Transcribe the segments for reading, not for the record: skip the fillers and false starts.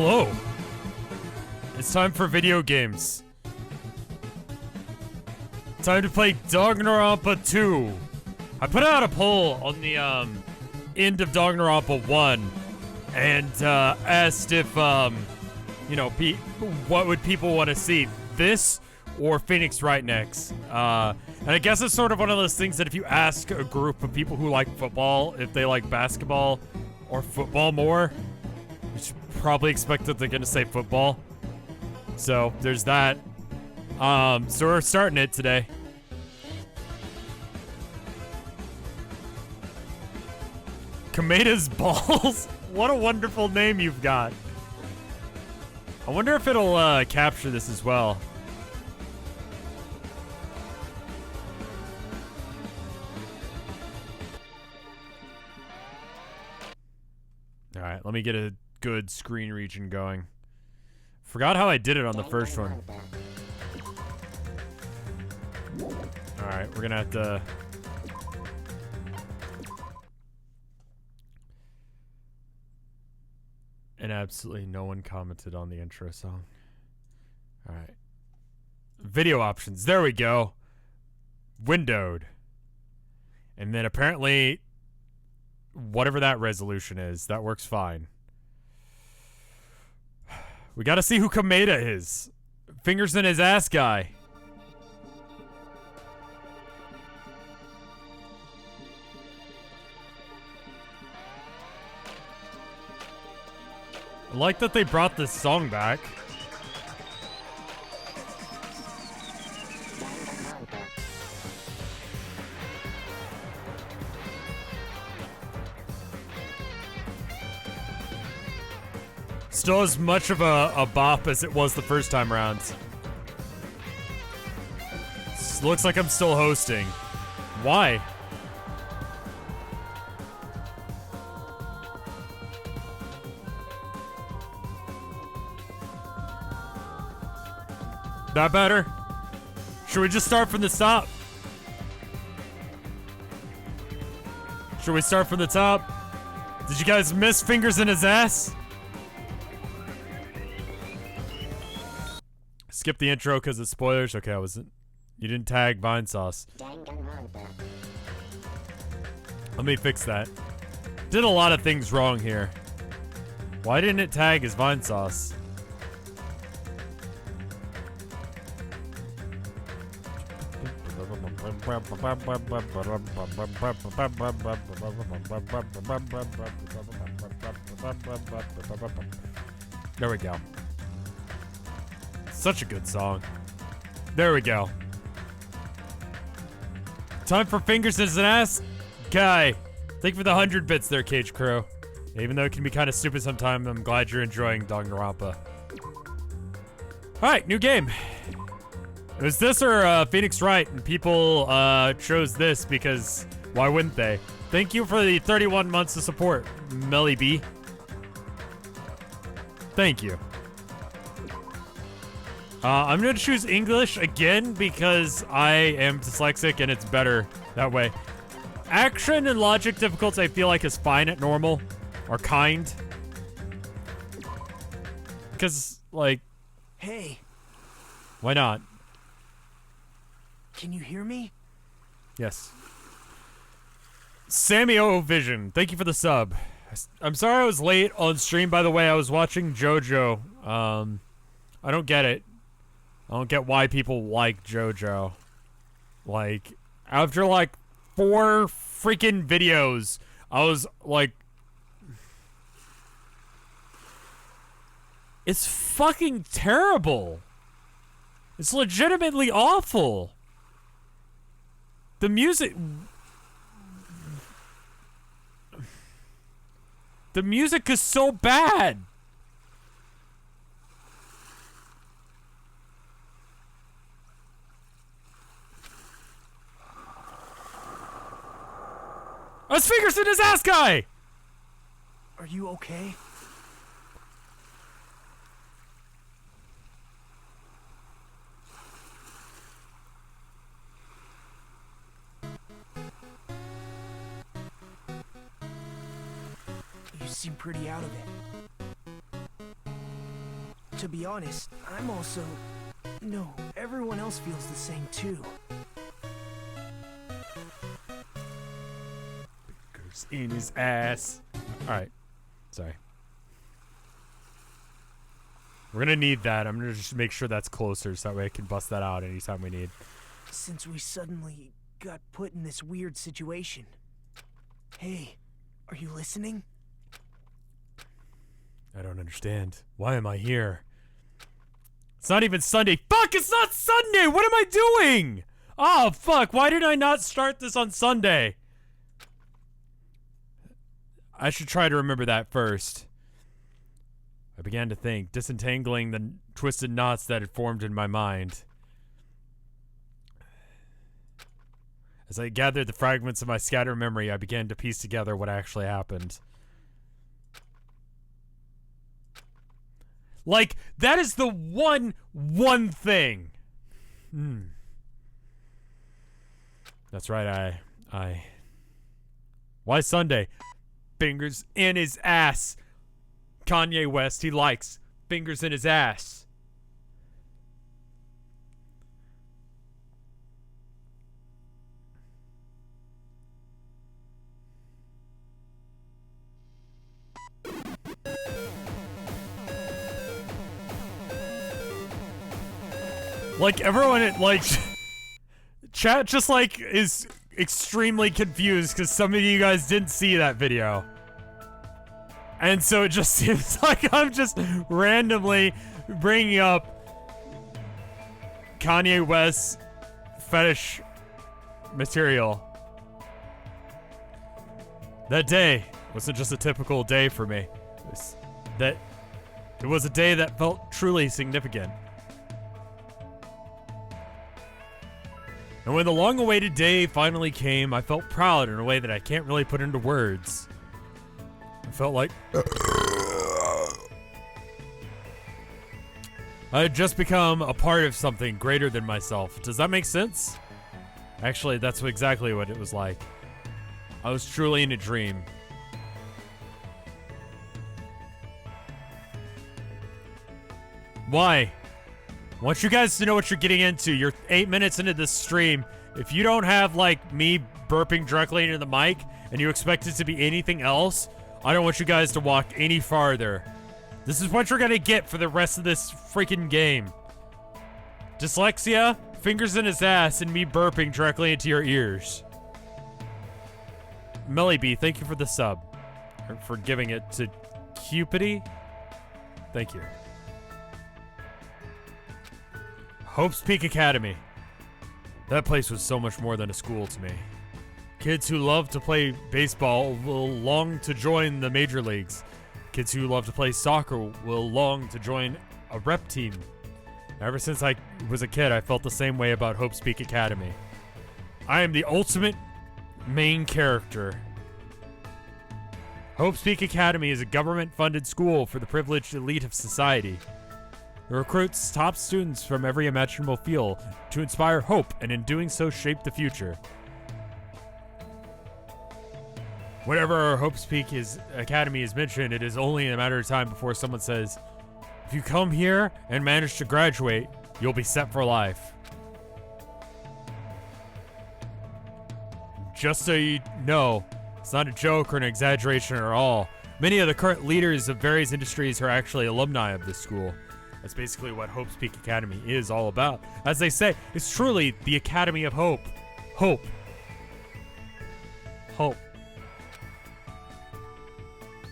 Hello. It's time for video games. Time to play Danganronpa 2. I put out a poll on the end of Danganronpa 1 and asked if you know, what would people want to see, this or Phoenix Wright next? And I guess it's sort of one of those things that if you ask a group of people who like football if they like basketball or football more, you should probably expect that they're gonna say football. So there's that. So we're starting it today. Kameda's Balls? What a wonderful name you've got. I wonder if it'll capture this as well. Alright, let me get a good screen region going. Forgot how I did it on the first one. Alright, we're gonna have to... And absolutely no one commented on the intro song. Alright. Video options, there we go. Windowed. And then apparently, whatever that resolution is, that works fine. We gotta see who Kameda is. Fingers in his ass guy. I like that they brought this song back. Still as much of a bop as it was the first time around. Looks like I'm still hosting. Why? That better? Should we just start from the top? Should we start from the top? Did you guys miss Fingers in his ass? Skip the intro because of spoilers. Okay, I wasn't. You didn't tag Vinesauce. Let me fix that. Did a lot of things wrong here. Why didn't it tag as Vinesauce? There we go. Such a good song. There we go. Time for Fingers in his ass guy. Thank you for the 100 bits there, Cage Crow. Even though it can be kind of stupid sometimes, I'm glad you're enjoying Danganronpa. Alright, new game. It was this or Phoenix Wright, and people chose this because why wouldn't they? Thank you for the 31 months of support, Melly B. Thank you. I'm gonna choose English again because I am dyslexic and it's better that way. Action and logic difficulty I feel like is fine at normal, or kind. Because, like... Hey. Why not? Can you hear me? Yes. Sammy O Vision, thank you for the sub. I'm sorry I was late on stream, by the way. I was watching JoJo. I don't get it. I don't get why people like JoJo. Like, after like 4 freaking videos, I was like... It's fucking terrible. It's legitimately awful. The music... The music is so bad. That's Fingers in his ass guy! Are you okay? You seem pretty out of it. To be honest, I'm also... No, everyone else feels the same too. Fingers in his ass. Alright. Sorry. We're gonna need that. I'm gonna just make sure that's closer so that way I can bust that out anytime we need. Since we suddenly got put in this weird situation. Hey, are you listening? I don't understand. Why am I here? It's not even Sunday. Fuck, it's not Sunday! What am I doing? Oh, fuck, why did I not start this on Sunday? I should try to remember that first. I began to think, disentangling the twisted knots that had formed in my mind. As I gathered the fragments of my scattered memory, I began to piece together what actually happened. Like, that is the one thing. That's right, Why Sunday? Fingers in his ass. Kanye West, he likes fingers in his ass. Like, everyone, like, chat just, like, is extremely confused because some of you guys didn't see that video. And so it just seems like I'm just randomly bringing up Kanye West's fetish material. That day wasn't just a typical day for me. It was a day that felt truly significant. And when the long-awaited day finally came, I felt proud in a way that I can't really put into words. I felt like I had just become a part of something greater than myself. Does that make sense? Actually, that's exactly what it was like. I was truly in a dream. Why? I want you guys to know what you're getting into. You're 8 minutes into this stream. If you don't have, like, me burping directly into the mic and you expect it to be anything else, I don't want you guys to walk any farther. This is what you're gonna get for the rest of this freaking game. Dyslexia, fingers in his ass, and me burping directly into your ears. Melly B, thank you for the sub. Or for giving it to Cupidity. Thank you. Hope's Peak Academy. That place was so much more than a school to me. Kids who love to play baseball will long to join the major leagues. Kids who love to play soccer will long to join a rep team. Ever since I was a kid, I felt the same way about Hope's Peak Academy. I am the ultimate main character. Hope's Peak Academy is a government-funded school for the privileged elite of society. It recruits top students from every imaginable field to inspire hope and in doing so shape the future. Whenever Hope's Peak Academy is mentioned, it is only a matter of time before someone says, if you come here and manage to graduate, you'll be set for life. Just so you know, it's not a joke or an exaggeration at all. Many of the current leaders of various industries are actually alumni of this school. That's basically what Hope's Peak Academy is all about. As they say, it's truly the Academy of Hope. Hope. Hope.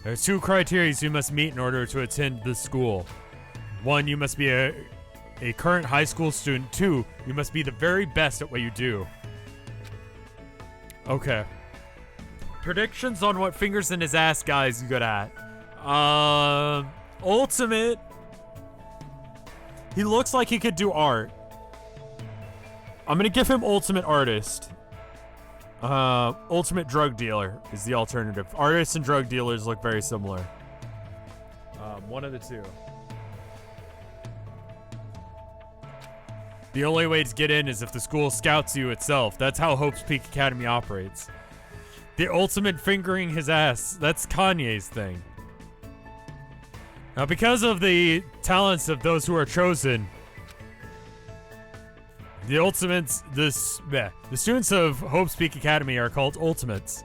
There are 2 criteria you must meet in order to attend this school. 1, you must be a current high school student. 2, you must be the very best at what you do. Okay. Predictions on what fingers in his ass guy is good at. Ultimate. He looks like he could do art. I'm gonna give him ultimate artist. Ultimate drug dealer is the alternative. Artists and drug dealers look very similar. One of the two. The only way to get in is if the school scouts you itself. That's how Hope's Peak Academy operates. The ultimate fingering his ass. That's Kanye's thing. Now, because of the talents of those who are chosen, the ultimates, the students of Hope's Peak Academy are called ultimates.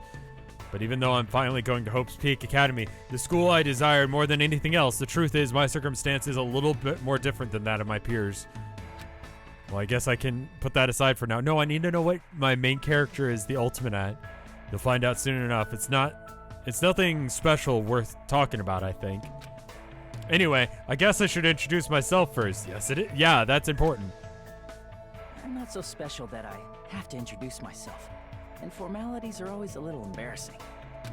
But even though I'm finally going to Hope's Peak Academy, the school I desired more than anything else, the truth is my circumstance is a little bit more different than that of my peers. Well, I guess I can put that aside for now. No, I need to know what my main character is the ultimate at. You'll find out soon enough. It's nothing special worth talking about, I think. Anyway, I guess I should introduce myself first. Yes, it is. Yeah, that's important. I'm not so special that I have to introduce myself. And formalities are always a little embarrassing.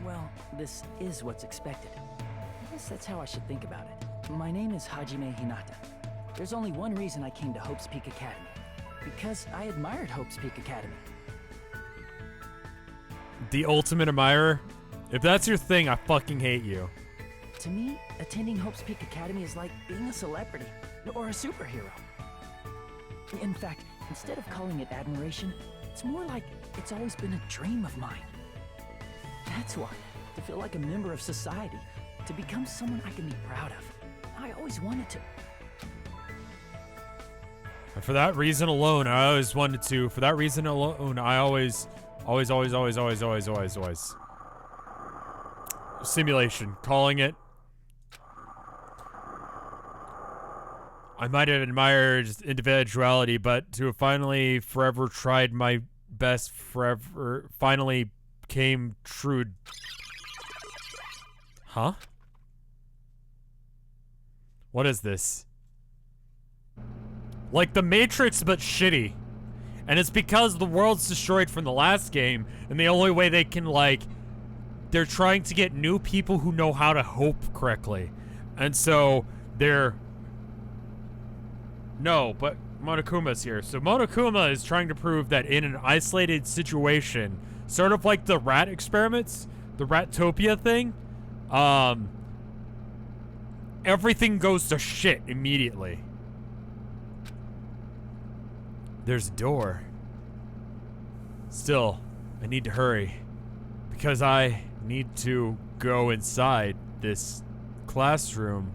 Well, this is what's expected. I guess that's how I should think about it. My name is Hajime Hinata. There's only one reason I came to Hope's Peak Academy. Because I admired Hope's Peak Academy. The ultimate admirer? If that's your thing, I fucking hate you. To me, attending Hope's Peak Academy is like being a celebrity, or a superhero. In fact, instead of calling it admiration, it's more like it's always been a dream of mine. That's why, to feel like a member of society, to become someone I can be proud of. I always wanted to. And for that reason alone, I always wanted to. For that reason alone, I always. Simulation, calling it. I might have admired individuality, but to have finally forever tried my best forever finally came true. Huh? What is this? Like the Matrix, but shitty. And it's because the world's destroyed from the last game, and the only way they can, like, they're trying to get new people who know how to hope correctly. And so they're... No, but Monokuma's here. So Monokuma is trying to prove that in an isolated situation, sort of like the rat experiments, the Ratopia thing, everything goes to shit immediately. There's a door. Still, I need to hurry. Because I need to go inside this classroom.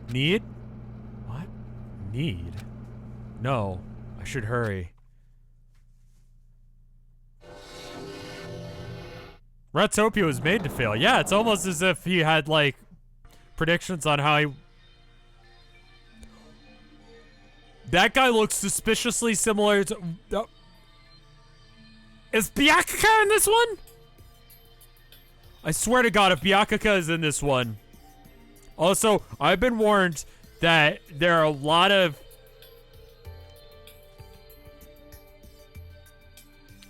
Need? What? Need? No, I should hurry. Ratopia was made to fail. Yeah, it's almost as if he had, like, predictions on how he... That guy looks suspiciously similar to... Is Byakuya in this one? I swear to God, if Byakuya is in this one... Also, I've been warned that there are a lot of...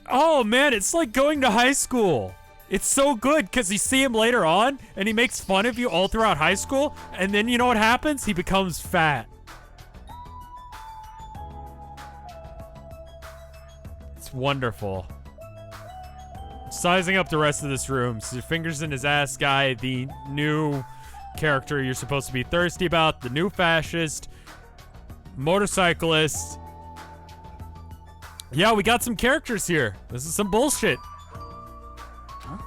Oh, man, it's like going to high school. It's so good, because you see him later on, and he makes fun of you all throughout high school, and then you know what happens? He becomes fat. It's wonderful. Sizing up the rest of this room. So fingers in his ass guy, the new... character you're supposed to be thirsty about, the new fascist, motorcyclist. Yeah, we got some characters here. This is some bullshit. Huh?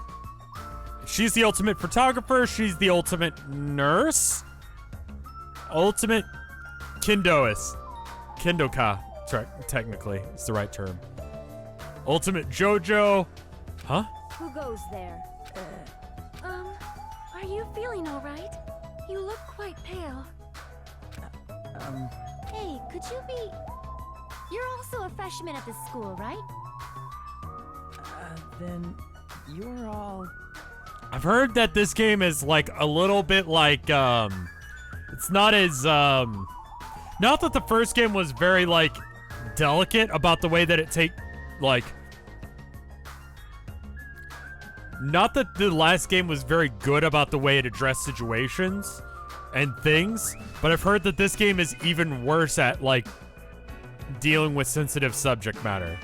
She's the ultimate photographer. She's the ultimate nurse. Ultimate Kindoist. Kindoka. That's right, technically. It's the right term. Ultimate JoJo. Huh? Who goes there? Are you feeling all right? You look quite pale. Hey, could you be... You're also a freshman at this school, right? Then you're all... I've heard that this game is like a little bit like, it's not as, not that the first game was very, like, delicate about the way that it not that the last game was very good about the way it addressed situations and things, but I've heard that this game is even worse at, like, dealing with sensitive subject matter.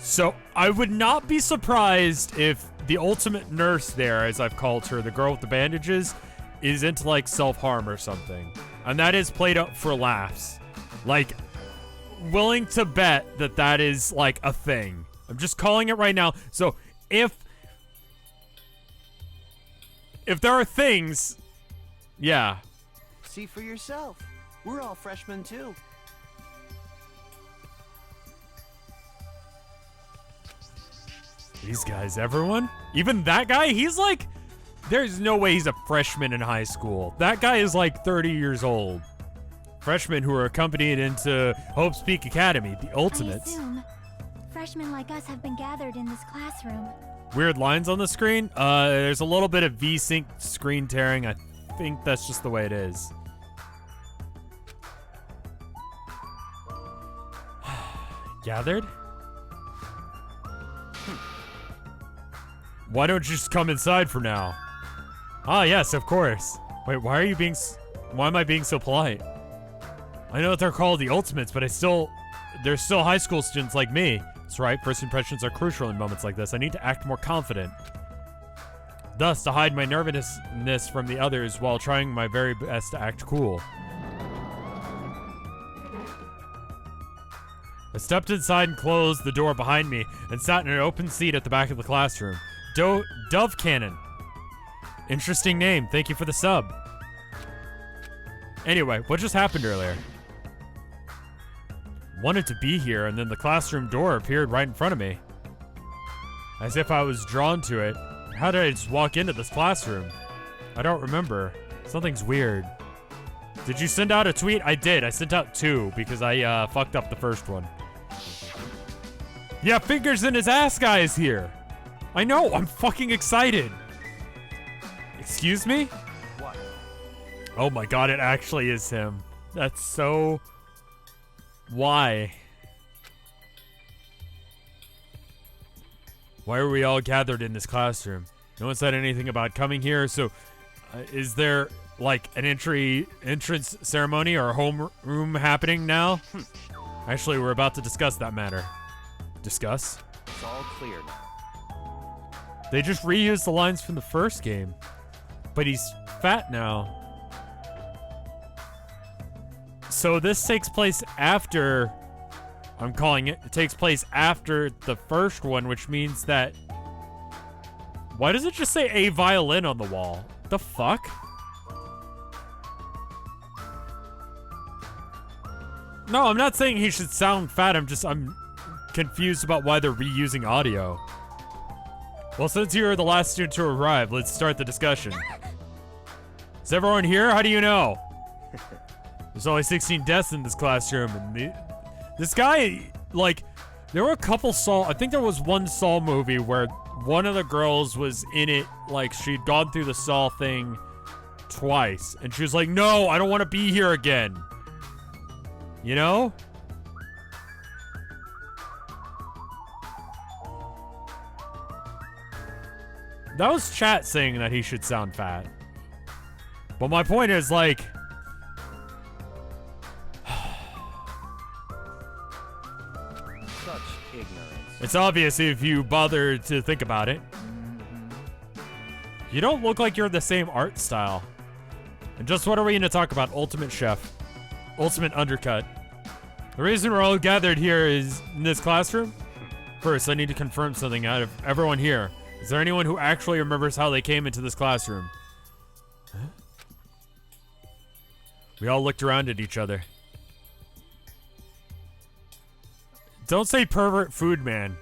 So, I would not be surprised if the ultimate nurse there, as I've called her, the girl with the bandages, is into, like, self-harm or something. And that is played up for laughs. Like, willing to bet that that is, like, a thing. I'm just calling it right now. So, if if there are things, yeah. See for yourself. We're all freshmen too. These guys, everyone? Even that guy? He's like, there's no way he's a freshman in high school. That guy is like 30 years old. Freshmen who are accompanied into Hope's Peak Academy, the Ultimates. I assume freshmen like us have been gathered in this classroom. Weird lines on the screen? There's a little bit of V-Sync screen tearing. I think that's just the way it is. Gathered? Why don't you just come inside for now? Ah, yes, of course. Wait, why are you being why am I being so polite? I know that they're called the Ultimates, but they're still high school students like me. That's right, first impressions are crucial in moments like this. I need to act more confident. Thus, to hide my nervousness from the others while trying my very best to act cool. I stepped inside and closed the door behind me and sat in an open seat at the back of the classroom. Dove Cannon. Interesting name. Thank you for the sub. Anyway, what just happened earlier? Wanted to be here, and then the classroom door appeared right in front of me. As if I was drawn to it. How did I just walk into this classroom? I don't remember. Something's weird. Did you send out a tweet? I did. I sent out 2 because I fucked up the first one. Yeah, Fingers in his ass guy is here. I know. I'm fucking excited. Excuse me? What? Oh my god, it actually is him. That's so... Why? Why are we all gathered in this classroom? No one said anything about coming here, so is there like an entrance ceremony or a homeroom happening now? Actually, we're about to discuss that matter. Discuss? It's all clear now. They just reused the lines from the first game. But he's fat now. So this takes place after... I'm calling it. It takes place after the first one, which means that... Why does it just say a violin on the wall? The fuck? No, I'm not saying he should sound fat. I'm confused about why they're reusing audio. Well, since you're the last student to arrive, let's start the discussion. Is everyone here? How do you know? There's only 16 deaths in this classroom, and this guy, like, there were a couple Saw, I think there was one Saw movie where one of the girls was in it, like, she'd gone through the Saw thing twice, and she was like, no, I don't want to be here again. You know? That was chat saying that he should sound fat. But my point is, like... Such ignorance. It's obvious if you bother to think about it. You don't look like you're the same art style. And just what are we going to talk about? Ultimate Chef. Ultimate Undercut. The reason we're all gathered here is in this classroom. First, I need to confirm something out of everyone here. Is there anyone who actually remembers how they came into this classroom? Huh? We all looked around at each other. Don't say pervert food man.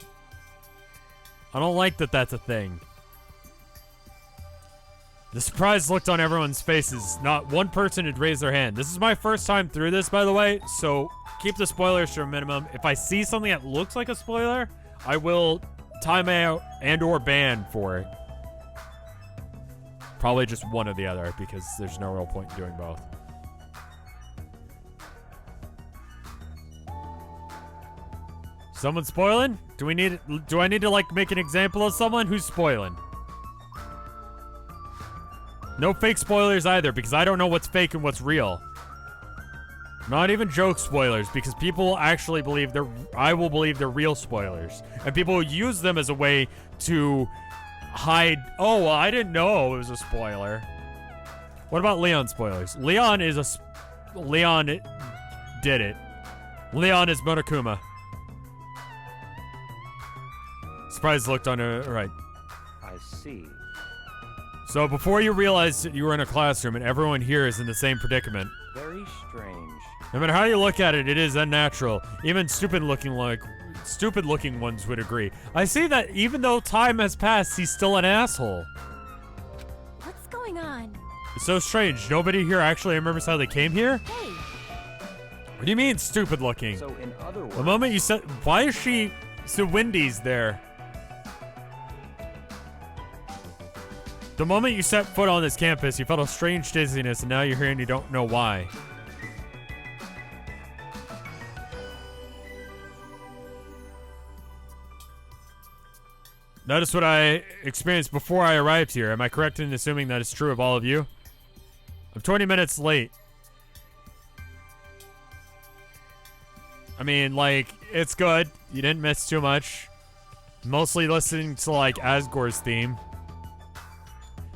I don't like that that's a thing. The surprise looked on everyone's faces. Not one person had raised their hand. This is my first time through this, by the way, so keep the spoilers to a minimum. If I see something that looks like a spoiler, I will time out and or ban for it. Probably just one or the other, because there's no real point in doing both. Someone spoiling? Do I need to like make an example of someone who's spoiling? No fake spoilers either, because I don't know what's fake and what's real. Not even joke spoilers, because people actually believe I will believe they're real spoilers. And people will use them as a way to hide, oh, well, I didn't know it was a spoiler. What about Leon spoilers? Leon did it. Leon is Monokuma. Surprise looked on her right. I see. So before you realized that you were in a classroom and everyone here is in the same predicament. Very strange. No matter how you look at it, it is unnatural. Even stupid-looking ones would agree. I see that even though time has passed, he's still an asshole. What's going on? It's so strange. Nobody here actually remembers how they came here? Hey, What do you mean, stupid-looking? So in other words, The moment you said... Why is she... So Wendy's there? The moment you set foot on this campus, you felt a strange dizziness, and now you're here and you don't know why. Notice what I experienced before I arrived here. Am I correct in assuming that it's true of all of you? I'm 20 minutes late. I mean, like, it's good. You didn't miss too much. Mostly listening to, like, Asgore's theme.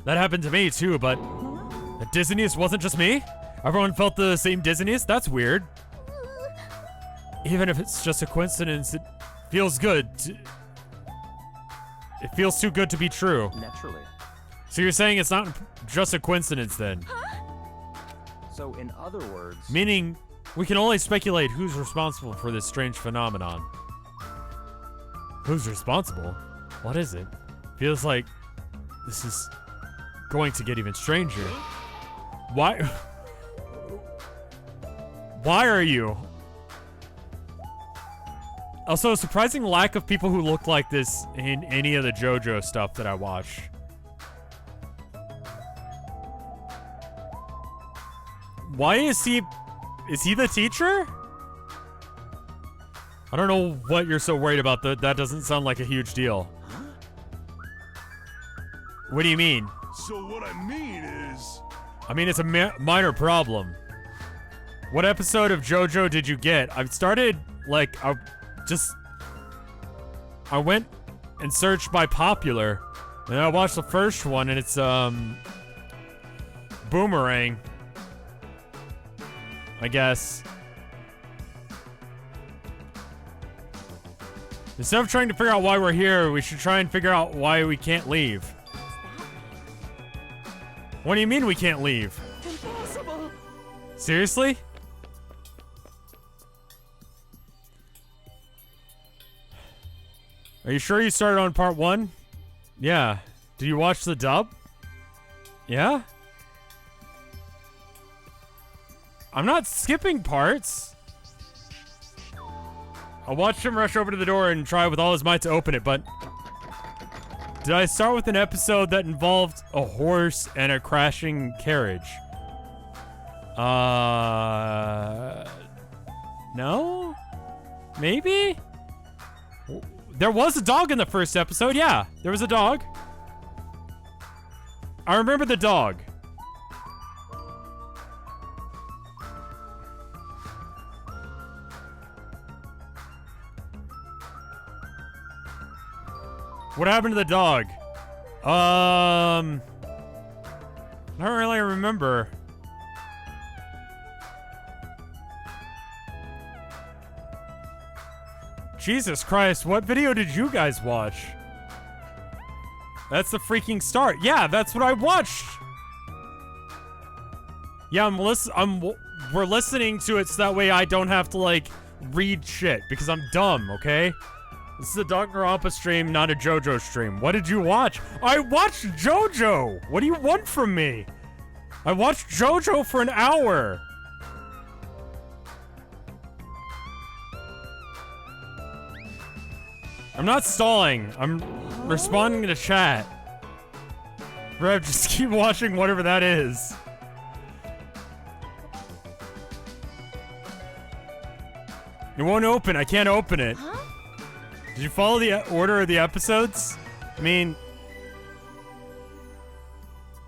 That happened to me, too, but the dizziness wasn't just me? Everyone felt the same dizziness? That's weird. Even if it's just a coincidence, it feels good. It feels too good to be true. naturally. So you're saying it's not just a coincidence, then? So in other words, Meaning, we can only speculate who's responsible for this strange phenomenon. Who's responsible? What is it? Feels like this is going to get even stranger. Why? Why are you? Also, a surprising lack of people who look like this in any of the JoJo stuff that I watch. Why is he the teacher? I don't know what you're so worried about. That doesn't sound like a huge deal. What do you mean? So what I mean is... I mean, it's a minor problem. What episode of JoJo did you get? I've started, like, I went and searched by popular, and I watched the first one, and it's, Boomerang. I guess. Instead of trying to figure out why we're here, we should try and figure out why we can't leave. What do you mean we can't leave? Impossible! Seriously? Are you sure you started on part 1? Yeah. Did you watch the dub? Yeah? I'm not skipping parts. I watched him rush over to the door and try with all his might to open it, but... Did I start with an episode that involved a horse and a crashing carriage? No? Maybe? There was a dog in the first episode, yeah. There was a dog. I remember the dog. What happened to the dog? I don't really remember. Jesus Christ, what video did you guys watch? That's the freaking start. Yeah, that's what I watched. Yeah, we're listening to it so that way I don't have to, like, read shit, because I'm dumb, okay? This is a Danganronpa stream, not a JoJo stream. What did you watch? I watched JoJo! What do you want from me? I watched JoJo for an hour. I'm not stalling. I'm responding to chat. Rev, just keep watching whatever that is. It won't open. I can't open it. Huh? Did you follow the order of the episodes? I mean,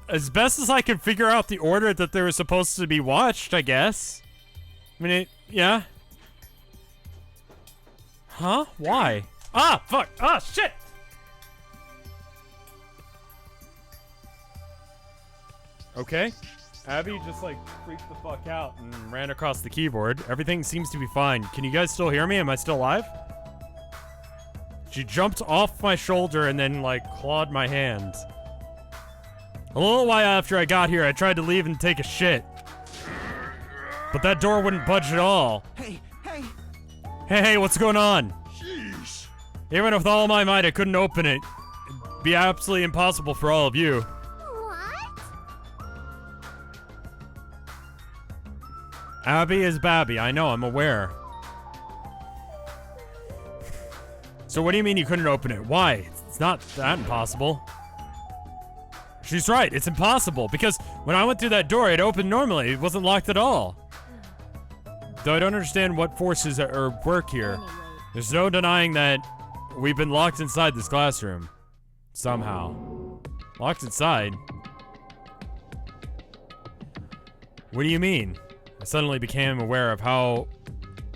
as best as I could figure out the order that they were supposed to be watched, I guess. I mean, yeah. Huh? Why? Ah, fuck. Ah, shit. Okay. Abby just, like, freaked the fuck out and ran across the keyboard. Everything seems to be fine. Can you guys still hear me? Am I still alive? She jumped off my shoulder and then, like, clawed my hand. A little while after I got here, I tried to leave and take a shit. But that door wouldn't budge at all. Hey, hey! Hey, what's going on? Jeez. Even with all my might, I couldn't open it. It'd be absolutely impossible for all of you. What? Abby is Babby. I know, I'm aware. So what do you mean you couldn't open it? Why? It's not that impossible. She's right, it's impossible, because when I went through that door, it opened normally. It wasn't locked at all. Though I don't understand what forces are at work here. Anyway. There's no denying that we've been locked inside this classroom. Somehow. Locked inside? What do you mean? I suddenly became aware of how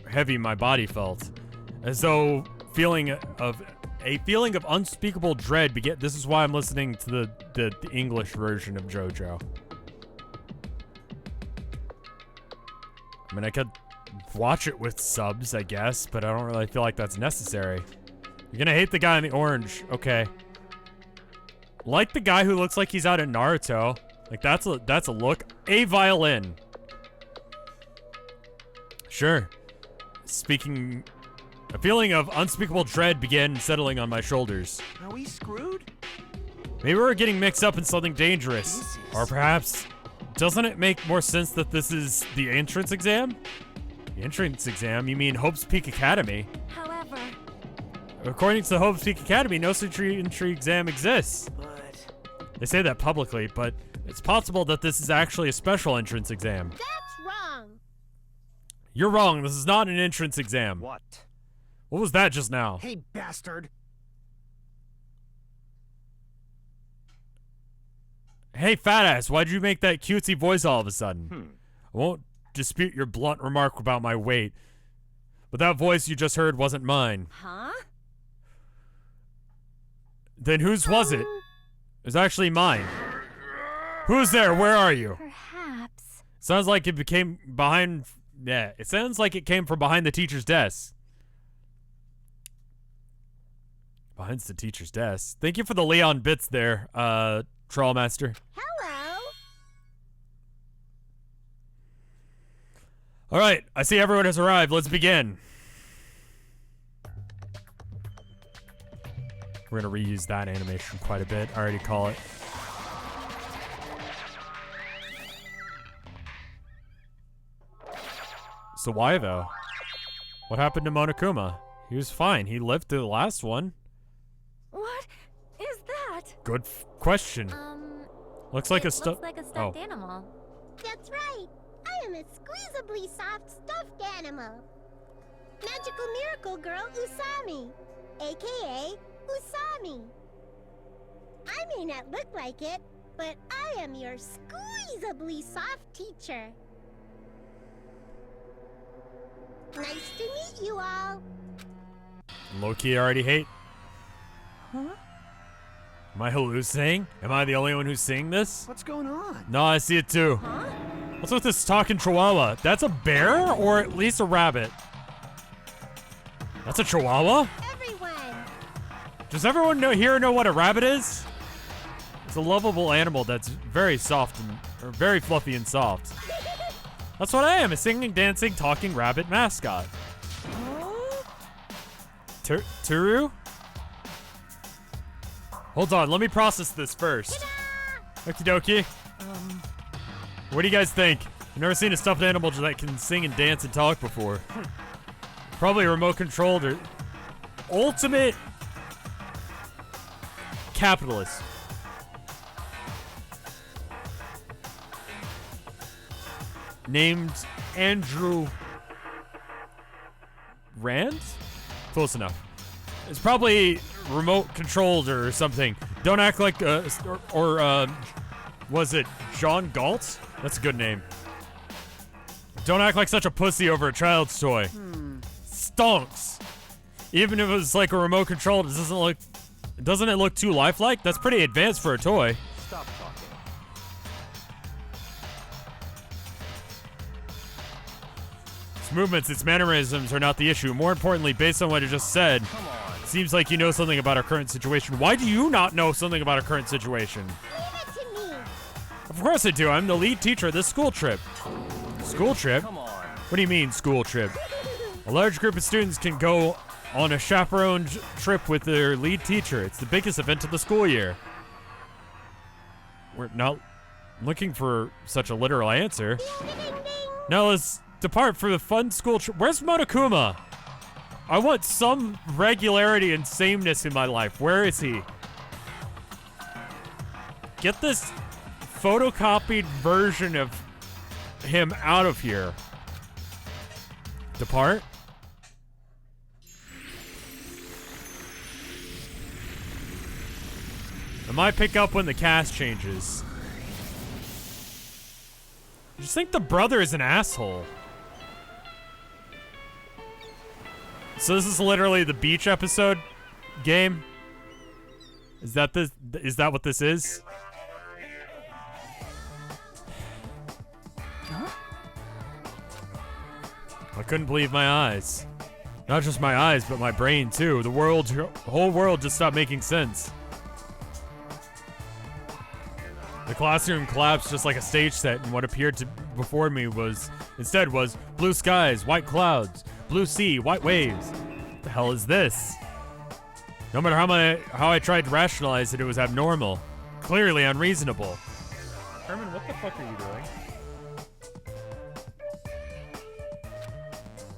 heavy my body felt. As though a feeling of unspeakable dread began. This is why I'm listening to the English version of JoJo. I mean, I could watch it with subs, I guess, but I don't really feel like that's necessary. You're gonna hate the guy in the orange. Okay. Like the guy who looks like he's out at Naruto. Like, that's a look. A violin. Sure. Speaking... A feeling of unspeakable dread began settling on my shoulders. Are we screwed? Maybe we're getting mixed up in something dangerous. Or perhaps... Doesn't it make more sense that this is the entrance exam? The entrance exam? You mean Hope's Peak Academy? However, According to the Hope's Peak Academy, no such entry exam exists. But... They say that publicly, but it's possible that this is actually a special entrance exam. that's wrong. You're wrong. This is not an entrance exam. What? What was that just now? Hey, bastard! Hey, fat ass, why'd you make that cutesy voice all of a sudden? I won't dispute your blunt remark about my weight, but that voice you just heard wasn't mine. Huh? Then whose was it? It was actually mine. Who's there? Where are you? Perhaps. Sounds like it became behind... Yeah, it sounds like it came from behind the teacher's desk. Behind the teacher's desk. Thank you for the Leon bits there, Trollmaster. Hello. All right, I see everyone has arrived. Let's begin. We're gonna reuse that animation quite a bit. I already call it. So why though? What happened to Monokuma? He was fine. He lived through the last one. What is that? Good question. Looks like a Looks like a stuffed animal. That's right. I am a squeezably soft stuffed animal. Magical miracle girl Usami, aka Usami. I may not look like it, but I am your squeezably soft teacher. Nice to meet you all. Low-key I already hate. Huh? Am I hallucinating? Am I the only one who's seeing this? What's going on? No, I see it too. Huh? What's with this talking chihuahua? That's a bear or at least a rabbit? That's a chihuahua? Everyone, Does everyone know what a rabbit is? It's a lovable animal that's very soft or very fluffy and soft. That's what I am, a singing, dancing, talking rabbit mascot. Turu? Hold on, let me process this first. Okie dokie. What do you guys think? I've never seen a stuffed animal that can sing and dance and talk before. Probably remote controlled or ultimate capitalist. Named Andrew Rand? Close enough. It's probably remote controlled or something. Don't act like, was it John Galt? That's a good name. Don't act like such a pussy over a child's toy. Stonks. Even if it was like a remote control, doesn't it look too lifelike? That's pretty advanced for a toy. Stop talking. Its movements, its mannerisms are not the issue. More importantly, based on what I just said, Come on. seems like you know something about our current situation. Why do you not know something about our current situation? leave it to me. Of course I do. I'm the lead teacher of this school trip. School trip? Come on. What do you mean, school trip? A large group of students can go on a chaperoned trip with their lead teacher. It's the biggest event of the school year. We're not looking for such a literal answer. Now let's depart for the fun school trip. Where's Monokuma? I want some regularity and sameness in my life. Where is he? Get this photocopied version of him out of here. Depart? I might pick up when the cast changes. I just think the brother is an asshole. So this is literally the beach episode game? Is that what this is? Huh? I couldn't believe my eyes. Not just my eyes, but my brain too. The whole world just stopped making sense. The classroom collapsed just like a stage set, and what appeared before me was blue skies, white clouds, blue sea, white waves. What the hell is this? No matter how I tried to rationalize it, it was abnormal. Clearly unreasonable. Herman, what the fuck are you doing?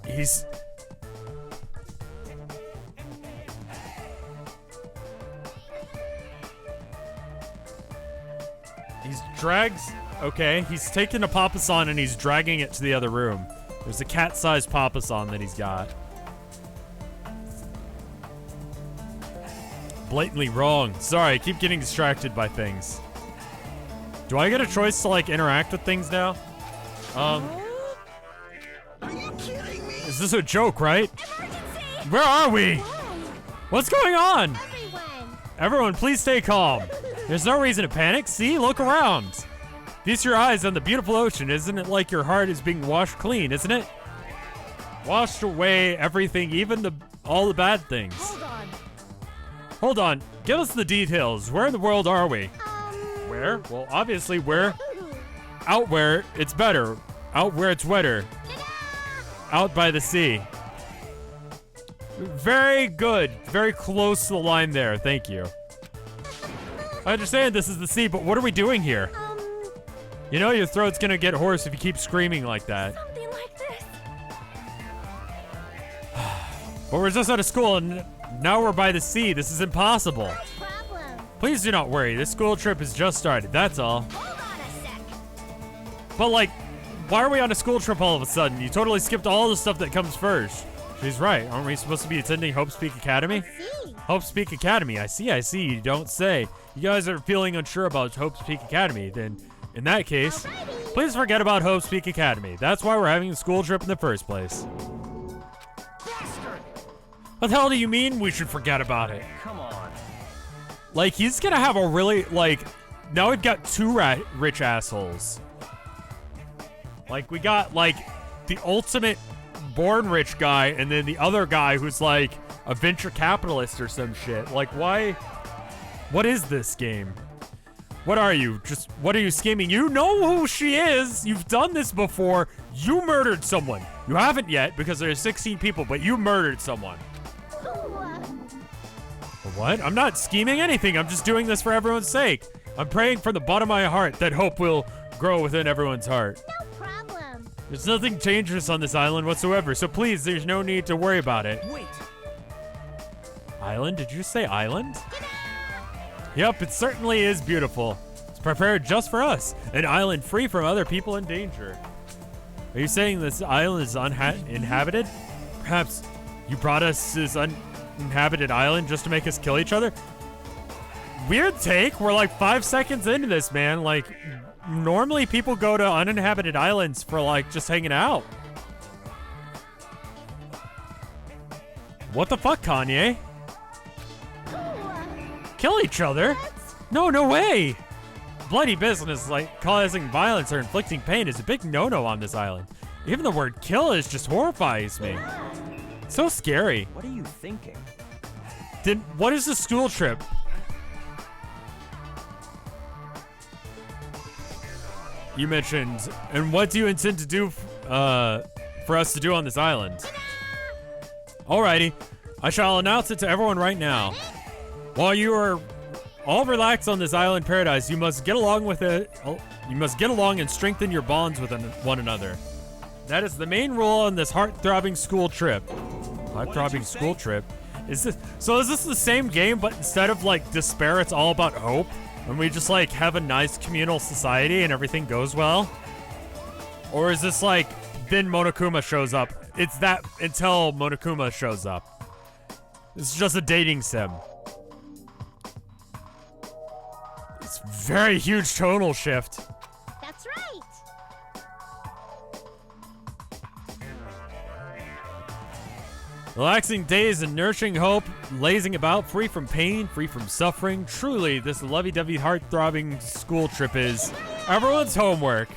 He's he's taking a papasan and he's dragging it to the other room. There's a cat-sized papasan that he's got. Blatantly wrong. Sorry, I keep getting distracted by things. Do I get a choice to, like, interact with things now? Are you kidding me? Is this a joke, right? Emergency! Where are we? Why? What's going on? Everyone! Everyone, please stay calm. There's no reason to panic. See, look around. Feast your eyes on the beautiful ocean. Isn't it like your heart is being washed clean, isn't it? Washed away everything, even all the bad things. Hold on. Hold on. Give us the details. Where in the world are we? Where? Well, obviously we're out where it's better. Out where it's wetter. Out by the sea. Very good. Very close to the line there. Thank you. I understand this is the sea, but what are we doing here? You know your throat's gonna get hoarse if you keep screaming like that. Something like this. But we're just out of school and now we're by the sea. This is impossible. No problem. Please do not worry. This school trip has just started. That's all. Hold on a sec. But like, why are we on a school trip all of a sudden? You totally skipped all the stuff that comes first. She's right. Aren't we supposed to be attending Hope Speak Academy? See? Hope Speak Academy. I see. You don't say. You guys are feeling unsure about Hope Speak Academy. Then, in that case, please forget about Hope Speak Academy. That's why we're having a school trip in the first place. Bastard! What the hell do you mean we should forget about it? Come on. Like, he's gonna have a really, like, now we've got two rich assholes. Like, we got, like, the ultimate born rich guy, and then the other guy who's, like, a venture capitalist or some shit. Like, why? What is this game? What are you? What are you scheming? You know who she is! You've done this before! You murdered someone! You haven't yet, because there's 16 people, but you murdered someone. What? I'm not scheming anything. I'm just doing this for everyone's sake. I'm praying from the bottom of my heart that hope will grow within everyone's heart. No problem. There's nothing dangerous on this island whatsoever, so please, there's no need to worry about it. Wait. Island? Did you say island? Yep, it certainly is beautiful. It's prepared just for us. An island free from other people in danger. Are you saying this island is uninhabited? Perhaps you brought us this uninhabited island just to make us kill each other? Weird take. We're like 5 seconds into this, man. Like, normally people go to uninhabited islands for, like, just hanging out. What the fuck, Kanye? Kill each other? No way. Bloody business like causing violence or inflicting pain is a big no-no on this island. Even the word kill just horrifies me. So scary. What are you thinking? Then what is the school trip? you mentioned, and what do you intend to do for us to do on this island? Alrighty, I shall announce it to everyone right now. While you are all relaxed on this island paradise, you must get along with it. You must get along and strengthen your bonds with one another. That is the main rule on this heart-throbbing school trip. Heart-throbbing school trip? Is this the same game, but instead of like despair, it's all about hope? And we just like have a nice communal society and everything goes well? Or is this like, then Monokuma shows up? It's that until Monokuma shows up. It's just a dating sim. It's very huge tonal shift. That's right. Relaxing days and nourishing hope, lazing about, free from pain, free from suffering. Truly, this lovey-dovey, heart-throbbing school trip is everyone's homework.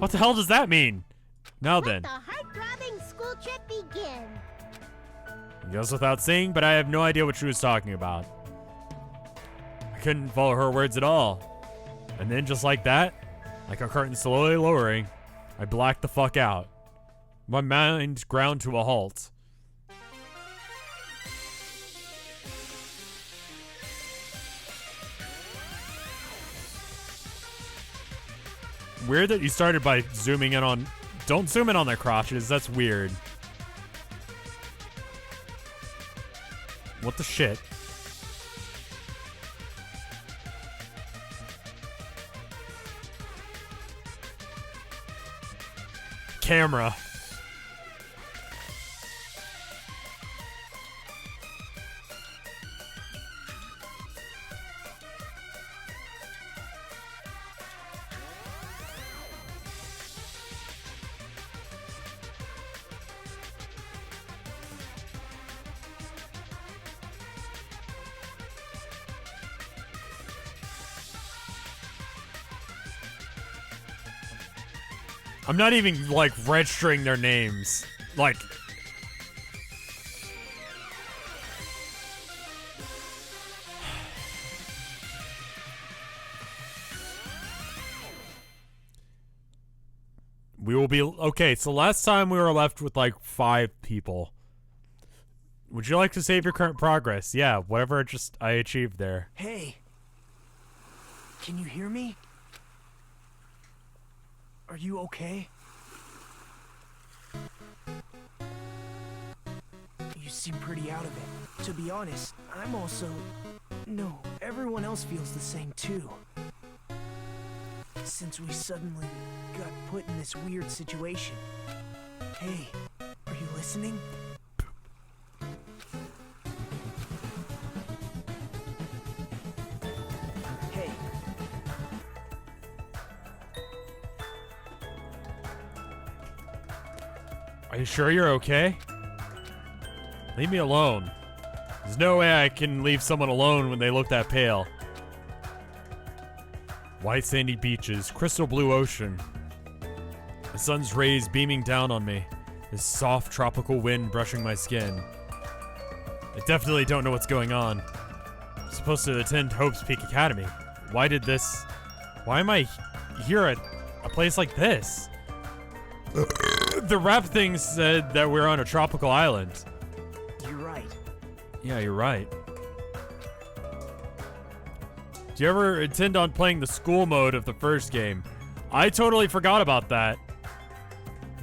What the hell does that mean? Now then. Let the heart-throbbing school trip begin. It goes without saying, but I have no idea what she was talking about. I couldn't follow her words at all. And then just like that, like a curtain slowly lowering, I blacked the fuck out. My mind ground to a halt. Weird that you started by zooming in on... Don't zoom in on their crotches, that's weird. What the shit? Camera. I'm not even, like, registering their names. Like... We will be... Okay, so last time we were left with, like, 5 people. Would you like to save your current progress? Yeah, whatever I achieved there. Hey. Can you hear me? Are you okay? You seem pretty out of it. To be honest, I'm also... No, everyone else feels the same too. Since we suddenly got put in this weird situation. Hey, are you listening? Hey. Are you sure you're okay? Leave me alone. There's no way I can leave someone alone when they look that pale. White sandy beaches, crystal blue ocean. The sun's rays beaming down on me. This soft tropical wind brushing my skin. I definitely don't know what's going on. I'm supposed to attend Hope's Peak Academy. Why am I here at a place like this? The rap thing said that we're on a tropical island. You're right. Yeah, you're right. Do you ever intend on playing the school mode of the first game? I totally forgot about that.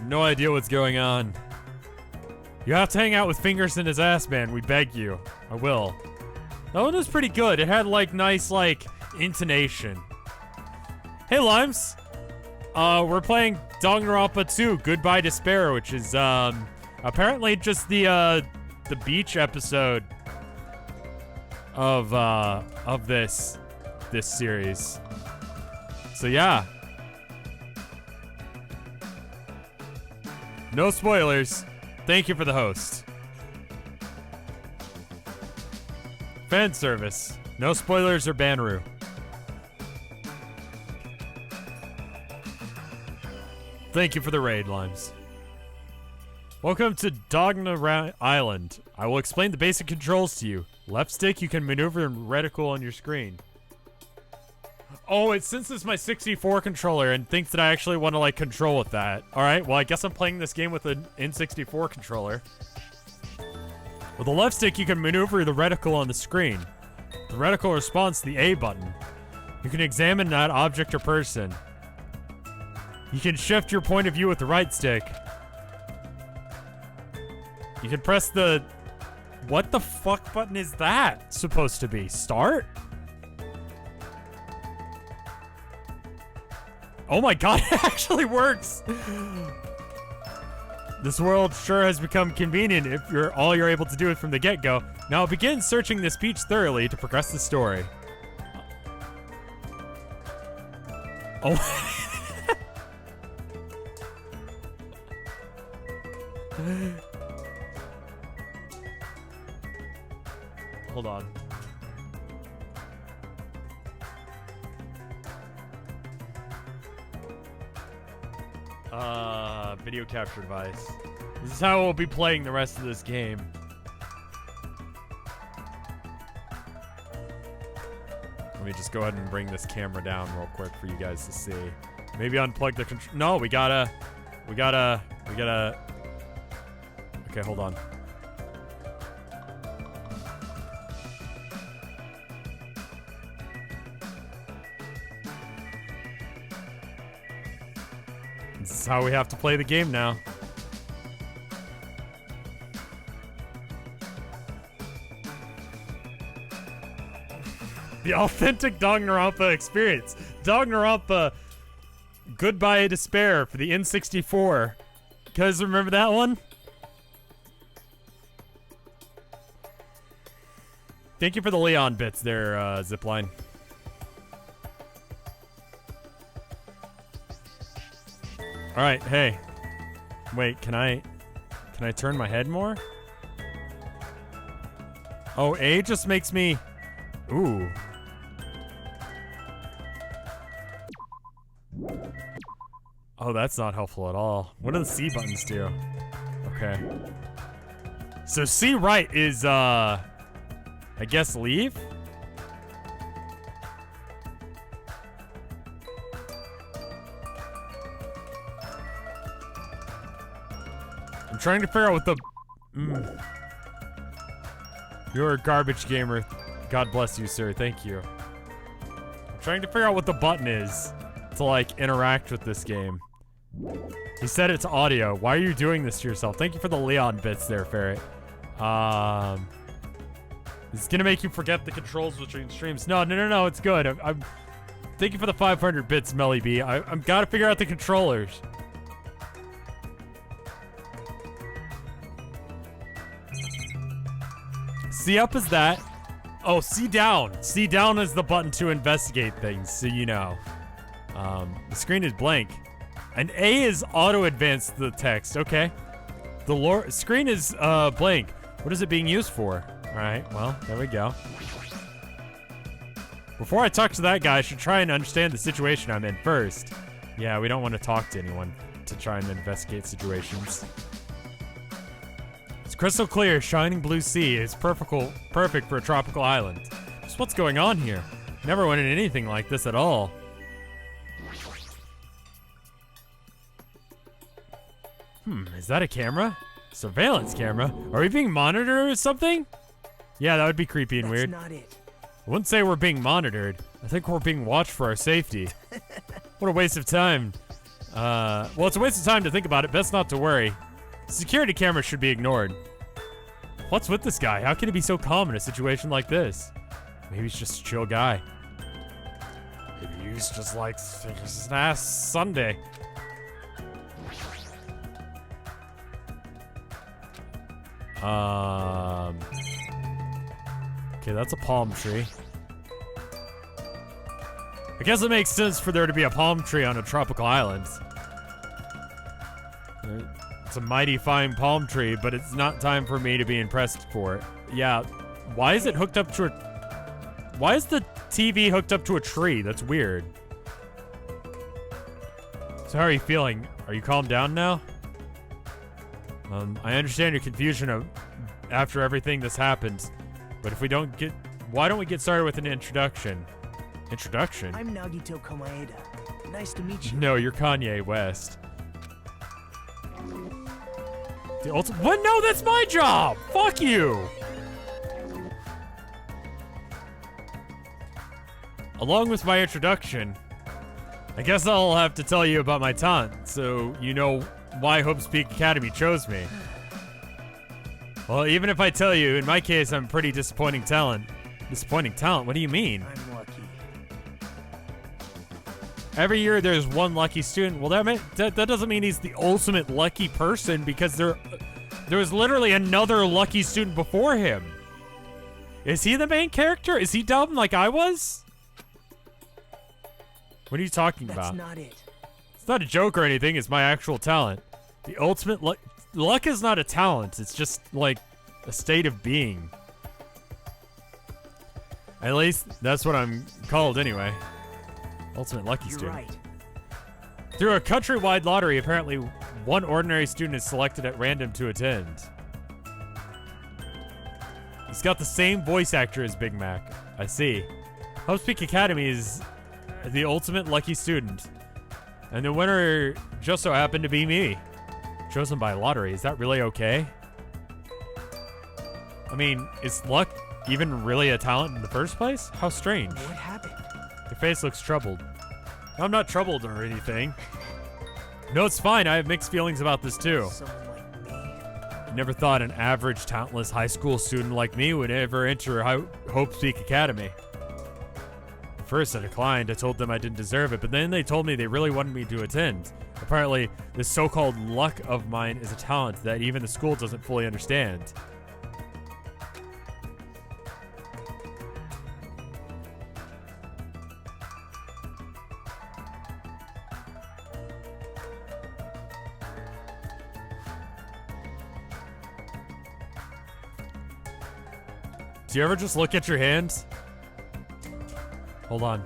No idea what's going on. You have to hang out with Fingers in his ass, man. We beg you. I will. That one was pretty good. It had, like, nice, like, intonation. Hey, Limes. We're playing Danganronpa 2, Goodbye Despair, which is, apparently just the beach episode of this series. So, yeah. No spoilers. Thank you for the host. Fan service. No spoilers or Banru. Thank you for the raid, Limes. Welcome to Danganronpa Island. I will explain the basic controls to you. Left stick, you can maneuver in reticle on your screen. Oh, it senses my 64 controller and thinks that I actually want to, like, control with that. Alright, well, I guess I'm playing this game with an N64 controller. With the left stick, you can maneuver the reticle on the screen. The reticle responds to the A button. You can examine that object or person. You can shift your point of view with the right stick. You can press the... What the fuck button is that supposed to be? Start? Oh my god, it actually works! This world sure has become convenient if all you're able to do it from the get-go. Now begin searching this beach thoroughly to progress the story. Oh. Hold on. Video capture device. This is how we'll be playing the rest of this game. Let me just go ahead and bring this camera down real quick for you guys to see. Maybe unplug the control. No, we gotta. Okay, hold on. This is how we have to play the game now. The authentic Danganronpa experience. Danganronpa Goodbye Despair for the N64. You guys remember that one? Thank you for the Leon bits there, Zipline. Alright, hey. Wait, can I turn my head more? Oh, A just makes me... Ooh. Oh, that's not helpful at all. What do the C buttons do? Okay. So C right is, I guess leave? I'm trying to figure out what the... You're a garbage gamer. God bless you, sir. Thank you. I'm trying to figure out what the button is to, like, interact with this game. He said it's audio. Why are you doing this to yourself? Thank you for the Leon bits there, Ferret. It's gonna make you forget the controls between streams. No, it's good. I'm thank you for the 500 bits, Melly B. I'm gotta figure out the controllers. C up is that. Oh, C down. C down is the button to investigate things, so you know. The screen is blank. And A is auto-advance the text. Okay. The screen is blank. What is it being used for? Alright, well, there we go. Before I talk to that guy, I should try and understand the situation I'm in first. Yeah, we don't want to talk to anyone to try and investigate situations. It's crystal clear, shining blue sea is perfect for a tropical island. Just what's going on here? Never went in anything like this at all. Is that a camera? Surveillance camera? Are we being monitored or something? Yeah, that would be creepy and weird. That's not it. I wouldn't say we're being monitored. I think we're being watched for our safety. What a waste of time. Well, it's a waste of time to think about it. Best not to worry. Security cameras should be ignored. What's with this guy? How can he be so calm in a situation like this? Maybe he's just a chill guy. Maybe he's just like, it's an ass Sunday. Okay, that's a palm tree. I guess it makes sense for there to be a palm tree on a tropical island. It's a mighty fine palm tree, but it's not time for me to be impressed for it. Yeah, why is it hooked up to a... Why is the TV hooked up to a tree? That's weird. So how are you feeling? Are you calmed down now? I understand your confusion after everything that's happened, but if we don't get... Why don't we get started with an introduction? Introduction? I'm Nagito Komaeda. Nice to meet you. No, you're Kanye West. The ultimate. What? No, that's my job! Fuck you! Along with my introduction, I guess I'll have to tell you about my talent, so you know why Hope's Peak Academy chose me. Well, even if I tell you, in my case, I'm pretty disappointing talent. Disappointing talent? What do you mean? I'm lucky. Every year there's one lucky student. Well, that doesn't mean he's the ultimate lucky person, because there was literally another lucky student before him. Is he the main character? Is he dumb like I was? What are you talking about? That's not it. It's not a joke or anything. It's my actual talent. The ultimate luck. Luck is not a talent. It's just like a state of being. At least that's what I'm called anyway. Ultimate lucky You're student. right. Through a countrywide lottery, apparently one ordinary student is selected at random to attend. He's got the same voice actor as Big Mac. I see. Hope's Peak Academy is the ultimate lucky student. And the winner just so happened to be me. Chosen by lottery. Is that really okay? I mean, is luck even really a talent in the first place? How strange. What happened? Your face looks troubled. I'm not troubled or anything. No, it's fine. I have mixed feelings about this too. Someone like me. I never thought an average, talentless high school student like me would ever enter Hope's Peak Academy. At first, I declined. I told them I didn't deserve it, but then they told me they really wanted me to attend. Apparently, this so-called luck of mine is a talent that even the school doesn't fully understand. Do you ever just look at your hands? Hold on.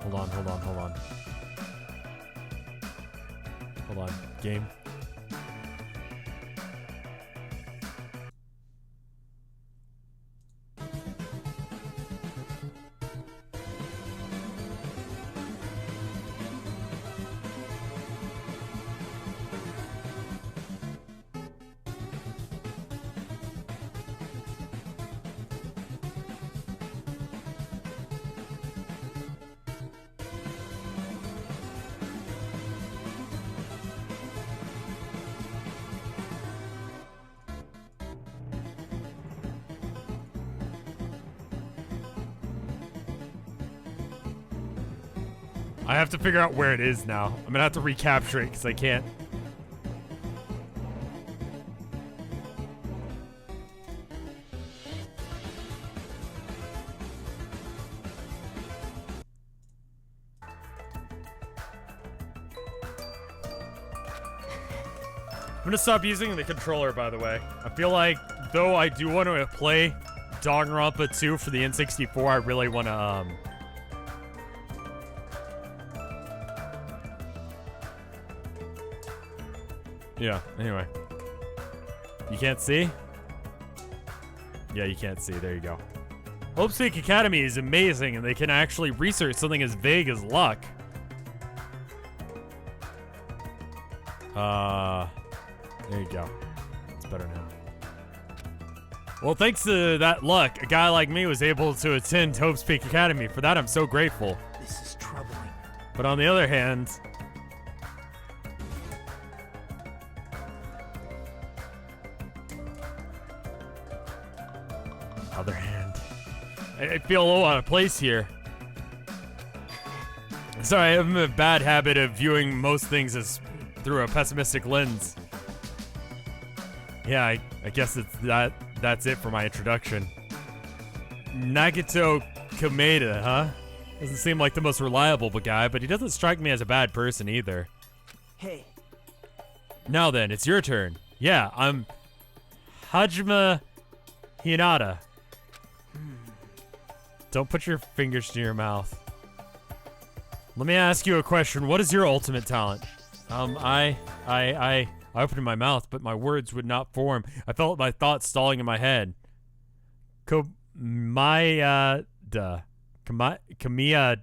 Hold on, hold on, hold on. Hold on. Game. I have to figure out where it is now. I'm gonna have to recapture it because I can't. I'm gonna stop using the controller, by the way. I feel like, though I do want to play Danganronpa 2 for the N64, I really want to, yeah, anyway. You can't see? Yeah, you can't see. There you go. Hope's Peak Academy is amazing, and they can actually research something as vague as luck. There you go. It's better now. Well, thanks to that luck, a guy like me was able to attend Hope's Peak Academy. For that, I'm so grateful. This is troubling. But on the other hand, I feel a little out of place here. Sorry, I have a bad habit of viewing most things as through a pessimistic lens. Yeah, I guess that's it for my introduction. Nagito Komaeda, huh? Doesn't seem like the most reliable guy, but he doesn't strike me as a bad person either. Hey. Now then, it's your turn. Yeah, I'm Hajime Hinata. Don't put your fingers to your mouth. Let me ask you a question. What is your ultimate talent? I opened my mouth, but my words would not form. I felt my thoughts stalling in my head. Komaeda. Kamiya.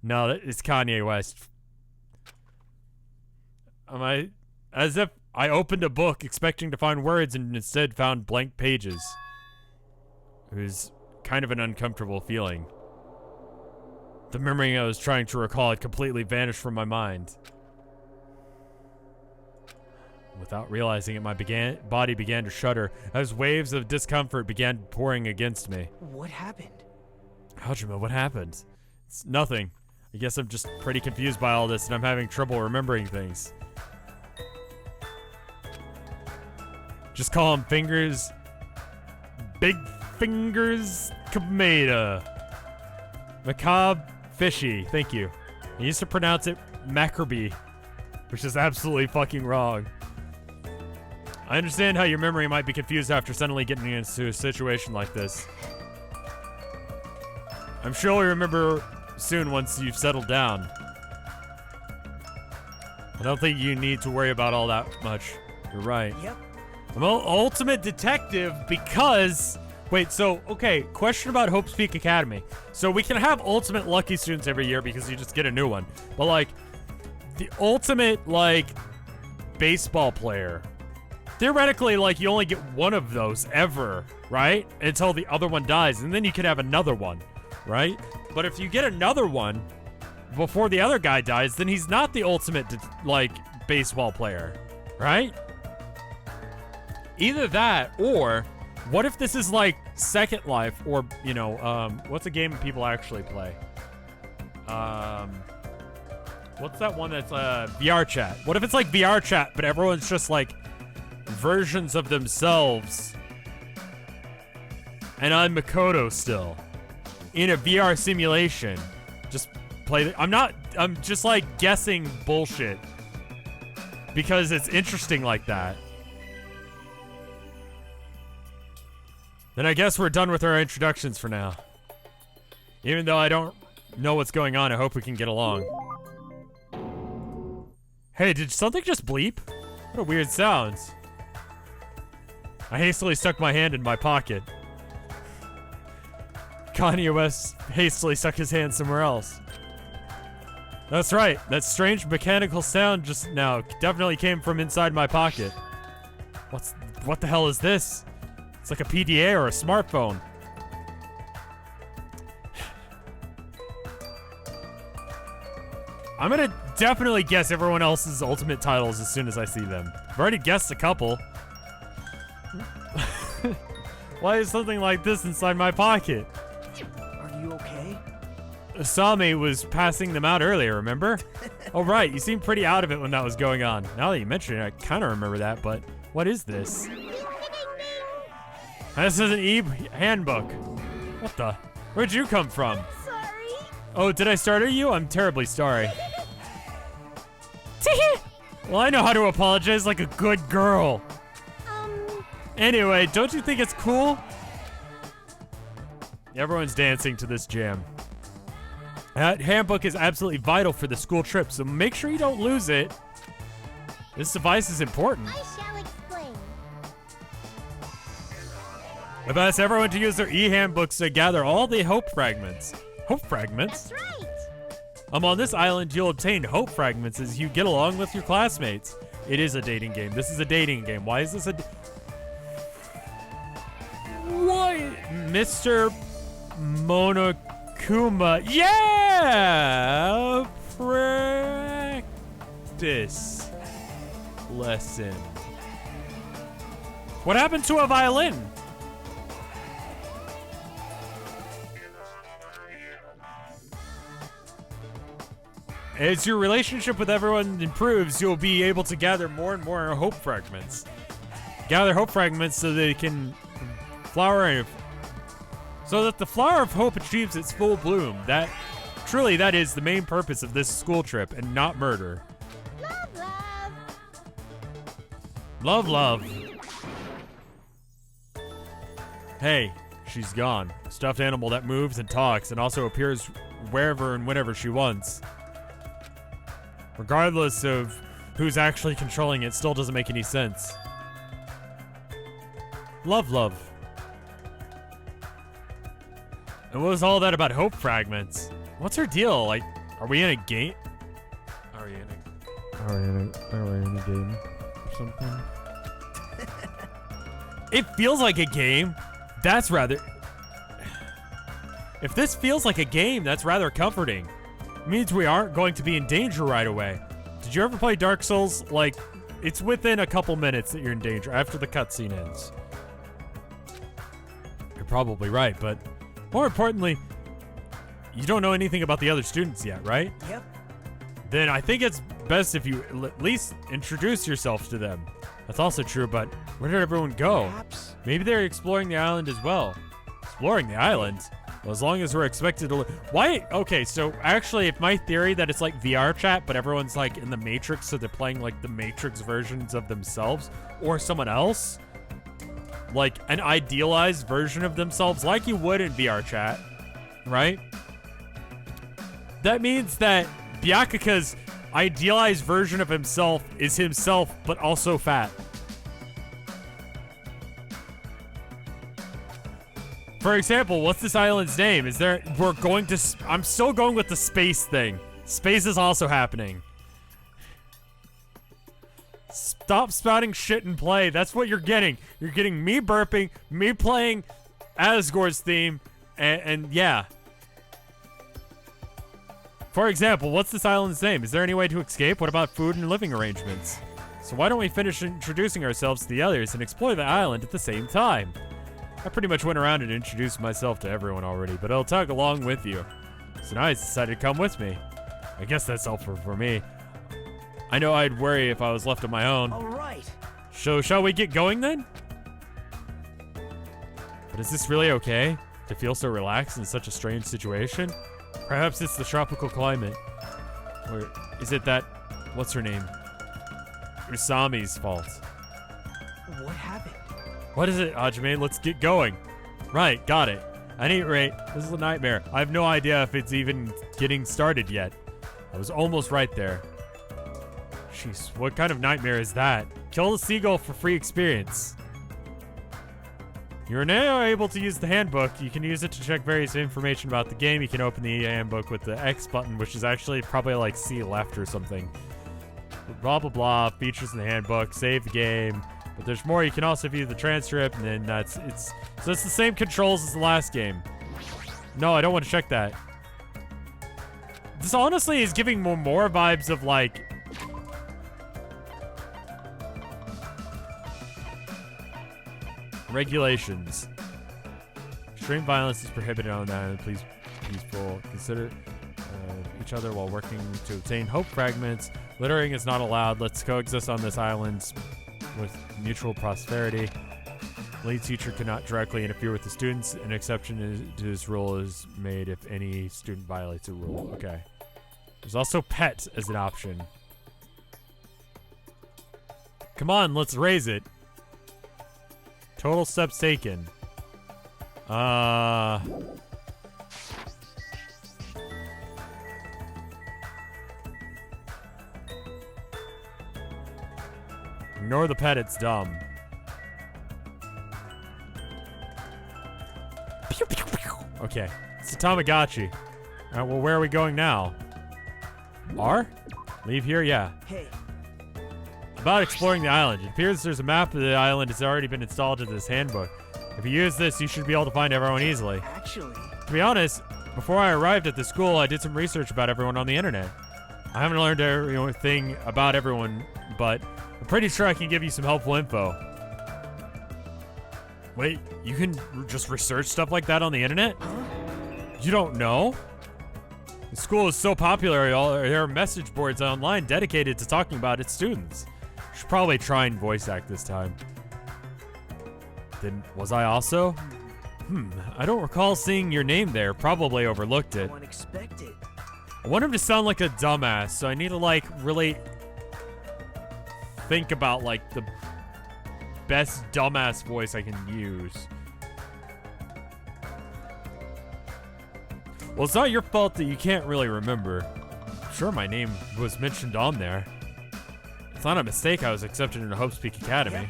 No, it's Kanye West. As if I opened a book expecting to find words and instead found blank pages. It was kind of an uncomfortable feeling. The memory I was trying to recall had completely vanished from my mind. Without realizing it, my body began to shudder as waves of discomfort began pouring against me. What happened? Hajime, what happened? It's nothing. I guess I'm just pretty confused by all this and I'm having trouble remembering things. Just call him Fingers. Big Fingers Kameda. Macabre Fishy. Thank you. I used to pronounce it Macrobe, which is absolutely fucking wrong. I understand how your memory might be confused after suddenly getting into a situation like this. I'm sure you'll remember soon once you've settled down. I don't think you need to worry about all that much. You're right. Yep. I'm an ultimate detective because... Wait, so, okay, question about Hope's Peak Academy. So we can have ultimate lucky students every year because you just get a new one. But, like, the ultimate, like, baseball player... Theoretically, like, you only get one of those ever, right? Until the other one dies, and then you could have another one, right? But if you get another one before the other guy dies, then he's not the ultimate, like, baseball player, right? Either that, or what if this is, like, Second Life, or, you know, what's a game people actually play? What's that one that's, VR chat? What if it's like VR chat, but everyone's just, like, versions of themselves, and I'm Makoto still in a VR simulation. Just play I'm just like guessing bullshit because it's interesting like that. Then I guess we're done with our introductions for now. Even though I don't know what's going on, I hope we can get along. Hey, did something just bleep? What a weird sound. I hastily stuck my hand in my pocket. Kanye West hastily stuck his hand somewhere else. That's right, that strange mechanical sound just now definitely came from inside my pocket. What the hell is this? It's like a PDA or a smartphone. I'm gonna definitely guess everyone else's ultimate titles as soon as I see them. I've already guessed a couple. Why is something like this inside my pocket? Are you okay? Usami was passing them out earlier, remember? Oh right, you seemed pretty out of it when that was going on. Now that you mention it, I kind of remember that, but what is this? This is an e-handbook. What the? Where'd you come from? Sorry. Oh, did I startle you? I'm terribly sorry. Well, I know how to apologize like a good girl. Anyway, don't you think it's cool? Everyone's dancing to this jam. That handbook is absolutely vital for the school trip, so make sure you don't lose it. This device is important. I shall explain. I've asked everyone to use their e-handbooks to gather all the hope fragments. Hope fragments? That's right. On this island, you'll obtain hope fragments as you get along with your classmates. It is a dating game. This is a dating game. Why is this a... What? Mr. Monokuma. Yeah! Practice lesson. What happened to a violin? As your relationship with everyone improves, you'll be able to gather more and more hope fragments. Gather hope fragments so they can so that the flower of hope achieves its full bloom. That is the main purpose of this school trip, and not murder. Love, love. Love, love. Hey, she's gone. A stuffed animal that moves and talks and also appears wherever and whenever she wants. Regardless of who's actually controlling it, still doesn't make any sense. Love, love. And what was all that about hope fragments? What's her deal? Like, are we in a game? Are we in a game or something? It feels like a game. That's rather... If this feels like a game, that's rather comforting. It means we aren't going to be in danger right away. Did you ever play Dark Souls? Like, it's within a couple minutes that you're in danger after the cutscene ends. You're probably right, but more importantly, you don't know anything about the other students yet, right? Yep. Then I think it's best if you at least introduce yourself to them. That's also true, but where did everyone go? Perhaps. Maybe they're exploring the island as well. Exploring the island? Well, as long as we're expected to... Why? Okay, so actually, if my theory that it's like VR chat, but everyone's like in the Matrix, so they're playing like the Matrix versions of themselves or someone else, like an idealized version of themselves, like you would in VR chat, right? That means that Byakuka's idealized version of himself is himself, but also fat. For example, what's this island's name? I'm still going with the space thing. Space is also happening. Stop spouting shit and play. That's what you're getting. You're getting me burping, me playing Asgore's theme, and yeah. For example, what's this island's name? Is there any way to escape? What about food and living arrangements? So why don't we finish introducing ourselves to the others and explore the island at the same time? I pretty much went around and introduced myself to everyone already, but I'll tag along with you. So now he's decided to come with me. I guess that's helpful for me. I know I'd worry if I was left on my own. All right. So shall we get going then? But is this really okay? To feel so relaxed in such a strange situation? Perhaps it's the tropical climate. Or is it that, what's her name? Usami's fault. What happened? What is it, Hajime? Let's get going. Right, got it. At any rate, this is a nightmare. I have no idea if it's even getting started yet. I was almost right there. Jeez, what kind of nightmare is that? Kill the seagull for free experience. You're now able to use the handbook. You can use it to check various information about the game. You can open the handbook with the X button, which is actually probably like C left or something. Blah, blah, blah. Features in the handbook. Save the game. But there's more. You can also view the transcript, and then so it's the same controls as the last game. No, I don't want to check that. This honestly is giving more vibes of like... regulations. Extreme violence is prohibited on the island. Please, peaceful. Consider each other while working to obtain hope fragments. Littering is not allowed. Let's coexist on this island with mutual prosperity. Lead teacher cannot directly interfere with the students. An exception to this rule is made if any student violates a rule. Okay. There's also pet as an option. Come on, let's raise it. Total steps taken. Ignore the pet, it's dumb. Okay, it's a Tamagotchi. Alright, well, where are we going now? R? Leave here? Yeah. Hey. About exploring the island. It appears there's a map of the island that's already been installed into this handbook. If you use this, you should be able to find everyone easily. Actually... To be honest, before I arrived at the school, I did some research about everyone on the internet. I haven't learned everything about everyone, but I'm pretty sure I can give you some helpful info. Wait, you can just research stuff like that on the internet? Huh? You don't know? The school is so popular, there are message boards online dedicated to talking about its students. Should probably try and voice act this time. Then, was I also? I don't recall seeing your name there. Probably overlooked it. Unexpected. I want him to sound like a dumbass, so I need to, like, really think about, like, the best dumbass voice I can use. Well, it's not your fault that you can't really remember. I'm sure my name was mentioned on there. It's not a mistake I was accepted into Hope's Peak Academy.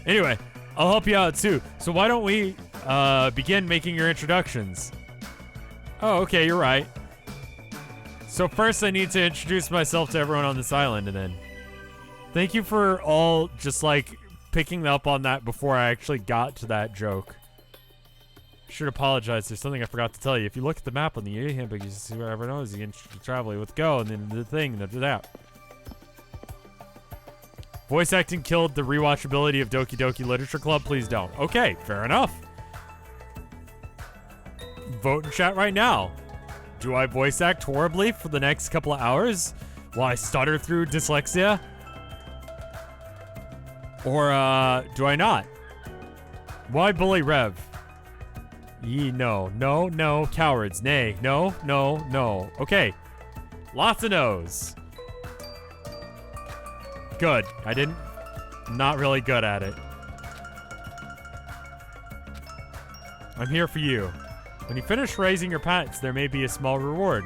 Anyway, I'll help you out too. So why don't we begin making your introductions. Oh, okay, you're right. So first I need to introduce myself to everyone on this island, and then... Thank you for all just, like, picking up on that before I actually got to that joke. Should apologize. There's something I forgot to tell you. If you look at the map on the EA handbook, you see where everyone knows you can travel with go, and then the thing, that. Voice acting killed the rewatchability of Doki Doki Literature Club. Please don't. Okay, fair enough. Vote in chat right now. Do I voice act horribly for the next couple of hours while I stutter through dyslexia? Or, do I not? Why bully Rev? No, cowards, nay, no. Okay, lots of no's. Good, not really good at it. I'm here for you. When you finish raising your pets, there may be a small reward.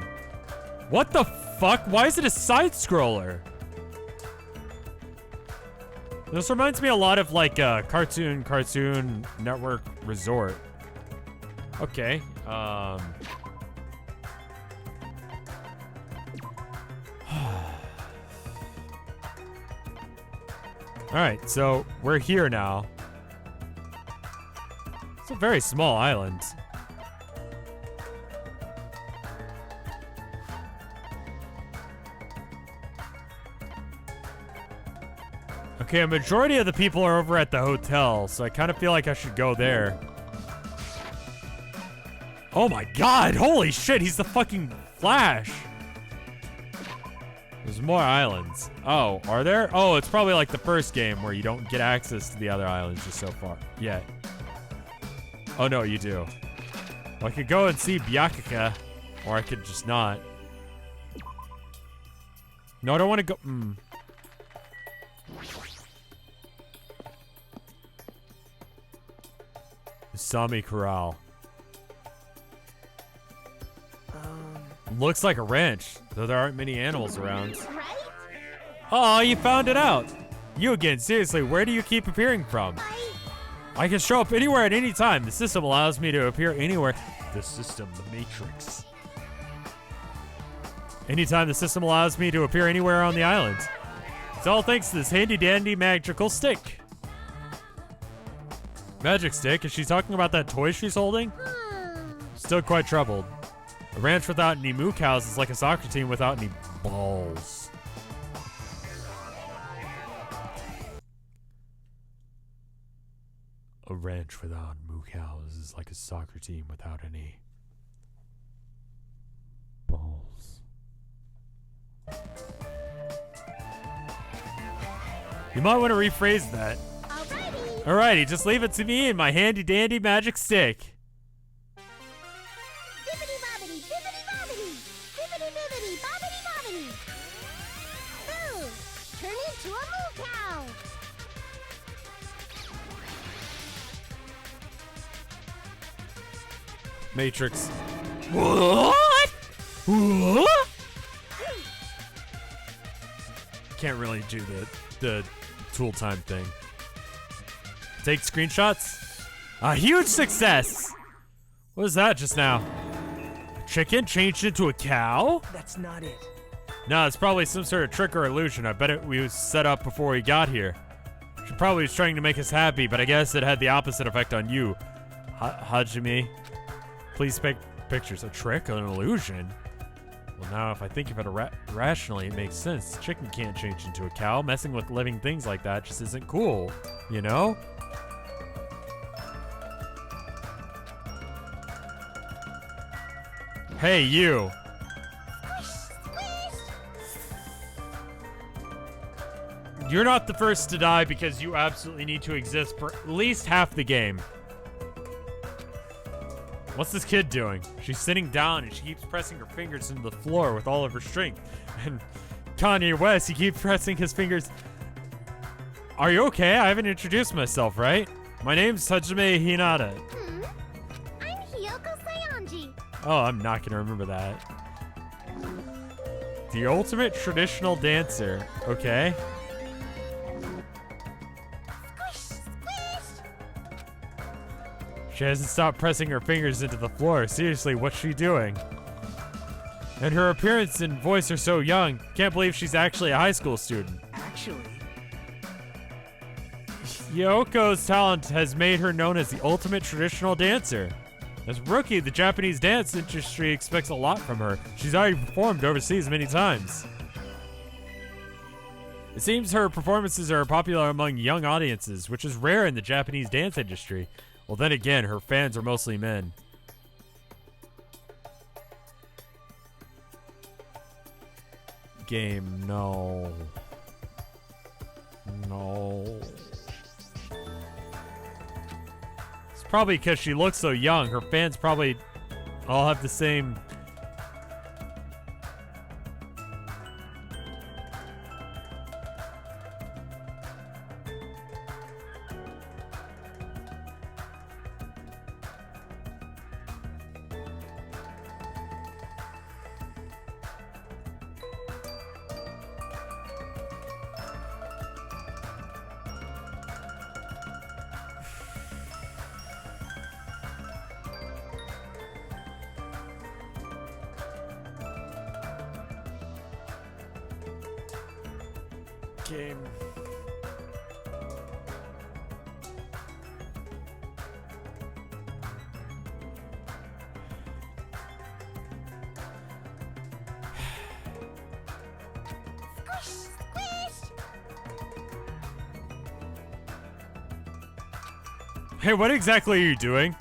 What the fuck? Why is it a side-scroller? This reminds me a lot of like Cartoon Network Resort. Okay, Alright, so we're here now. It's a very small island. Okay, a majority of the people are over at the hotel, so I kind of feel like I should go there. Oh my god, holy shit, he's the fucking Flash. There's more islands. Oh, are there? Oh, it's probably like the first game where you don't get access to the other islands just so far yet. Oh no, you do. Well, I could go and see Byakuya, or I could just not. No, I don't want to go. Sami Corral. Looks like a ranch, though there aren't many animals around. Right? Oh, you found it out. You again, seriously, where do you keep appearing from? I can show up anywhere at any time. The system allows me to appear anywhere. The system, the Matrix. Anytime the system allows me to appear anywhere on the island. It's all thanks to this handy dandy magical stick. Magic stick? Is she talking about that toy she's holding? Still quite troubled. A ranch without any moo cows is like a soccer team without any balls. A ranch without moo cows is like a soccer team without any balls. You might want to rephrase that. Alrighty, just leave it to me and my handy dandy magic stick. Bibbidi bobbidi, bibbidi bobbidi, bibbidi bibbidi, bobbidi bobbidi. Ooh, turn into a moo cow. Matrix. What? What? Can't really do the tool time thing. Take screenshots. A huge success. What was that just now? Chicken changed into a cow? That's not it. No, it's probably some sort of trick or illusion. I bet it was set up before we got here. She probably was trying to make us happy, but I guess it had the opposite effect on you. Hajime, please take pictures. A trick? An illusion? Well, now if I think of it rationally, it makes sense. Chicken can't change into a cow. Messing with living things like that just isn't cool, you know? Hey, you. You're not the first to die because you absolutely need to exist for at least half the game. What's this kid doing? She's sitting down and she keeps pressing her fingers into the floor with all of her strength. And Kanye West, he keeps pressing his fingers. Are you okay? I haven't introduced myself, right? My name's Hajime Hinata. I'm Hiyoko Sayanji. Oh, I'm not gonna remember that. The ultimate traditional dancer. Okay. She hasn't stopped pressing her fingers into the floor. Seriously, what's she doing? And her appearance and voice are so young. Can't believe she's actually a high school student. Actually, Yoko's talent has made her known as the ultimate traditional dancer. As a rookie, the Japanese dance industry expects a lot from her. She's already performed overseas many times. It seems her performances are popular among young audiences, which is rare in the Japanese dance industry. Well, then again, her fans are mostly men. Game, no. No. It's probably because she looks so young. Her fans probably all have the same... game. Hey, what exactly are you doing?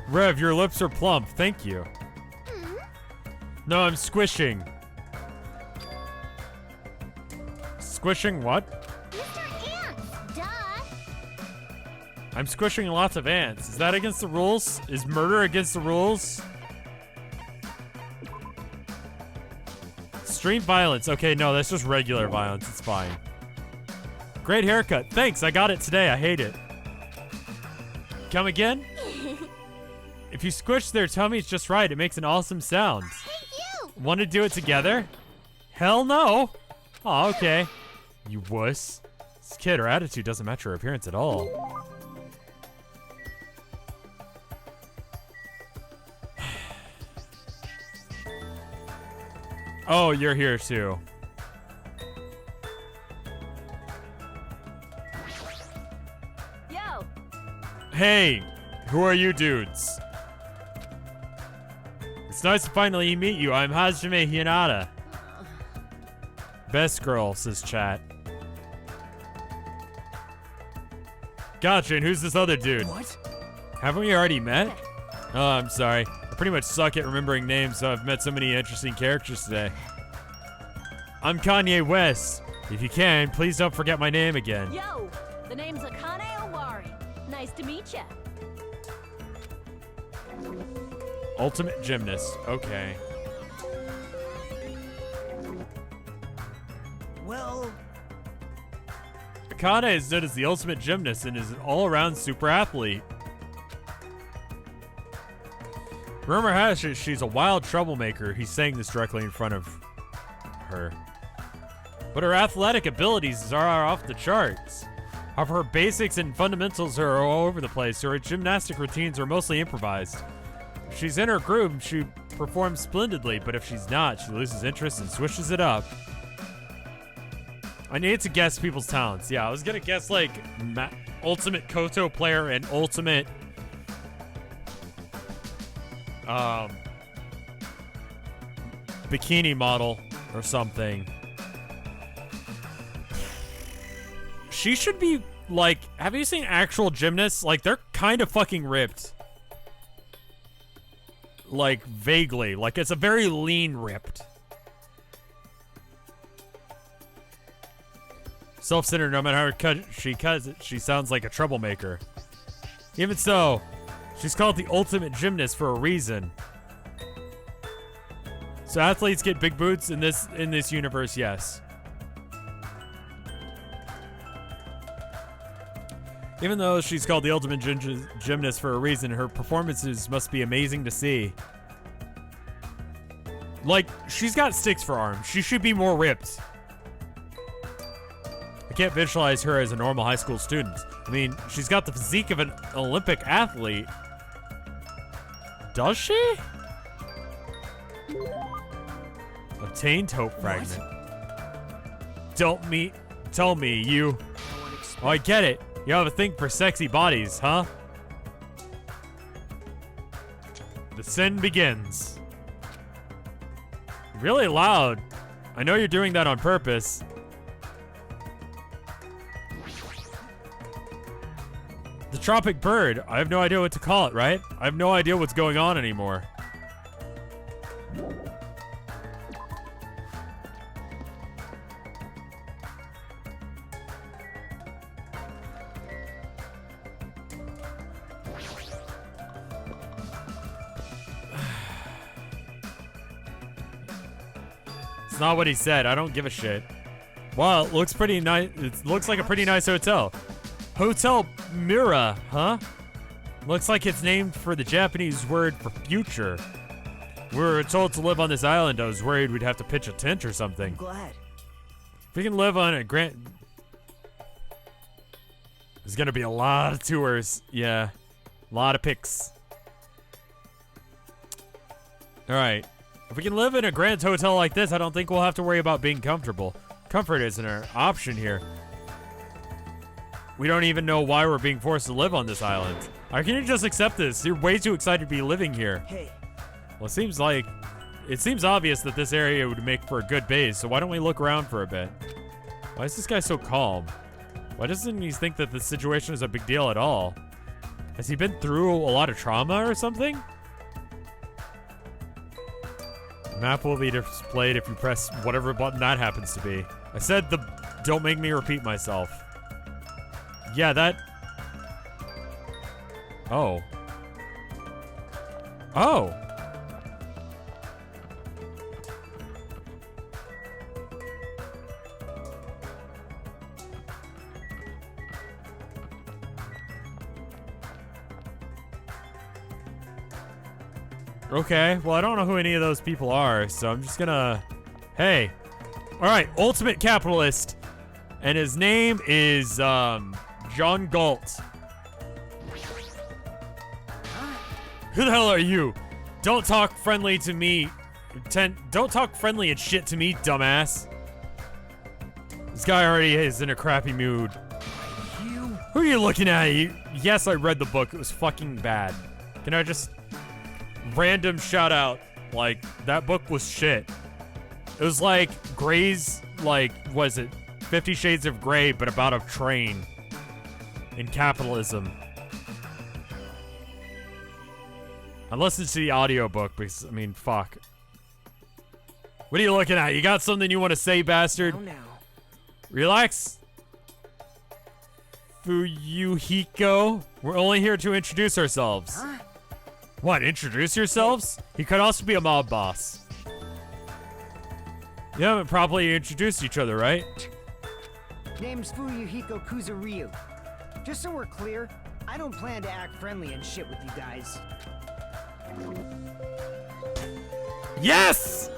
Rev, your lips are plump. Thank you. No, I'm squishing. Squishing what? Mr. Ants, duh. I'm squishing lots of ants. Is that against the rules? Is murder against the rules? Extreme violence. Okay, no, that's just regular violence. It's fine. Great haircut. Thanks, I got it today. I hate it. Come again? If you squish their tummies just right, it makes an awesome sound. Hey, you! Want to do it together? Hell no. Oh, okay. You wuss. This kid, her attitude doesn't match her appearance at all. Oh, you're here too. Yo! Hey, who are you dudes? It's nice to finally meet you. I'm Hajime Hinata. Best girl, says chat. Gotcha, and who's this other dude? What? Haven't we already met? Oh, I'm sorry. I pretty much suck at remembering names, so I've met so many interesting characters today. I'm Kanye West. If you can, please don't forget my name again. Yo! The name's Akane Owari. Nice to meet ya. Ultimate gymnast. Okay. Well, Akane is known as the ultimate gymnast and is an all-around super athlete. Rumor has it she's a wild troublemaker. He's saying this directly in front of her. But her athletic abilities are off the charts. However, her basics and fundamentals are all over the place, so her gymnastic routines are mostly improvised. If she's in her groove, she performs splendidly, but if she's not, she loses interest and switches it up. I need to guess people's talents. Yeah, I was gonna guess like ultimate Koto player and ultimate bikini model or something. She should be like, have you seen actual gymnasts? Like, they're kind of fucking ripped. Like, vaguely. Like, it's a very lean ripped. Self-centered, no matter how she cuts it, she sounds like a troublemaker. Even so, she's called the ultimate gymnast for a reason. So athletes get big boots in this universe, yes. Even though she's called the ultimate gymnast for a reason, her performances must be amazing to see. Like, she's got sticks for arms. She should be more ripped. I can't visualize her as a normal high school student. I mean, she's got the physique of an Olympic athlete. Does she? Obtained hope fragment. Tell me, you. Oh, I get it. You have a thing for sexy bodies, huh? The sin begins. Really loud. I know you're doing that on purpose. The tropic bird. I have no idea what to call it, right? I have no idea what's going on anymore. It's not what he said. I don't give a shit. Well, it looks pretty nice. It looks like a pretty nice hotel. Hotel Mira, huh? Looks like it's named for the Japanese word for future. We were told to live on this island. I was worried we'd have to pitch a tent or something. I'm glad. If we can live on a There's gonna be a lot of tours. Yeah. A lot of pics. Alright. If we can live in a grand hotel like this, I don't think we'll have to worry about being comfortable. Comfort isn't an option here. We don't even know why we're being forced to live on this island. How can you just accept this? You're way too excited to be living here. Hey. Well, it seems obvious that this area would make for a good base, so why don't we look around for a bit? Why is this guy so calm? Why doesn't he think that this situation is a big deal at all? Has he been through a lot of trauma or something? The map will be displayed if you press whatever button that happens to be. I said don't make me repeat myself. Yeah, that... Oh. Oh! Okay, well, I don't know who any of those people are, so I'm just gonna... Hey. Alright, ultimate capitalist. And his name is, John Galt. Who the hell are you? Don't talk friendly to me. Don't talk friendly and shit to me, dumbass. This guy already is in a crappy mood. Who are you looking at? Yes, I read the book. It was fucking bad. Can I just... Random shout out. Like, that book was shit. It was like Grey's, like, was it 50 Shades of Grey, but about a train in capitalism. I listened to the audiobook because, I mean, fuck. What are you looking at? You got something you want to say, bastard? Now. Relax. Fuyuhiko. We're only here to introduce ourselves. Huh? What, introduce yourselves? He could also be a mob boss. You haven't properly introduced each other, right? Name's Fuyuhiko Kuzuryu. Just so we're clear, I don't plan to act friendly and shit with you guys. Yes!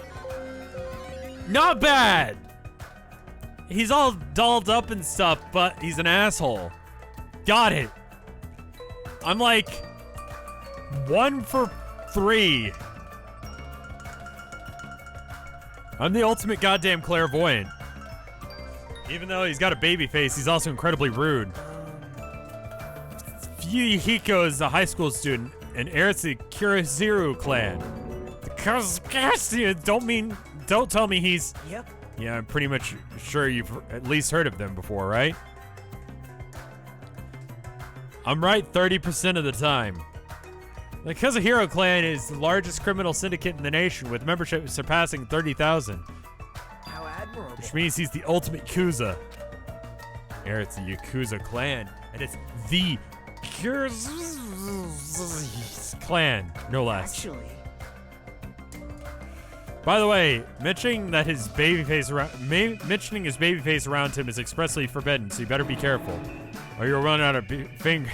Not bad! He's all dolled up and stuff, but he's an asshole. Got it. I'm like 1 for 3. I'm the ultimate goddamn clairvoyant. Even though he's got a baby face, he's also incredibly rude. Fuyuhiko is a high school student and heir to the Kiriziru clan. The Kiriziru, don't tell me he's... Yep. Yeah, I'm pretty much sure you've at least heard of them before, right? I'm right 30% of the time. The Kazuhiro clan is the largest criminal syndicate in the nation, with membership surpassing 30,000. How admirable. Which means he's the ultimate Yakuza. Heir to the Yakuza clan, and it's the clan, no less. Actually... By the way, mentioning his babyface around him is expressly forbidden, so you better be careful, or you'll run out of finger.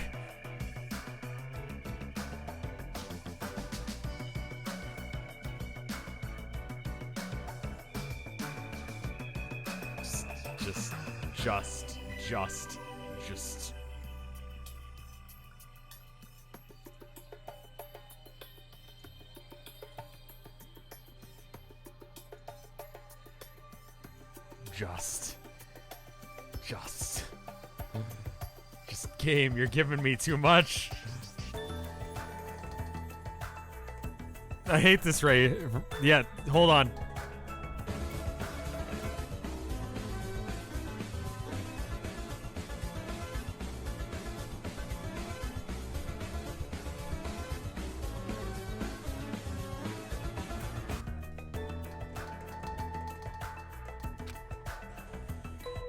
Just game, you're giving me too much. I hate this Ray. Yeah, hold on.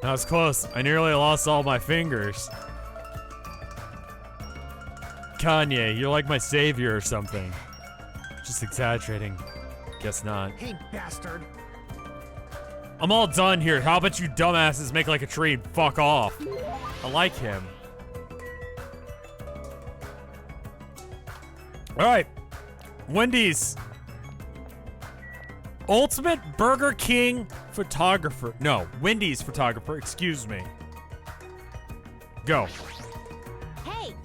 That was close. I nearly lost all my fingers. Kanye, you're like my savior or something. Just exaggerating. Guess not. Hey, bastard. I'm all done here. How about you dumbasses make like a tree and fuck off? I like him. Alright. Wendy's. Ultimate Burger King photographer. No, Wendy's photographer, excuse me. Go. Hey,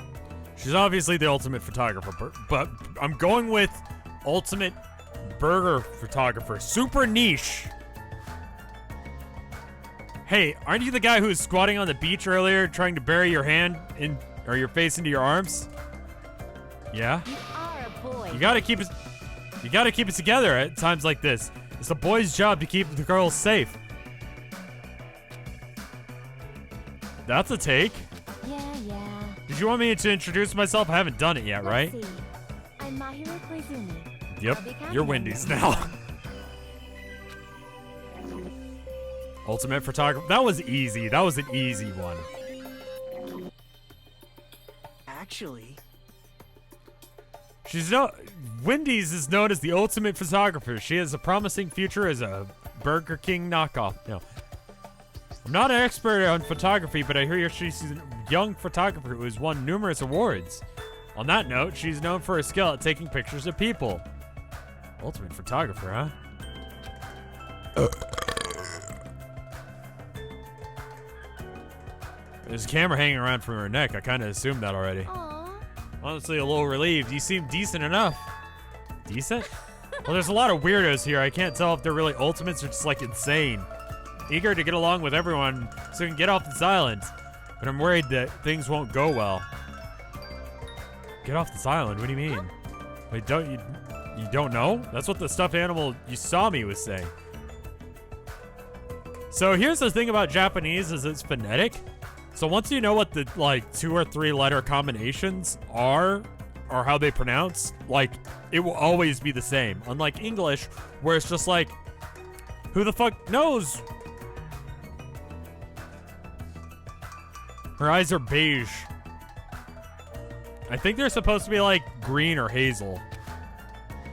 She's obviously the ultimate photographer, but I'm going with ultimate burger photographer. Super niche. Hey, aren't you the guy who was squatting on the beach earlier trying to bury your hand in or your face into your arms? Yeah? you are a boy. You gotta keep it together at times like this. It's the boy's job to keep the girls safe. That's a take. Yeah. Did you want me to introduce myself? I haven't done it yet, right? Let's see. I'm Mahiru Koizumi. Yep, I'll be counting you're on Wendy's you. now. Ultimate photographer. That was easy. That was an easy one. Actually, Wendy's is known as the ultimate photographer. She has a promising future as a Burger King knockoff. No. I'm not an expert on photography, but I hear she's a young photographer who has won numerous awards. On that note, she's known for her skill at taking pictures of people. Ultimate photographer, huh? There's a camera hanging around from her neck. I kind of assumed that already. Aw. Honestly, a little relieved. You seem decent enough. Decent? Well, there's a lot of weirdos here. I can't tell if they're really ultimates or just like insane. Eager to get along with everyone so we can get off this island. But I'm worried that things won't go well. Get off this island? What do you mean? Wait, you don't know? That's what the stuffed animal you saw me was saying. So here's the thing about Japanese is it's phonetic. So once you know what the like 2 or 3 letter combinations are or how they pronounce, like it will always be the same. Unlike English, where it's just like, who the fuck knows? Her eyes are beige. I think they're supposed to be like green or hazel.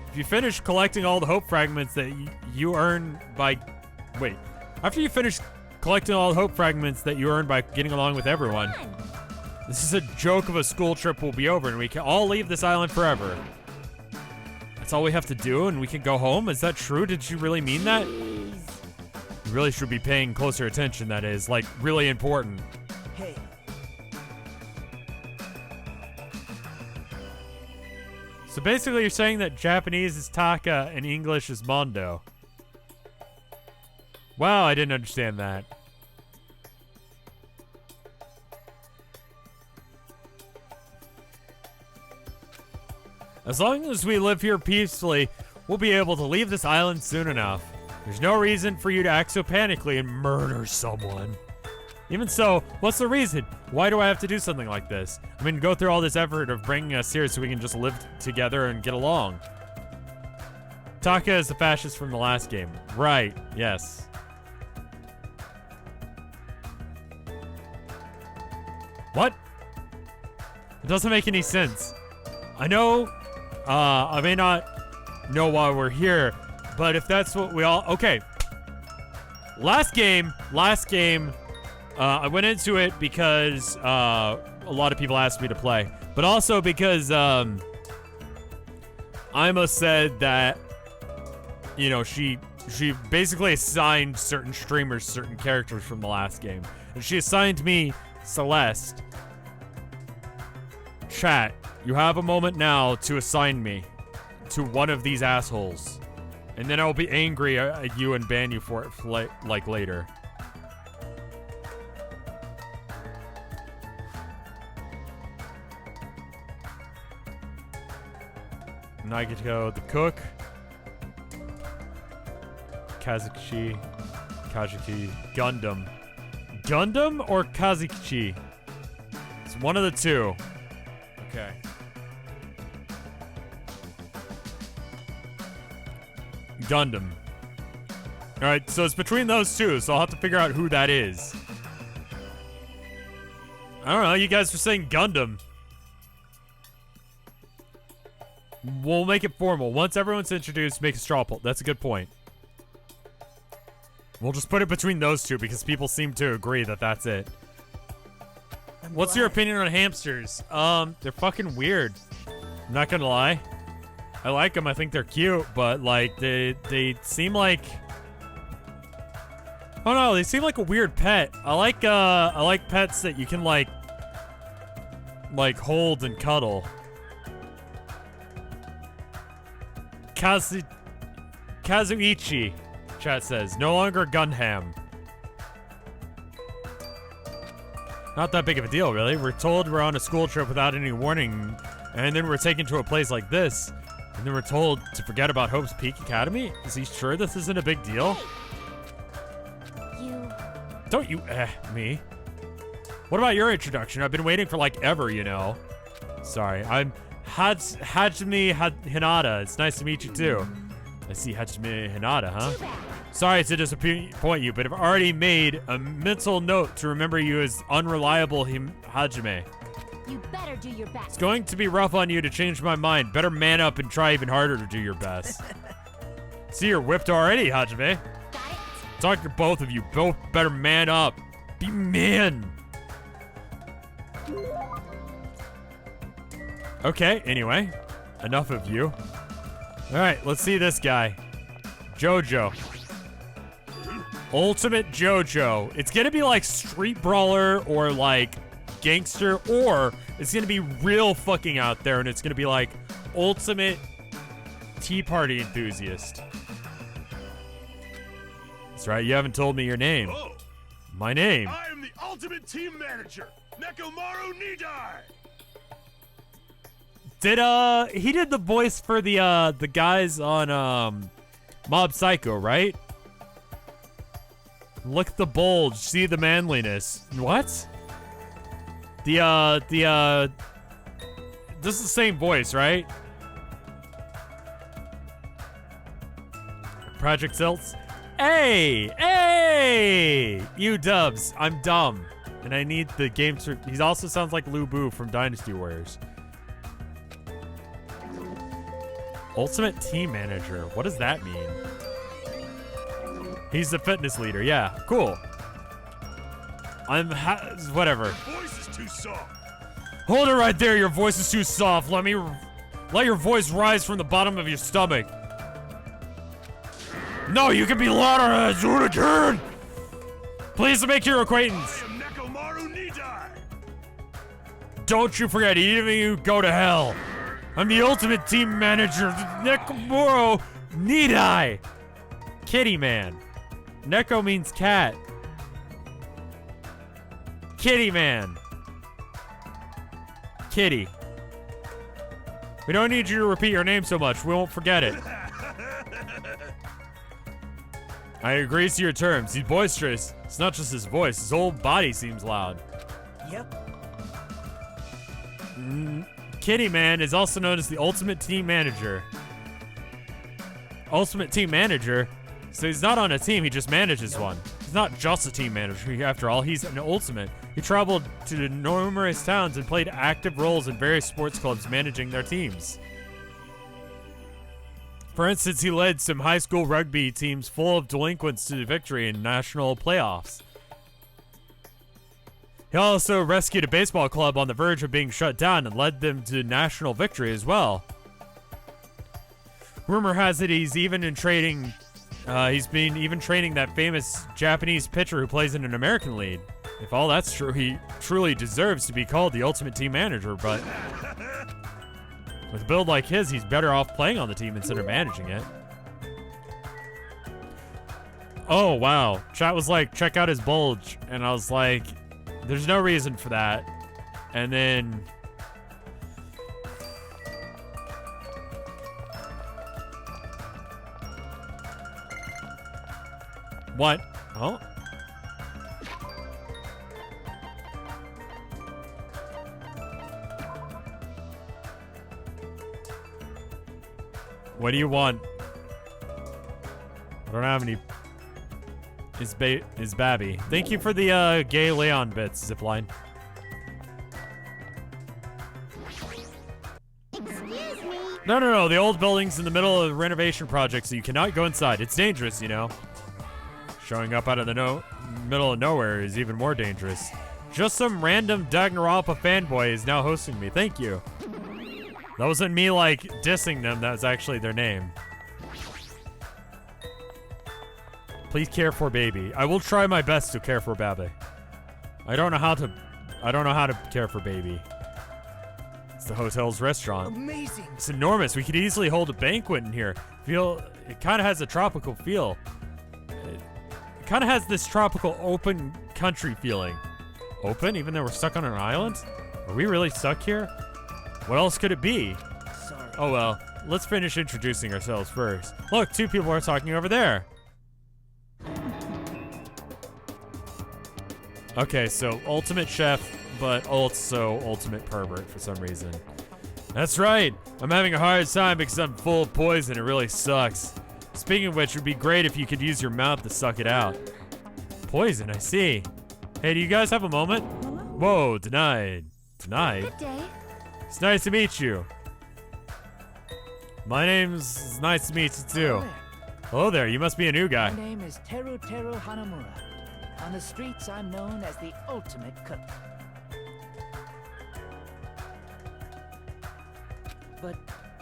If you finish collecting all the hope fragments that you earn by... Wait. After you finish collecting all the hope fragments that you earn by getting along with everyone, this is a joke of a school trip will be over and we can all leave this island forever. That's all we have to do and we can go home? Is that true? Did you really mean that? You really should be paying closer attention, that is. Like, really important. hey, So basically you're saying that Japanese is Taka and English is Mondo. Wow, I didn't understand that. As long as we live here peacefully, we'll be able to leave this island soon enough. There's no reason for you to act so panically and murder someone. Even so, what's the reason? Why do I have to do something like this? I mean, go through all this effort of bringing us here so we can just live together and get along. Taka is the fascist from the last game. Right, yes. What? It doesn't make any sense. I know, I may not know why we're here, but if that's what we all... Okay. Last game, I went into it because a lot of people asked me to play, but also because Ima said that, you know, she basically assigned certain streamers certain characters from the last game, and she assigned me Celeste. Chat, you have a moment now to assign me to one of these assholes, and then I'll be angry at you and ban you for it like later. Nagito the cook. Kazuki. Gundam. Gundam or Kazuki? It's one of the two. Okay. Gundam. Alright, so it's between those two, so I'll have to figure out who that is. I don't know, you guys were saying Gundam. We'll make it formal. Once everyone's introduced, make a straw poll. That's a good point. We'll just put it between those two because people seem to agree that that's it. What's your opinion on hamsters? They're fucking weird. I'm not gonna lie. I like them. I think they're cute, but like they seem like, oh no, they seem like a weird pet. I like pets that you can like hold and cuddle. Kazuichi, chat says, no longer Gundam. Not that big of a deal, really. We're told we're on a school trip without any warning, and then we're taken to a place like this, and then we're told to forget about Hope's Peak Academy? Is he sure this isn't a big deal? You... Don't you me. What about your introduction? I've been waiting for like ever, you know. Sorry, I'm Hajime Hinata. It's nice to meet you too. I see Hajime Hinata, huh? Sorry to disappoint you, but I've already made a mental note to remember you as unreliable Hajime. You better do your best. It's going to be rough on you to change my mind. Better man up and try even harder to do your best. See, you're whipped already, Hajime. Got it? Talk to both of you. Both better man up. Be men. Okay, anyway. Enough of you. Alright, let's see this guy. Jojo. Ultimate Jojo. It's gonna be like Street Brawler or like Gangster, or it's gonna be real fucking out there and it's gonna be like Ultimate Tea Party Enthusiast. That's right, you haven't told me your name. Oh, My name. I am the ultimate team manager, Nekomaru Nidai. He did the voice for the guys on Mob Psycho, right? Look at the bulge, see the manliness. What? This is the same voice, right? Project Silts. Hey! You dubs, I'm dumb. And I need the game to... He also sounds like Lu Bu from Dynasty Warriors. Ultimate Team Manager. What does that mean? He's the fitness leader. Yeah, cool. Whatever. Your voice is too soft. Hold it right there. Your voice is too soft. Let your voice rise from the bottom of your stomach. No, you can be louder. Do it again. Pleased to make your acquaintance. I am Nekomaru Nidai. Don't you forget, even you go to hell. I'm the ultimate team manager, Nekomaru Nidai. Kitty man. Neko means cat. Kitty man. Kitty. We don't need you to repeat your name so much. We won't forget it. I agree to your terms. He's boisterous. It's not just his voice. His whole body seems loud. Yep. Kitty Man is also known as the Ultimate Team Manager. Ultimate Team Manager? So he's not on a team, he just manages one. He's not just a team manager, after all. He's an ultimate. He traveled to numerous towns and played active roles in various sports clubs managing their teams. For instance, he led some high school rugby teams full of delinquents to victory in national playoffs. He also rescued a baseball club on the verge of being shut down and led them to national victory as well. Rumor has it he's been training that famous Japanese pitcher who plays in an American league. If all that's true, he truly deserves to be called the Ultimate Team Manager, but with a build like his, he's better off playing on the team instead of managing it. Oh, wow. Chat was like, check out his bulge. And I was like, there's no reason for that. And then... What? Oh? What do you want? I don't have any. Is Babby. Thank you for the gay Leon bits, Zipline. Excuse me. No. The old building's in the middle of the renovation project, so you cannot go inside. It's dangerous, you know. Showing up out of the middle of nowhere is even more dangerous. Just some random Danganronpa fanboy is now hosting me. Thank you. That wasn't me, like, dissing them. That was actually their name. Please care for baby. I will try my best to care for baby. I don't know how to care for baby. It's the hotel's restaurant. Amazing. It's enormous. We could easily hold a banquet in here. It kind of has a tropical feel. It kind of has this tropical open country feeling. Open, even though we're stuck on an island? Are we really stuck here? What else could it be? Sorry. Oh well, let's finish introducing ourselves first. Look, 2 people are talking over there. Okay, so ultimate chef, but also ultimate pervert for some reason. That's right. I'm having a hard time because I'm full of poison. It really sucks. Speaking of which, it would be great if you could use your mouth to suck it out. Poison, I see. Hey, do you guys have a moment? Whoa, denied. Denied? Good day. It's nice to meet you. My name's... It's nice to meet you too. Hello there, you must be a new guy. My name is Teru Hanamura. On the streets, I'm known as the ultimate cook. But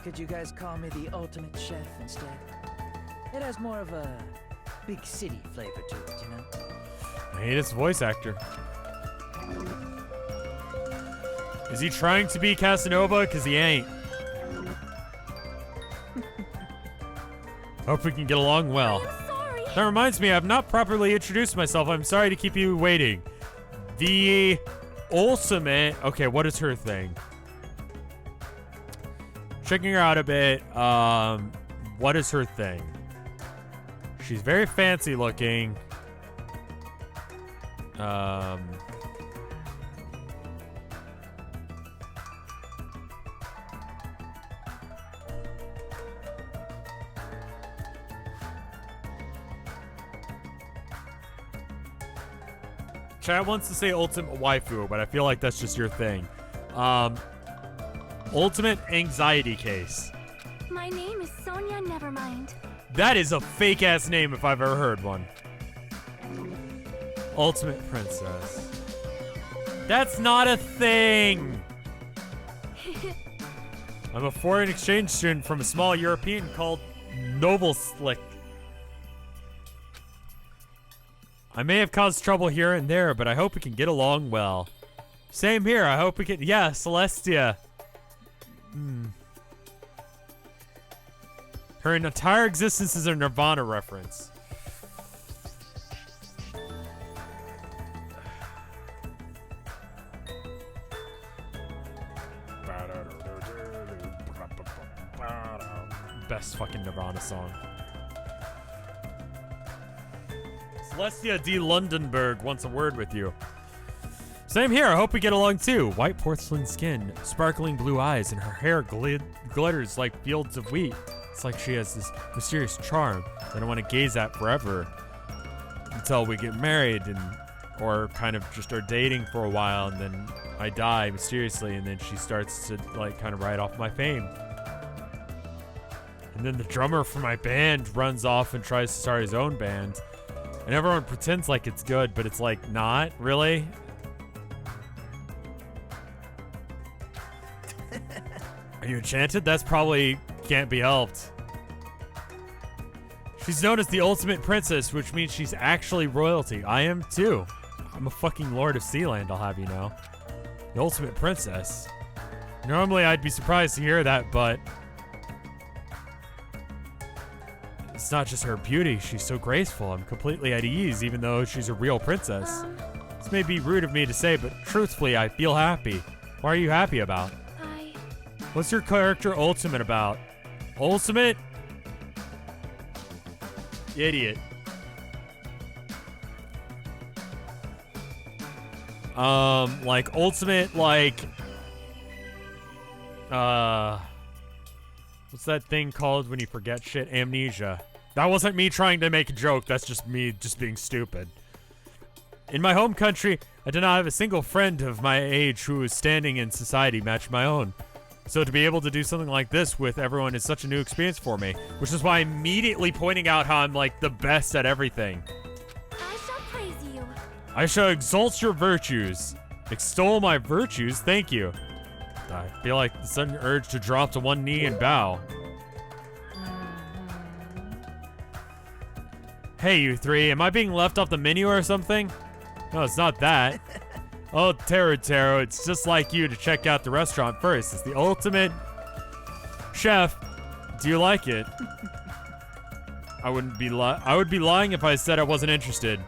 could you guys call me the ultimate chef instead? It has more of a big city flavor to it, you know? I hate his voice actor. Is he trying to be Casanova? Because he ain't. Hope we can get along well. I'm sorry. That reminds me, I've not properly introduced myself. I'm sorry to keep you waiting. The ultimate... Okay, what is her thing? Checking her out a bit. What is her thing? She's very fancy looking. Chat wants to say ultimate waifu, but I feel like that's just your thing. Ultimate anxiety case. My name is Sonia Nevermind. That is a fake ass name if I've ever heard one. Ultimate princess. That's not a thing. I'm a foreign exchange student from a small European called Novoslick. I may have caused trouble here and there, but I hope we can get along well. Same here. I hope we can... Yeah, Celestia. Her entire existence is a Nirvana reference. Best fucking Nirvana song. Celestia D. Lundenberg wants a word with you. Same here. I hope we get along too. White porcelain skin, sparkling blue eyes, and her hair glitters like fields of wheat. It's like she has this mysterious charm that I want to gaze at forever until we get married or kind of just are dating for a while, and then I die mysteriously, and then she starts to like kind of ride off my fame. And then the drummer for my band runs off and tries to start his own band. And everyone pretends like it's good, but it's like not really. Are you enchanted? That's probably can't be helped. She's known as the ultimate princess, which means she's actually royalty. I am too. I'm a fucking lord of Sealand, I'll have you know. The ultimate princess. Normally I'd be surprised to hear that, but it's not just her beauty. She's so graceful. I'm completely at ease, even though she's a real princess. This may be rude of me to say, but truthfully, I feel happy. What are you happy about? What's your character ultimate about? Ultimate? Idiot. Like ultimate, like, what's that thing called when you forget shit? Amnesia. That wasn't me trying to make a joke, that's just me just being stupid. In my home country, I do not have a single friend of my age who is standing in society match my own. So to be able to do something like this with everyone is such a new experience for me, which is why I'm immediately pointing out how I'm like the best at everything. I shall praise you. I shall exalt your virtues. Extol my virtues, thank you. I feel like the sudden urge to drop to one knee and bow. Hey, you three, am I being left off the menu or something? No, it's not that. Oh, Taro, it's just like you to check out the restaurant first. It's the ultimate chef. Do you like it? I would be lying if I said I wasn't interested.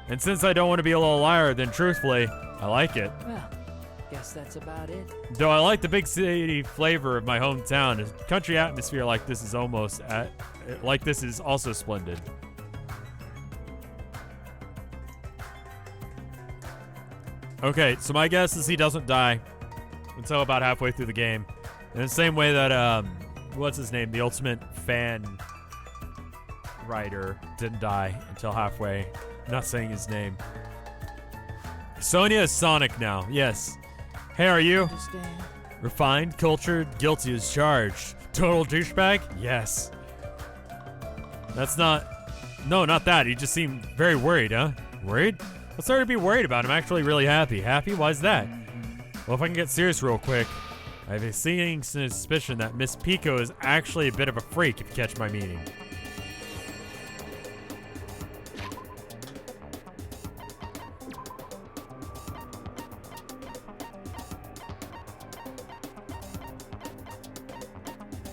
And since I don't want to be a little liar, then truthfully, I like it. Well, guess that's about it. Though I like the big city flavor of my hometown, a country atmosphere like this is also splendid. Okay, so my guess is he doesn't die until about halfway through the game. In the same way that, what's his name? The ultimate fan writer didn't die until halfway. I'm not saying his name. Sonia is Sonic now, yes. Hey, are you? Understand? Refined, cultured, guilty as charged. Total douchebag? Yes. That's not... No, not that. You just seem very worried, huh? Worried? What's there to be worried about? I'm actually really happy. Happy? Why's that? Well, if I can get serious real quick, I have a seeming suspicion that Miss Pico is actually a bit of a freak, if you catch my meaning.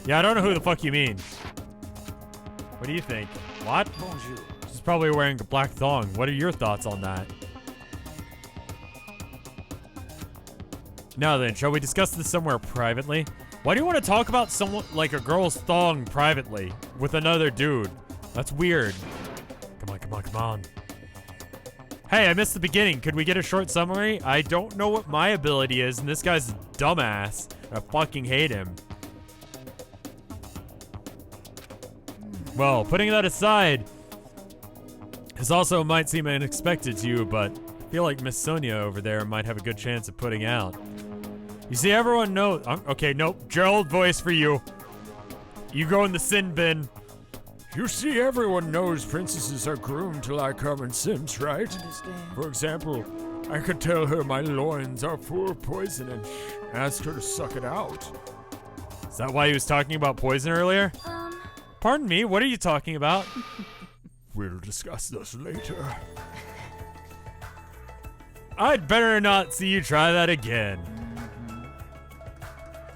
Yeah, I don't know who the fuck you mean. What do you think? What? Bonjour. She's probably wearing a black thong. What are your thoughts on that? Now then, shall we discuss this somewhere privately? Why do you want to talk about someone like a girl's thong privately with another dude? That's weird. Come on. Hey, I missed the beginning. Could we get a short summary? I don't know what my ability is, and this guy's a dumbass. I fucking hate him. Well, putting that aside, this also might seem unexpected to you, but I feel like Miss Sonia over there might have a good chance of putting out. You see, everyone knows... okay, nope. Gerald voice for you. You go in the sin bin. You see, everyone knows princesses are groomed to like common Sims, right? Understand? For example, I could tell her my loins are full of poison and ask her to suck it out. Is that why he was talking about poison earlier? Pardon me, what are you talking about? We'll discuss this later. I'd better not see you try that again.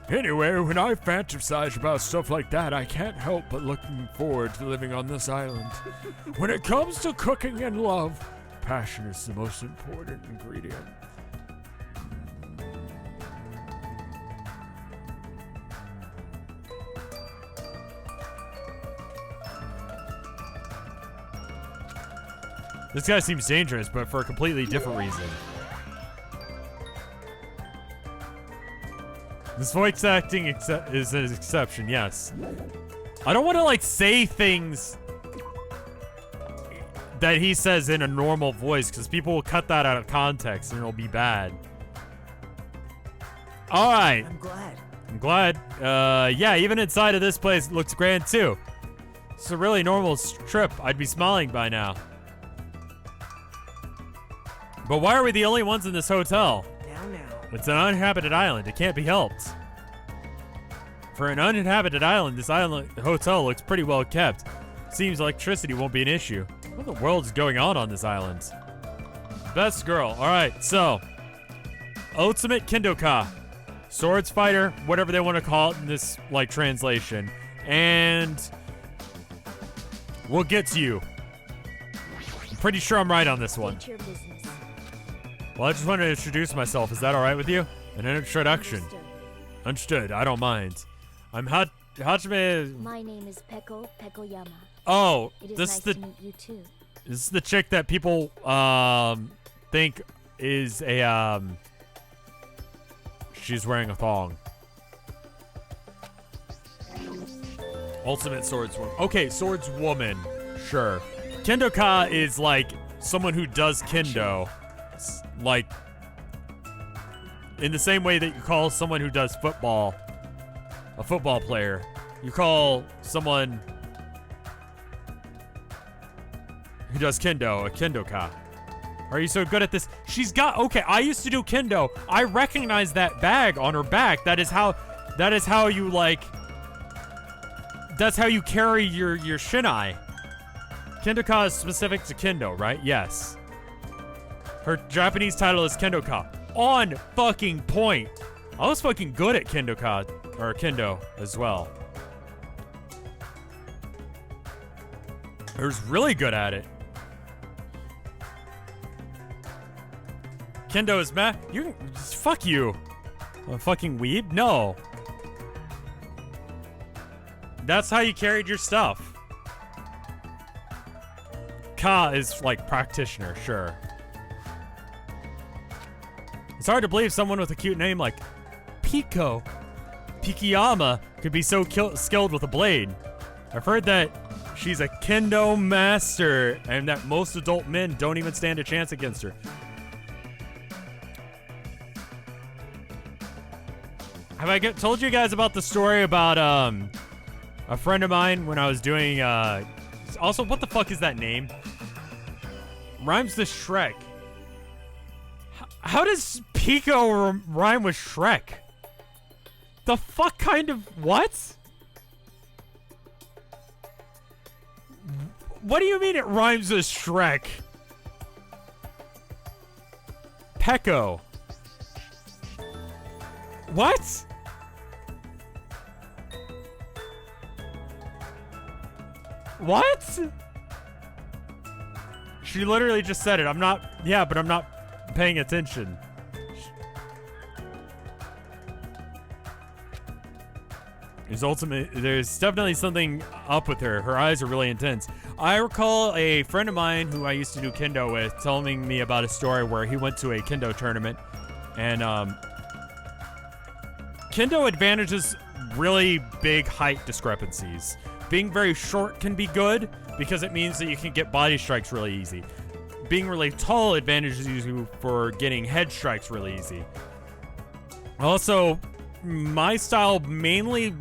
Anyway, when I fantasize about stuff like that, I can't help but looking forward to living on this island. When it comes to cooking and love, passion is the most important ingredient. This guy seems dangerous, but for a completely different reason. This voice acting is an exception, yes. I don't want to, like, say things that he says in a normal voice, because people will cut that out of context, and it'll be bad. Alright. I'm glad. Yeah, even inside of this place, it looks grand, too. It's a really normal trip. I'd be smiling by now. But why are we the only ones in this hotel? Now. It's an uninhabited island. It can't be helped. For an uninhabited island, this island hotel looks pretty well kept. Seems electricity won't be an issue. What in the world is going on this island? Best girl. Alright, so. Ultimate Kendoka. Swords fighter, whatever they want to call it in this, like, translation. And we'll get to you. I'm pretty sure I'm right on this one. Your business. Well, I just wanted to introduce myself. Is that alright with you? An introduction. Understood. I don't mind. I'm Hajime... My name is Pekoyama. Oh, It is this nice is the... to meet you too. This is the chick that people, think is a, she's wearing a thong. Ultimate swordswoman. Okay, swordswoman. Sure. Kendoka is like someone who does kendo. Like, in the same way that you call someone who does football a football player. You call someone who does kendo a kendoka. Are you so good at this? She's got, okay, I used to do kendo. I recognize that bag on her back. That is how you like, that's how you carry your shinai. Kendoka is specific to kendo, right? Yes. Her Japanese title is kendoka. On fucking point. I was fucking good at kendoka, or kendo as well. I was really good at it. Kendo is you, fuck you. A fucking weeb? No. That's how you carried your stuff. Ka is like practitioner, sure. It's hard to believe someone with a cute name like Pikiyama could be so skilled with a blade. I've heard that she's a kendo master and that most adult men don't even stand a chance against her. Have I told you guys about the story about a friend of mine when I was doing also, what the fuck is that name? Rhymes to Shrek. How does Pico rhyme with Shrek? The fuck kind of what? What do you mean it rhymes with Shrek? Pecco. What? What? She literally just said it. I'm not, yeah, but I'm not paying attention. There's definitely something up with her. Her eyes are really intense. I recall a friend of mine who I used to do kendo with telling me about a story where he went to a kendo tournament and kendo advantages really big height discrepancies. Being very short can be good because it means that you can get body strikes really easy. Being really tall advantages you for getting head strikes really easy. Also, my style mainly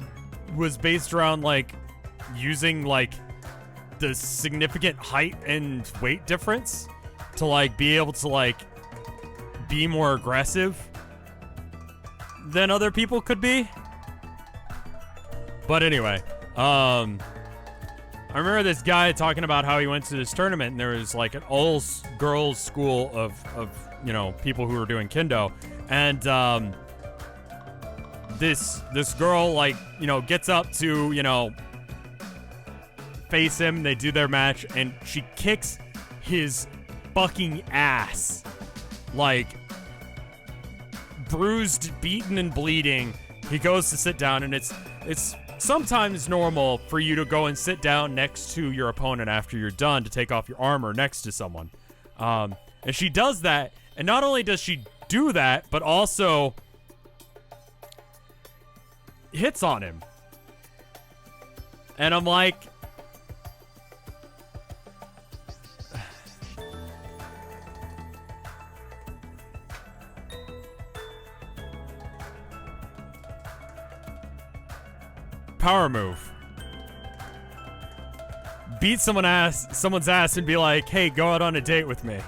was based around like using like the significant height and weight difference to like be able to like be more aggressive than other people could be. But anyway, I remember this guy talking about how he went to this tournament and there was like an all girls school of you know, people who were doing kendo, and this girl, like, you know, gets up to, you know, face him. They do their match and she kicks his fucking ass, like bruised, beaten, and bleeding. He goes to sit down, and it's sometimes normal for you to go and sit down next to your opponent after you're done to take off your armor next to someone. And she does that, and not only does she do that, but also hits on him. And I'm like, power move. Beat someone's ass and be like, hey, go out on a date with me.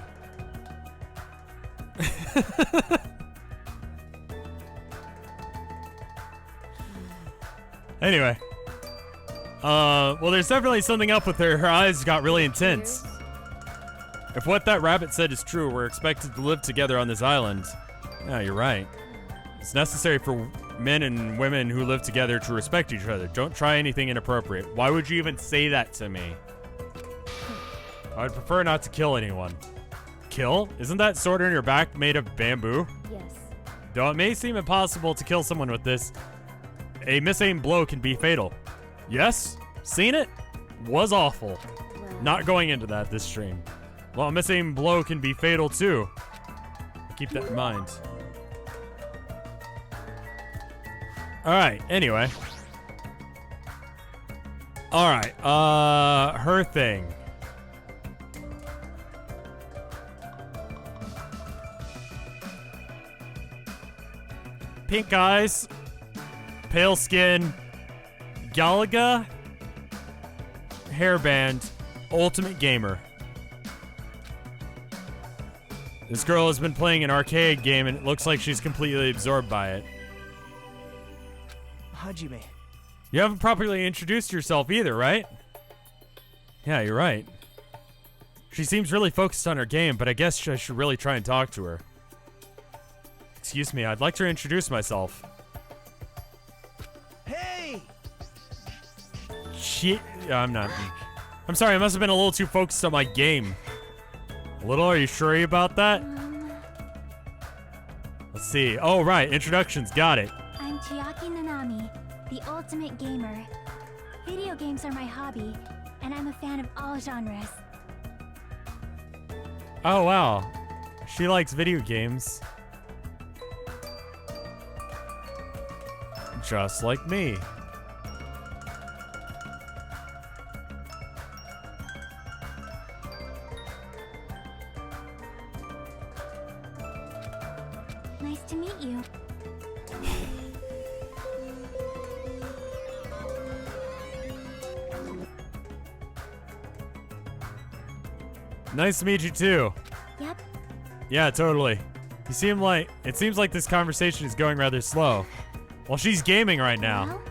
Anyway. Well, there's definitely something up with her. Her eyes got really intense. If what that rabbit said is true, we're expected to live together on this island. Yeah, you're right. It's necessary for men and women who live together to respect each other. Don't try anything inappropriate. Why would you even say that to me? I'd prefer not to kill anyone. Kill? Isn't that sword on your back made of bamboo? Yes. Though it may seem impossible to kill someone with this, a misaimed blow can be fatal. Yes? Seen it? Was awful. Well, Not going into that this stream. Well, a misaimed blow can be fatal too. keep that in mind. Alright, anyway. Alright, her thing. Pink eyes, pale skin, Galaga, hairband, ultimate gamer. This girl has been playing an arcade game and it looks like she's completely absorbed by it. Hajime. You haven't properly introduced yourself either, right? Yeah, you're right. She seems really focused on her game, but I guess I should really try and talk to her. Excuse me, I'd like to introduce myself. Hey! Shit, I'm not. I'm sorry, I must have been a little too focused on my game. A little, are you sure about that? Let's see. Oh, right, introductions, got it. I'm Chiaki Nanami, the ultimate gamer. Video games are my hobby, and I'm a fan of all genres. Oh, wow. She likes video games. Just like me. Nice to meet you. Nice to meet you too. Yep. Yeah, totally. It seems like this conversation is going rather slow. Well, she's gaming right now. Well?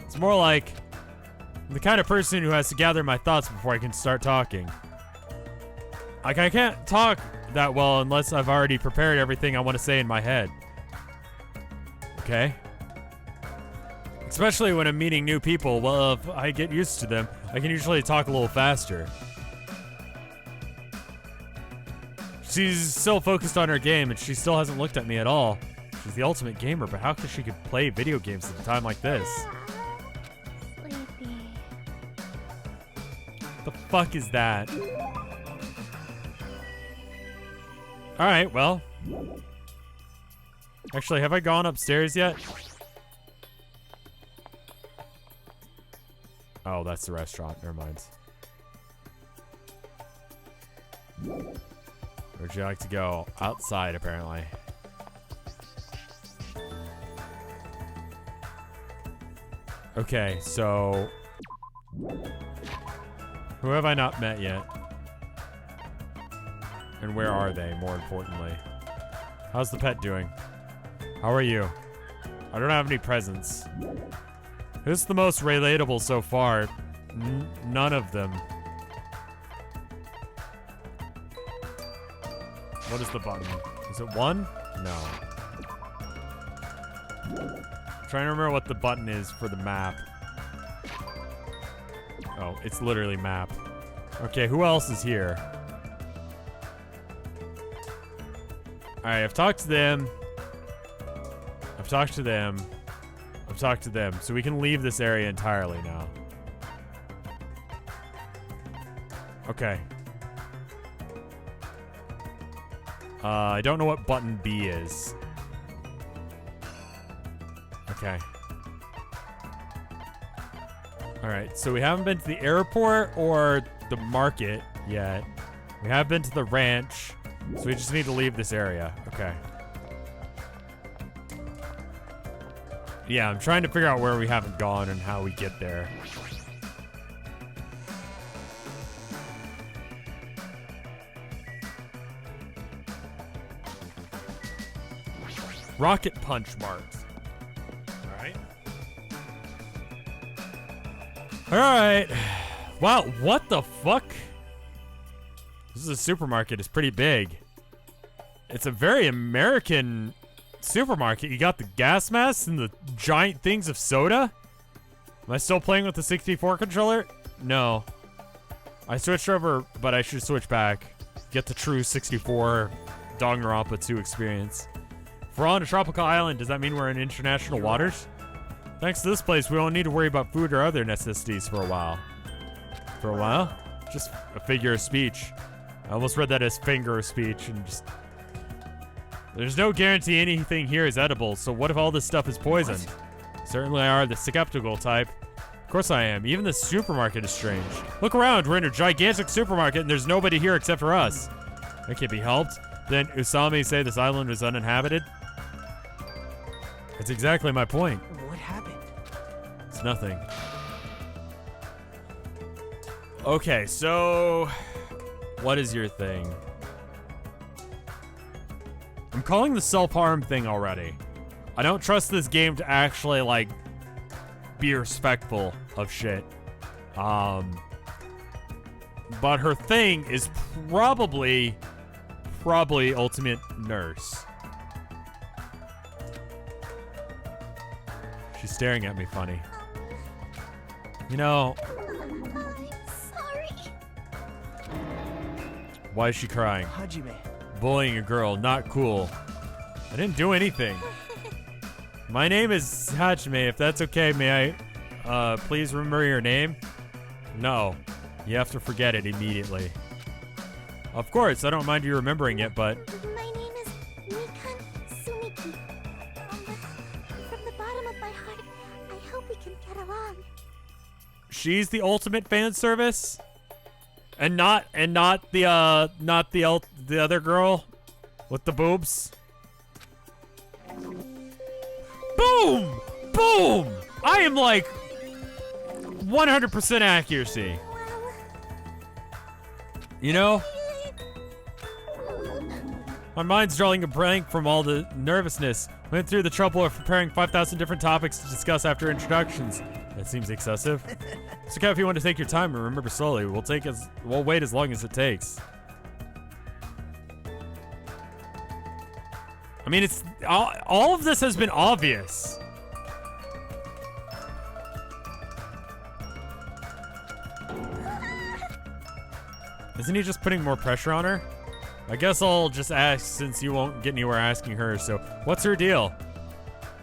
It's more like I'm the kind of person who has to gather my thoughts before I can start talking. Like, I can't talk that well unless I've already prepared everything I want to say in my head. Okay? Especially when I'm meeting new people. Well, if I get used to them, I can usually talk a little faster. She's still focused on her game, and she still hasn't looked at me at all. She's the ultimate gamer, but how could she could play video games at a time like this? Sleepy. The fuck is that? Alright, well. Actually, have I gone upstairs yet? Oh, that's the restaurant. Never mind. Where'd you like to go? Outside, apparently. Okay, so... who have I not met yet? And where are they, more importantly? How's the pet doing? How are you? I don't have any presents. Who's the most relatable so far? None of them. What is the button? Is it 1? No. I'm trying to remember what the button is for the map. Oh, it's literally map. Okay, who else is here? Alright, I've talked to them. I've talked to them. I've talked to them. So we can leave this area entirely now. Okay. I don't know what button B is. Okay. Alright, so we haven't been to the airport or the market yet. We have been to the ranch, so we just need to leave this area. Okay. Yeah, I'm trying to figure out where we haven't gone and how we get there. Rocket punch marks. Alright. Alright. Wow, what the fuck? This is a supermarket. It's pretty big. It's a very American supermarket. You got the gas masks and the giant things of soda? Am I still playing with the 64 controller? No. I switched over, but I should switch back. Get the true 64 Danganronpa 2 experience. If we're on a tropical island, does that mean we're in international waters? Thanks to this place, we don't need to worry about food or other necessities for a while. For a while? Just a figure of speech. I almost read that as finger of speech and just... There's no guarantee anything here is edible, so what if all this stuff is poisoned? Certainly I are the skeptical type. Of course I am. Even the supermarket is strange. Look around, we're in a gigantic supermarket and there's nobody here except for us. That can't be helped. Didn't Usami say this island was uninhabited? That's exactly my point. What happened? It's nothing. Okay, so what is your thing? I'm calling the self-harm thing already. I don't trust this game to actually, like, be respectful of shit. But her thing is probably Ultimate Nurse. She's staring at me funny. You know... I'm sorry. Why is she crying? Hajime. Bullying a girl, not cool. I didn't do anything. My name is Hajime. If that's okay, may I please remember your name? No. You have to forget it immediately. Of course, I don't mind you remembering it, but... My name is Mikan Sumiki. From the bottom of my heart, I hope we can get along. She's the ultimate fan service? And not the other girl with the boobs? Boom! Boom! I am like 100% accuracy. You know? My mind's drawing a blank from all the nervousness. Went through the trouble of preparing 5,000 different topics to discuss after introductions. That seems excessive. It's okay if you want to take your time and remember slowly. We'll wait as long as it takes. I mean, it's all of this has been obvious. Isn't he just putting more pressure on her? I guess I'll just ask since you won't get anywhere asking her, so what's her deal?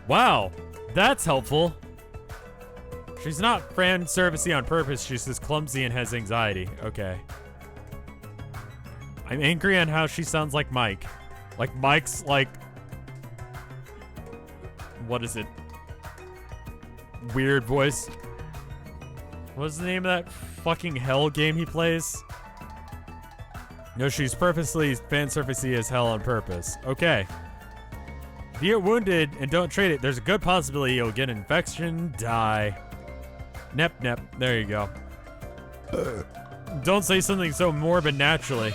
Wow, that's helpful. She's not fan servicey on purpose, she's just clumsy and has anxiety. Okay. I'm angry on how she sounds like Mike. Like Mike's like... What is it? Weird voice. What's the name of that fucking hell game he plays? No, she's purposely fan surfacey as hell on purpose. Okay. If you get wounded and don't trade it, there's a good possibility you'll get an infection, die. Nep, nep. There you go. Don't say something so morbid naturally.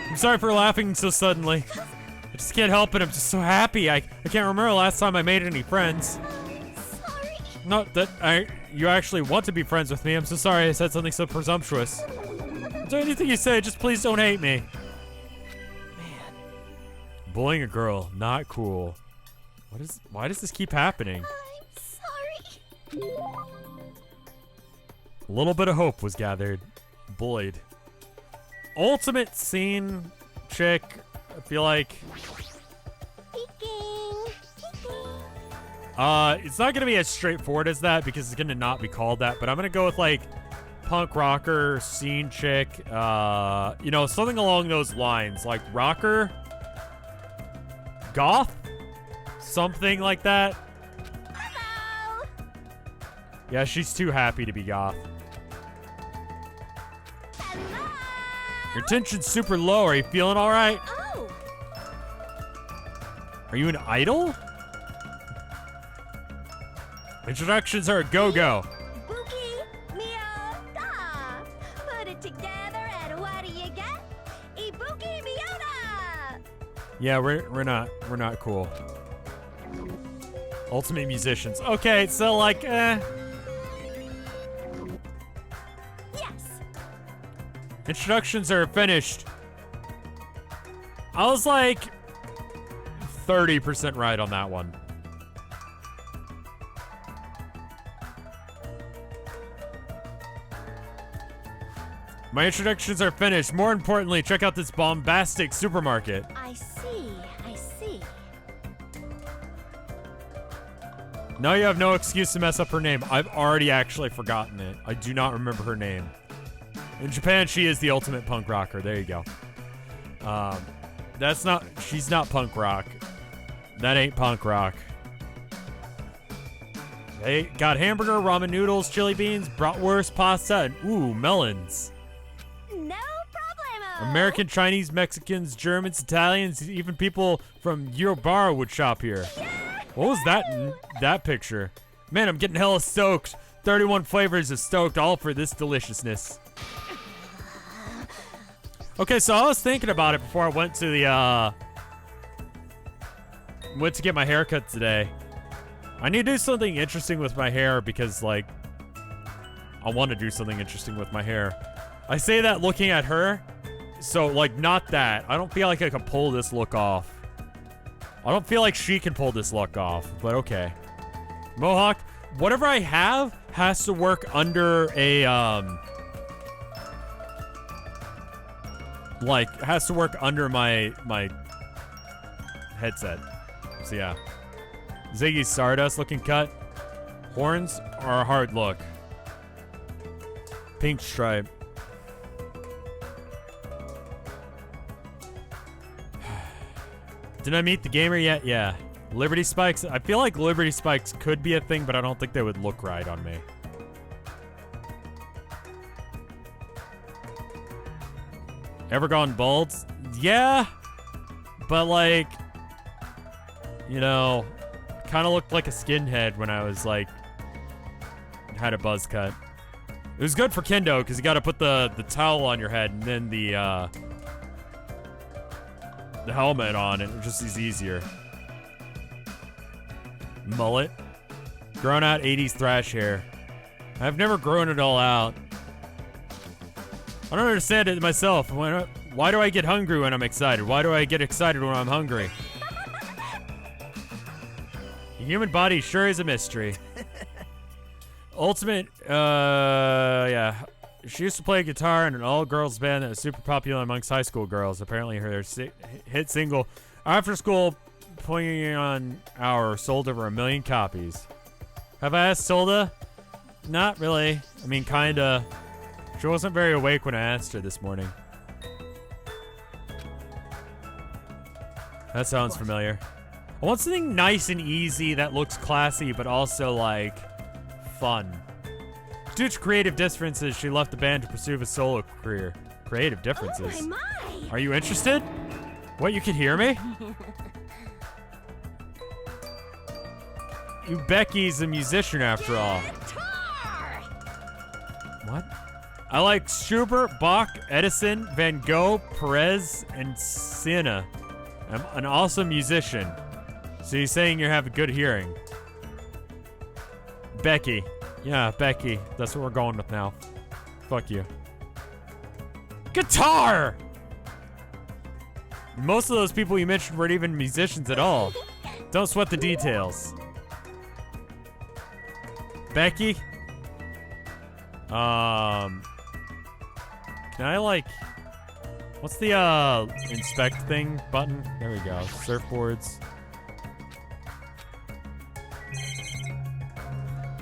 I'm sorry for laughing so suddenly. I just can't help it. I'm just so happy. I can't remember the last time I made any friends. Sorry. Not that you actually want to be friends with me. I'm so sorry I said something so presumptuous. Is there anything you say? Just please don't hate me. Man. Bullying a girl, not cool. Why does this keep happening? I'm sorry. A little bit of hope was gathered. Bullied. Ultimate scene chick, I feel like. Peeking. It's not gonna be as straightforward as that because it's gonna not be called that, but I'm gonna go with like punk rocker, scene chick, you know, something along those lines, like rocker, goth, something like that. Hello. Yeah, she's too happy to be goth. Hello. Your tension's super low. Are you feeling all right? Oh. Are you an idol? Introductions are a go-go. Buki, Mio, Da. Put it together and what do you get? Ibuki Miona. Yeah, we're not cool. Ultimate musicians. Okay, so like, Yes. introductions are finished. I was like 30% right on that one. My introductions are finished. More importantly, check out this bombastic supermarket. I see. Now you have no excuse to mess up her name. I've already actually forgotten it. I do not remember her name. In Japan, she is the ultimate punk rocker. There you go. That's not, she's not punk rock. That ain't punk rock. They got hamburger, ramen noodles, chili beans, bratwurst, pasta, and ooh, melons. No problemo. American, Chinese, Mexicans, Germans, Italians, even people from Yorubara would shop here. What was that picture? Man, I'm getting hella stoked. 31 flavors of stoked, all for this deliciousness. Okay, so I was thinking about it before I went to the, went to get my haircut today. I need to do something interesting with my hair because, like, I want to do something interesting with my hair. I say that looking at her, so, like, not that. I don't feel like I can pull this look off. I don't feel like she can pull this look off, but okay. Mohawk, whatever I have has to work under a, like, has to work under my headset. So, yeah. Ziggy Stardust looking cut. Horns are a hard look. Pink stripe. Did I meet the gamer yet? Yeah. Liberty Spikes. I feel like Liberty Spikes could be a thing, but I don't think they would look right on me. Ever gone bald? Yeah. But like, you know, kind of looked like a skinhead when I was like, had a buzz cut. It was good for kendo because you got to put the towel on your head and then the helmet on, and it just is easier. Mullet. Grown out 80s thrash hair. I've never grown it all out. I don't understand it myself. Why do I get hungry when I'm excited? Why do I get excited when I'm hungry? The human body sure is a mystery. Ultimate, yeah. She used to play guitar in an all-girls band that was super popular amongst high school girls. Apparently her hit single, After School Playing on Hour, sold over 1 million copies. Have I asked Solda? Not really. I mean, kinda. She wasn't very awake when I asked her this morning. That sounds familiar. I want something nice and easy that looks classy, but also, like, fun. Due to creative differences, she left the band to pursue a solo career. Creative differences? Oh my. Are you interested? What, you can hear me? You Becky's a musician after all. What? I like Schubert, Bach, Edison, Van Gogh, Perez, and Sienna. I'm an awesome musician. So you're saying you have a good hearing. Becky. Yeah, Becky. That's what we're going with now. Fuck you. Guitar! Most of those people you mentioned weren't even musicians at all. Don't sweat the details. Becky? Can I, like... What's the, inspect thing button? There we go. Surfboards.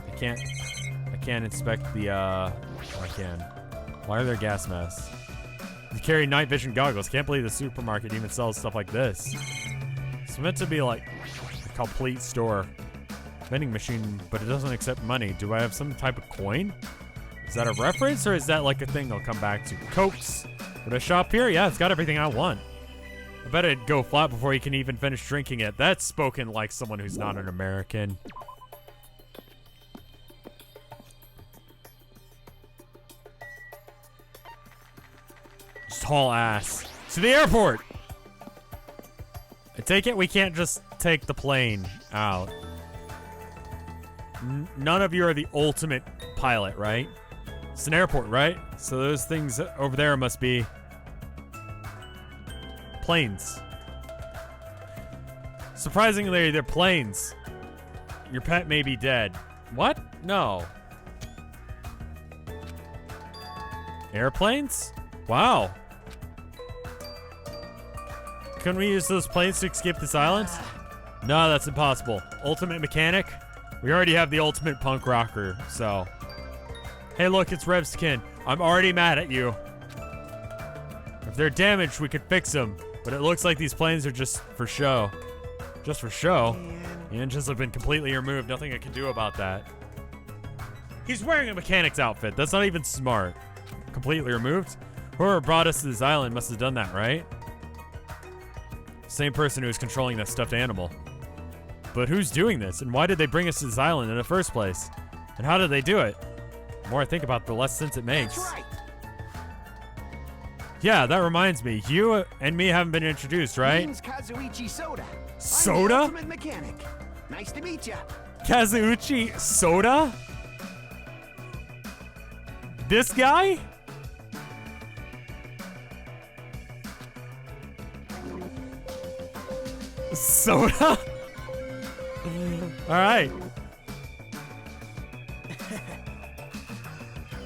I can't inspect the, I can. Why are there gas masks? You carry night vision goggles. Can't believe the supermarket even sells stuff like this. It's meant to be like a complete store. Vending machine, but it doesn't accept money. Do I have some type of coin? Is that a reference, or is that like a thing I'll come back to? Cokes. Would I shop here? Yeah, it's got everything I want. I bet it'd go flat before you can even finish drinking it. That's spoken like someone who's not an American. Just haul ass. To the airport! I take it we can't just take the plane out. None of you are the ultimate pilot, right? It's an airport, right? So those things over there must be planes. Surprisingly, they're planes. Your pet may be dead. What? No. Airplanes? Wow. Couldn't we use those planes to escape this island? No, that's impossible. Ultimate mechanic? We already have the ultimate punk rocker, so... Hey, look, it's RevSkin. I'm already mad at you. If they're damaged, we could fix them. But it looks like these planes are just for show. Just for show. The engines have been completely removed. Nothing I can do about that. He's wearing a mechanic's outfit. That's not even smart. Completely removed? Whoever brought us to this island must have done that, right? Same person who was controlling that stuffed animal. But who's doing this? And why did they bring us to this island in the first place? And how did they do it? The more I think about it, the less sense it makes. That's right. Yeah, that reminds me. You and me haven't been introduced, right? Name's Kazuichi Soda. Soda? I'm the ultimate mechanic. Nice to meet ya. Kazuichi Soda? This guy? Soda? Alright.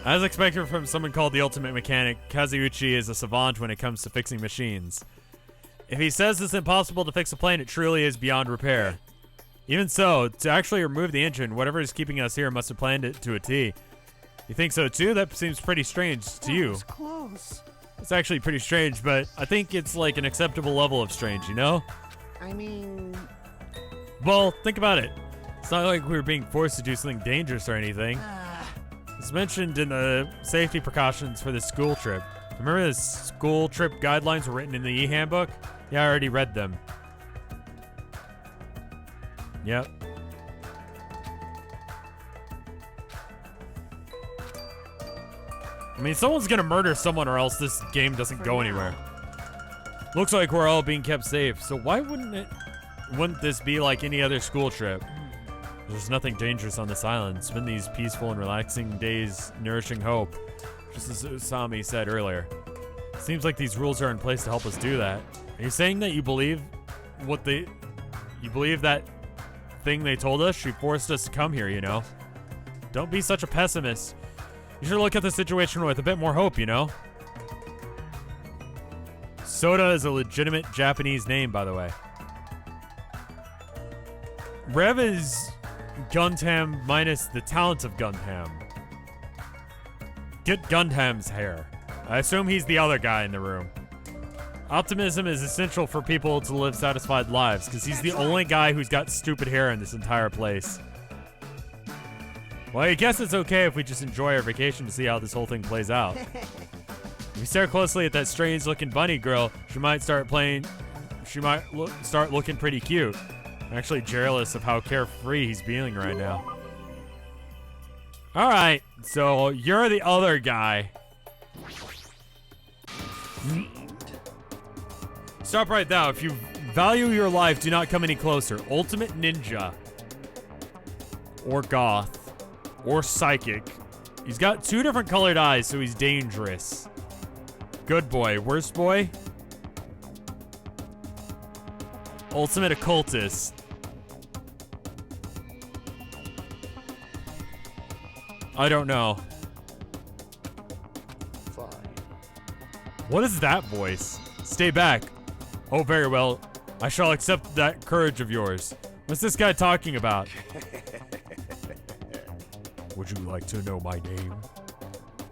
As expected from someone called the Ultimate Mechanic, Kazuichi is a savant when it comes to fixing machines. If he says it's impossible to fix a plane, it truly is beyond repair. Even so, to actually remove the engine, whatever is keeping us here must have planned it to a T. You think so too? That seems pretty strange to you. Close. It's actually pretty strange, but I think it's like an acceptable level of strange, you know? I mean, Well, think about it. It's not like we were being forced to do something dangerous or anything. It's mentioned in the safety precautions for the school trip. Remember the school trip guidelines were written in the e-handbook? Yeah, I already read them. Yep. I mean, someone's gonna murder someone or else this game doesn't go anywhere. Looks like we're all being kept safe, so why wouldn't this be like any other school trip? There's nothing dangerous on this island. Spend these peaceful and relaxing days nourishing hope, just as Usami said earlier. Seems like these rules are in place to help us do that. Are you saying that you believe you believe that thing they told us? She forced us to come here, you know? Don't be such a pessimist. You should look at the situation with a bit more hope, you know? Soda is a legitimate Japanese name, by the way. Rev is Gundam minus the talent of Gundam. Get Gundam's hair. I assume he's the other guy in the room. Optimism is essential for people to live satisfied lives, because he's the only guy who's got stupid hair in this entire place. Well, I guess it's okay if we just enjoy our vacation to see how this whole thing plays out. If we stare closely at that strange-looking bunny girl, she might start looking pretty cute. I'm actually jealous of how carefree he's feeling right now. Alright, so you're the other guy. Stop right now. If you value your life, do not come any closer. Ultimate Ninja. Or Goth. Or Psychic. He's got 2 different colored eyes, so he's dangerous. Good boy. Worst boy? Ultimate Occultist. I don't know. fine. What is that voice? Stay back. Oh, very well. I shall accept that courage of yours. What's this guy talking about? Would you like to know my name?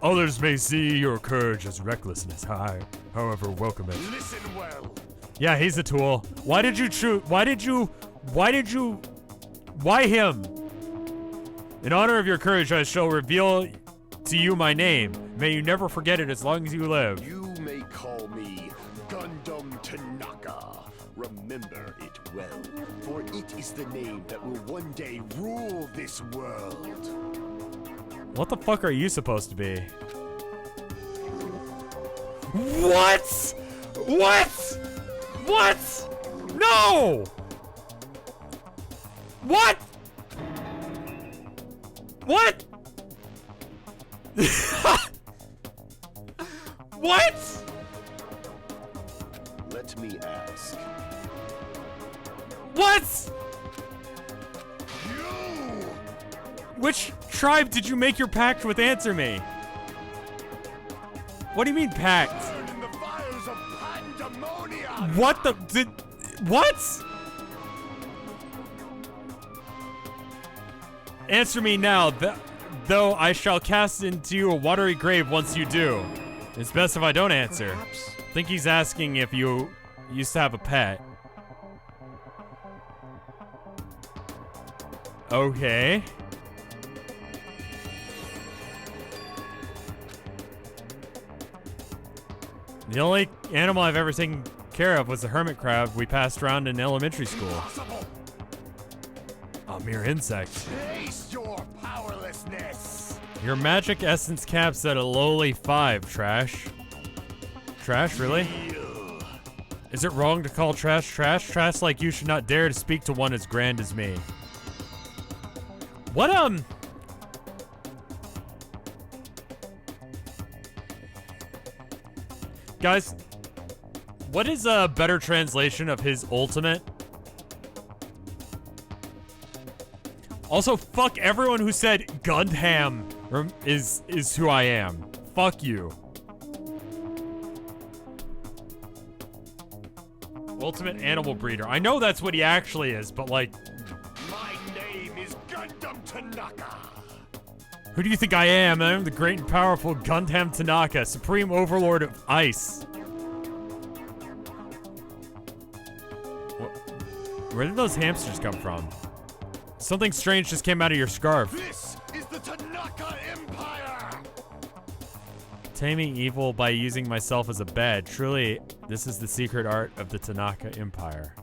Others may see your courage as recklessness. However, welcome it. Listen well. Yeah, he's a tool. Why did you choose? Why him? In honor of your courage, I shall reveal to you my name. May you never forget it as long as you live. You may call me Gundam Tanaka. Remember it well, for it is the name that will one day rule this world. What the fuck are you supposed to be? What? What? What? No! What? What? What? Let me ask. What? You! Which tribe did you make your pact with? Answer me. What do you mean pact? Burn in the fires of pandemonium! What the what? Answer me now, though I shall cast into you a watery grave once you do. It's best if I don't answer. Perhaps. I think he's asking if you used to have a pet. Okay. The only animal I've ever taken care of was the hermit crab we passed around in elementary school. Impossible. A mere insect. Face your powerlessness. Your magic essence caps at a lowly 5, Trash. Trash, really? Is it wrong to call Trash Trash? Trash like you should not dare to speak to one as grand as me. What, Guys, what is a better translation of his ultimate? Also, fuck everyone who said Gundam is who I am. Fuck you. Ultimate animal breeder. I know that's what he actually is, but like... My name is Gundam Tanaka. Who do you think I am? I'm the great and powerful Gundam Tanaka, supreme overlord of ice. Where did those hamsters come from? Something strange just came out of your scarf. This is the Tanaka Empire. Taming evil by using myself as a bed. Truly, this is the secret art of the Tanaka Empire.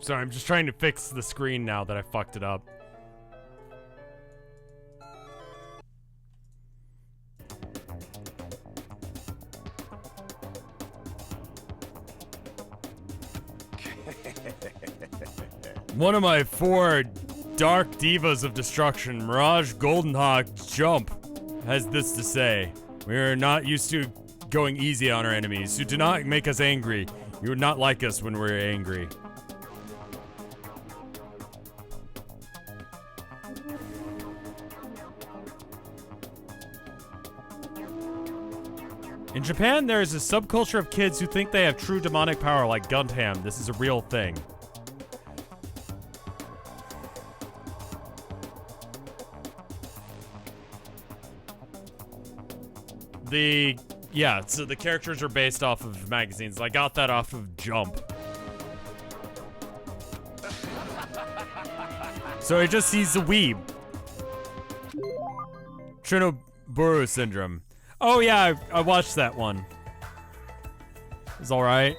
Sorry, I'm just trying to fix the screen now that I fucked it up. One of my 4 dark divas of destruction, Mirage Goldenhawk Jump, has this to say. We are not used to going easy on our enemies, so do not make us angry. You would not like us when we're angry. In Japan, there is a subculture of kids who think they have true demonic power like Gundam. This is a real thing. Yeah, so the characters are based off of magazines. I got that off of Jump. So he just sees the weeb. Chernobyl syndrome. Oh yeah, I watched that one. It's alright.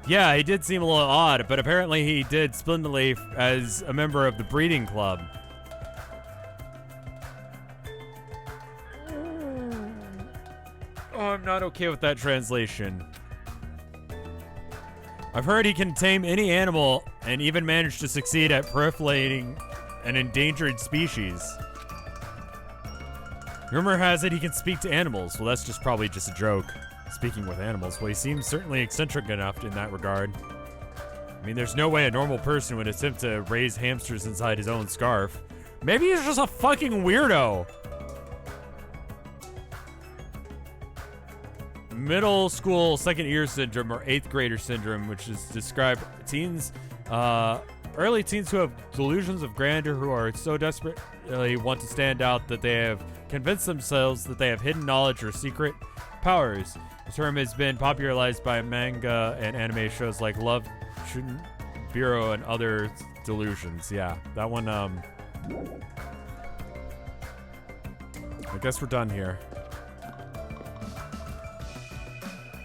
Yeah, he did seem a little odd, but apparently he did splendidly as a member of the breeding club. Oh, I'm not okay with that translation. I've heard he can tame any animal and even manage to succeed at proliferating an endangered species. Rumor has it he can speak to animals. Well, that's probably just a joke. Speaking with animals. Well, he seems certainly eccentric enough in that regard. I mean, there's no way a normal person would attempt to raise hamsters inside his own scarf. Maybe he's just a fucking weirdo. Middle school second year syndrome or 8th grader syndrome, which is described teens, early teens who have delusions of grandeur, who are so desperately want to stand out that they have convinced themselves that they have hidden knowledge or secret powers. The term has been popularized by manga and anime shows like Love Bureau and Other Delusions. Yeah, that one, I guess we're done here.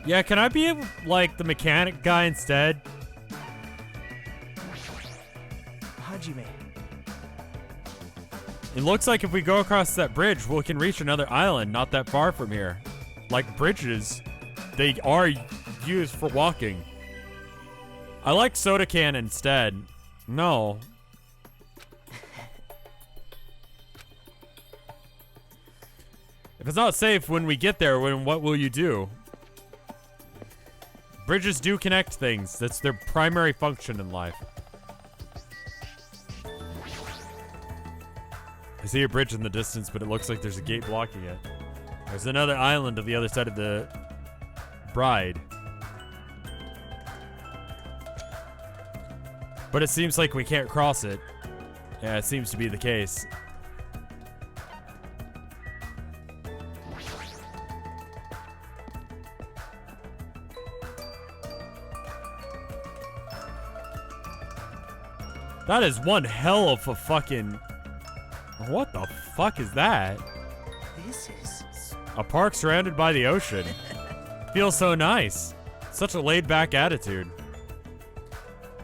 Yeah, can I be, like, the mechanic guy instead? Hajime. It looks like if we go across that bridge, we can reach another island not that far from here. Like bridges, they are used for walking. I like soda can instead. No. If it's not safe when we get there, then what will you do? Bridges do connect things. That's their primary function in life. I see a bridge in the distance, but it looks like there's a gate blocking it. There's another island on the other side of the bride. But it seems like we can't cross it. Yeah, it seems to be the case. That is one hell of a fucking... What the fuck is that? This is... A park surrounded by the ocean. Feels so nice. Such a laid-back attitude.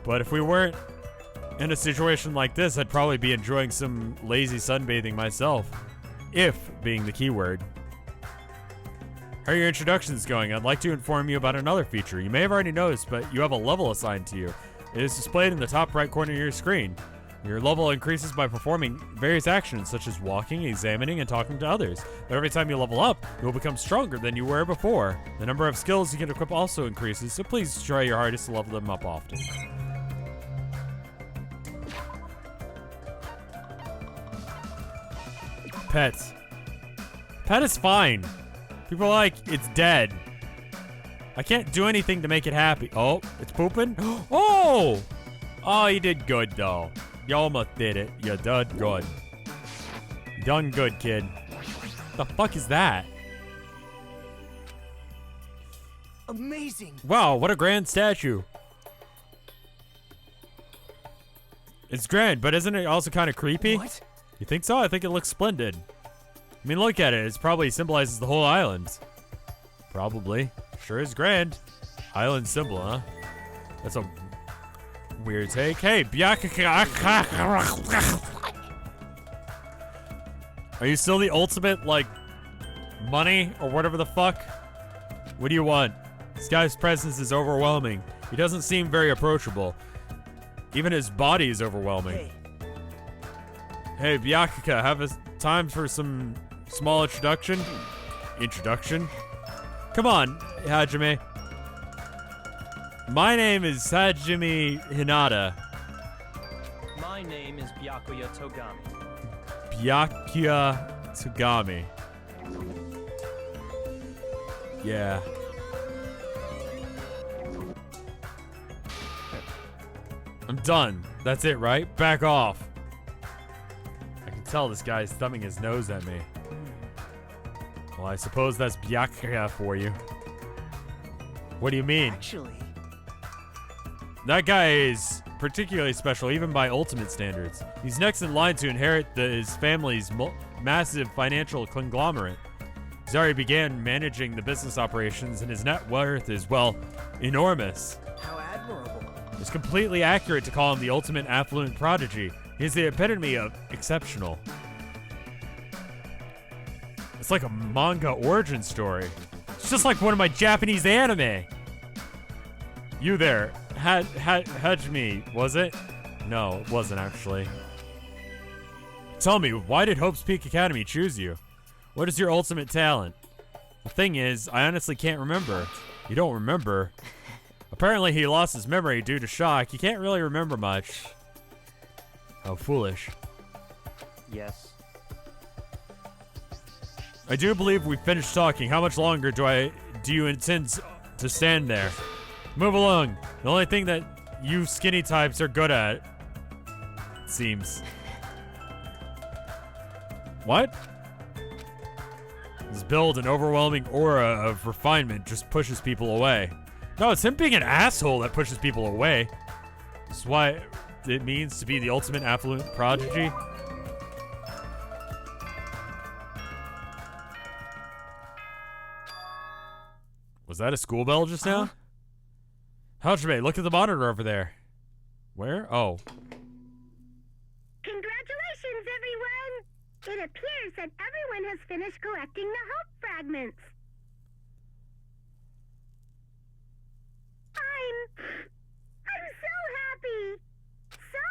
But if we weren't in a situation like this, I'd probably be enjoying some lazy sunbathing myself. If being the keyword. How are your introductions going? I'd like to inform you about another feature. You may have already noticed, but you have a level assigned to you. It is displayed in the top right corner of your screen. Your level increases by performing various actions such as walking, examining, and talking to others. But every time you level up, you will become stronger than you were before. The number of skills you can equip also increases, so please try your hardest to level them up often. Pets. Pet is fine. People are like, it's dead. I can't do anything to make it happy. Oh, it's pooping? Oh! Oh, you did good, though. You almost did it. You done good. Done good, kid. The fuck is that? amazing. Wow, what a grand statue. It's grand, but isn't it also kind of creepy? What? You think so? I think it looks splendid. I mean, look at it. It probably symbolizes the whole island. Probably. Sure is grand. Island symbol, huh? That's a weird take. Hey, are you still the ultimate, like, money or whatever the fuck? What do you want? This guy's presence is overwhelming. He doesn't seem very approachable. Even his body is overwhelming. Hey, Byakuya, have a time for some small introduction? Introduction? Come on, Hajime. My name is Hajime Hinata. My name is Byakuya Togami. Byakuya Togami. Yeah. I'm done. That's it, right? Back off. I can tell this guy's thumbing his nose at me. Well, I suppose that's Byakuya for you. What do you mean? Actually, that guy is particularly special, even by ultimate standards. He's next in line to inherit his family's massive financial conglomerate. He's already began managing the business operations, and his net worth is, well, enormous. how admirable. It's completely accurate to call him the ultimate affluent prodigy. He's the epitome of exceptional. It's like a manga origin story. It's just like one of my Japanese anime. You there, Hajime, was it? No, it wasn't actually. Tell me, why did Hope's Peak Academy choose you? What is your ultimate talent? The thing is, I honestly can't remember. You don't remember? Apparently he lost his memory due to shock. He can't really remember much. How foolish. Yes. I do believe we've finished talking. How much longer do you intend to stand there? Move along. The only thing that you skinny types are good at, it seems. What? His build and overwhelming aura of refinement just pushes people away. No, it's him being an asshole that pushes people away. This is what it means to be the ultimate affluent prodigy. Was that a school bell just now? Hajime, look at the monitor over there. Where? Oh. Congratulations, everyone! It appears that everyone has finished collecting the hope fragments. I'm so happy! So,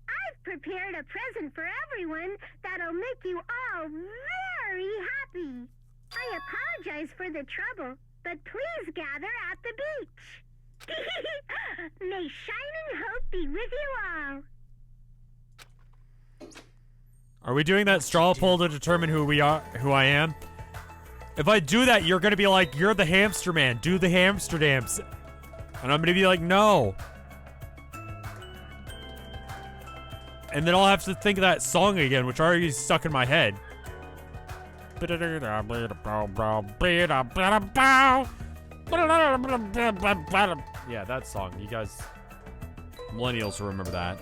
I've prepared a present for everyone that'll make you all very happy. I apologize for the trouble, but please gather at the beach. May shining hope be with you all. Are we doing that straw poll to determine who I am? If I do that, you're gonna be like, you're the hamster man. Do the hamster dance. And I'm gonna be like, no. And then I'll have to think of that song again, which already is stuck in my head. Yeah, that song. You guys, millennials will remember that.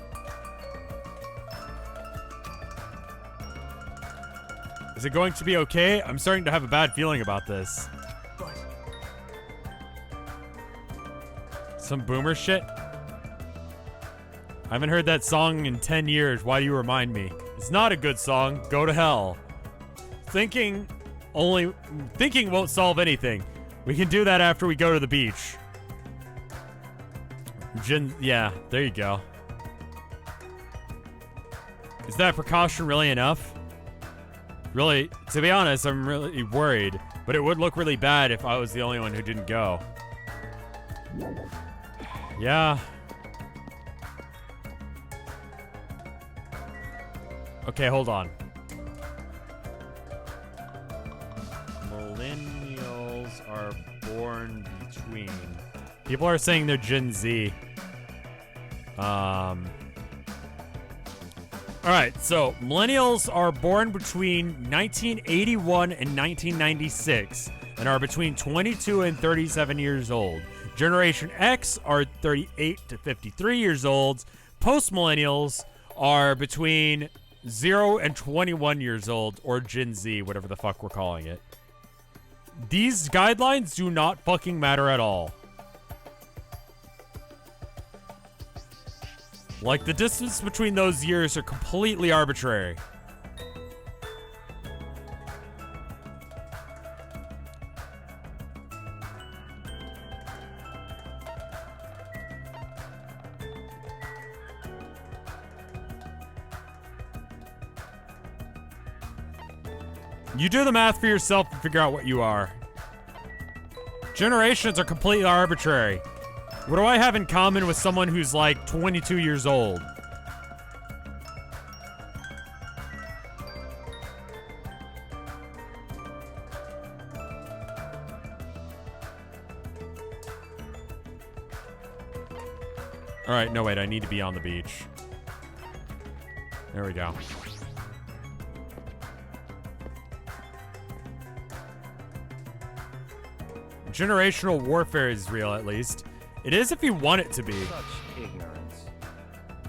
Is it going to be okay? I'm starting to have a bad feeling about this. But Some boomer shit? I haven't heard that song in 10 years. Why do you remind me? It's not a good song. Go to hell. Thinking won't solve anything. We can do that after we go to the beach. Yeah, there you go. Is that precaution really enough? Really, to be honest, I'm really worried. But it would look really bad if I was the only one who didn't go. Yeah. Okay, hold on. Millennials are born between. People are saying they're Gen Z. Alright, so millennials are born between 1981 and 1996 and are between 22 and 37 years old. Generation X are 38 to 53 years old. Post-millennials are between 0 and 21 years old, or Gen Z, whatever the fuck we're calling it. These guidelines do not fucking matter at all. Like, the distance between those years are completely arbitrary. You do the math for yourself and figure out what you are. Generations are completely arbitrary. What do I have in common with someone who's like 22 years old? Alright, no wait, I need to be on the beach. There we go. Generational warfare is real, at least. It is if you want it to be. Such ignorance.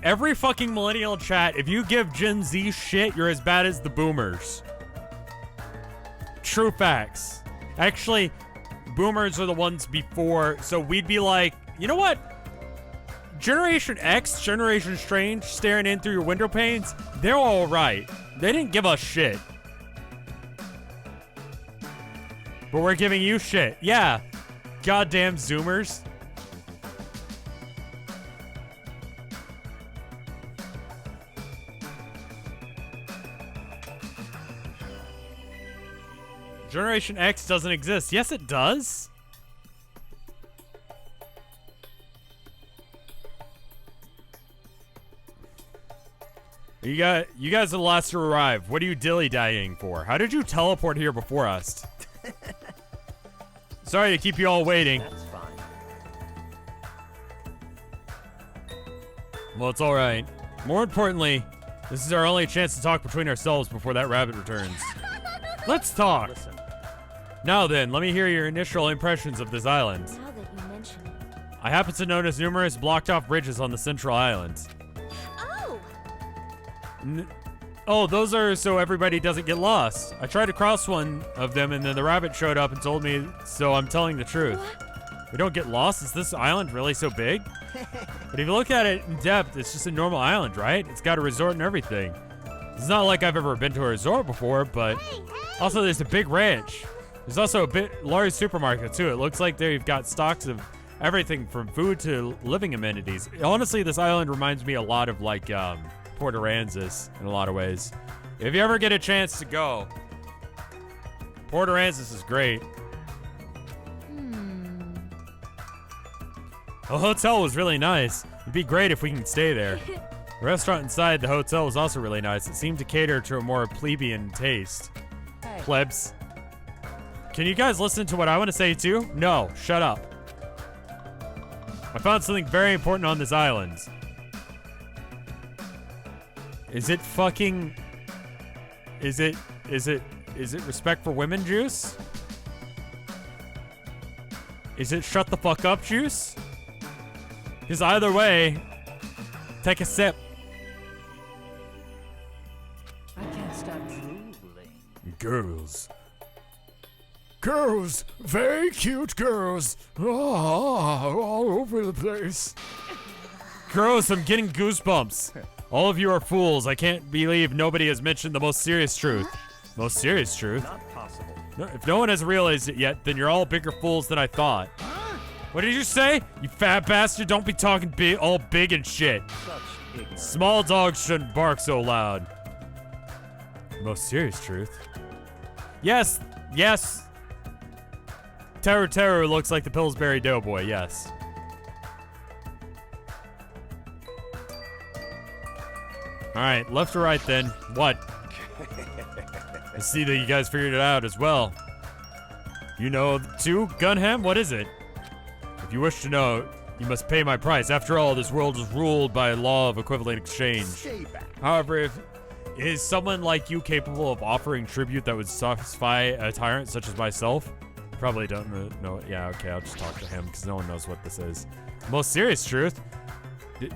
Every fucking millennial chat, if you give Gen Z shit, you're as bad as the boomers. True facts. Actually, boomers are the ones before, so we'd be like, you know what? Generation X, Generation Strange, staring in through your window panes, they're all right. They didn't give us shit. But we're giving you shit. Yeah. Goddamn Zoomers. Generation X doesn't exist. Yes, it does. You guys are the last to arrive. What are you dilly-dallying for? How did you teleport here before us? Sorry to keep you all waiting. That's fine. Well, it's alright. More importantly, this is our only chance to talk between ourselves before that rabbit returns. Let's talk. Listen, Now then, let me hear your initial impressions of this island. Now that you mention it, I happen to notice numerous blocked-off bridges on the central island. Oh, Oh, those are so everybody doesn't get lost. I tried to cross one of them, and then the rabbit showed up and told me, so I'm telling the truth. We don't get lost? Is this island really so big? But if you look at it in depth, it's just a normal island, right? It's got a resort and everything. It's not like I've ever been to a resort before, but also there's a big ranch. There's also a large supermarket, too. It looks like they've got stocks of everything from food to living amenities. Honestly, this island reminds me a lot of, like, Port Aransas in a lot of ways. If you ever get a chance to go, Port Aransas is great. The hotel was really nice. It'd be great if we can stay there. The restaurant inside the hotel was also really nice. It seemed to cater to a more plebeian taste. Hey. Plebs. Can you guys listen to what I want to say too? No, shut up. I found something very important on this island. Is it respect for women juice? Is it shut the fuck up juice? Because either way, take a sip. I can't stop drooling. Girls. Girls. Very cute girls. All over the place. Gross, I'm getting goosebumps. All of you are fools. I can't believe nobody has mentioned the most serious truth. Most serious truth? Not possible. No, if no one has realized it yet, then you're all bigger fools than I thought. What did you say? You fat bastard, don't be talking all big and shit. Such ignorance. Small dogs shouldn't bark so loud. Most serious truth? Yes, yes. Teru looks like the Pillsbury Doughboy, yes. Alright, left or right then. What? I see that you guys figured it out as well. You know too, Gunham? What is it? If you wish to know, you must pay my price. After all, this world is ruled by a law of equivalent exchange. Stay back. However, is someone like you capable of offering tribute that would satisfy a tyrant such as myself? Probably don't know. Yeah, okay, I'll just talk to him because no one knows what this is. Most serious truth?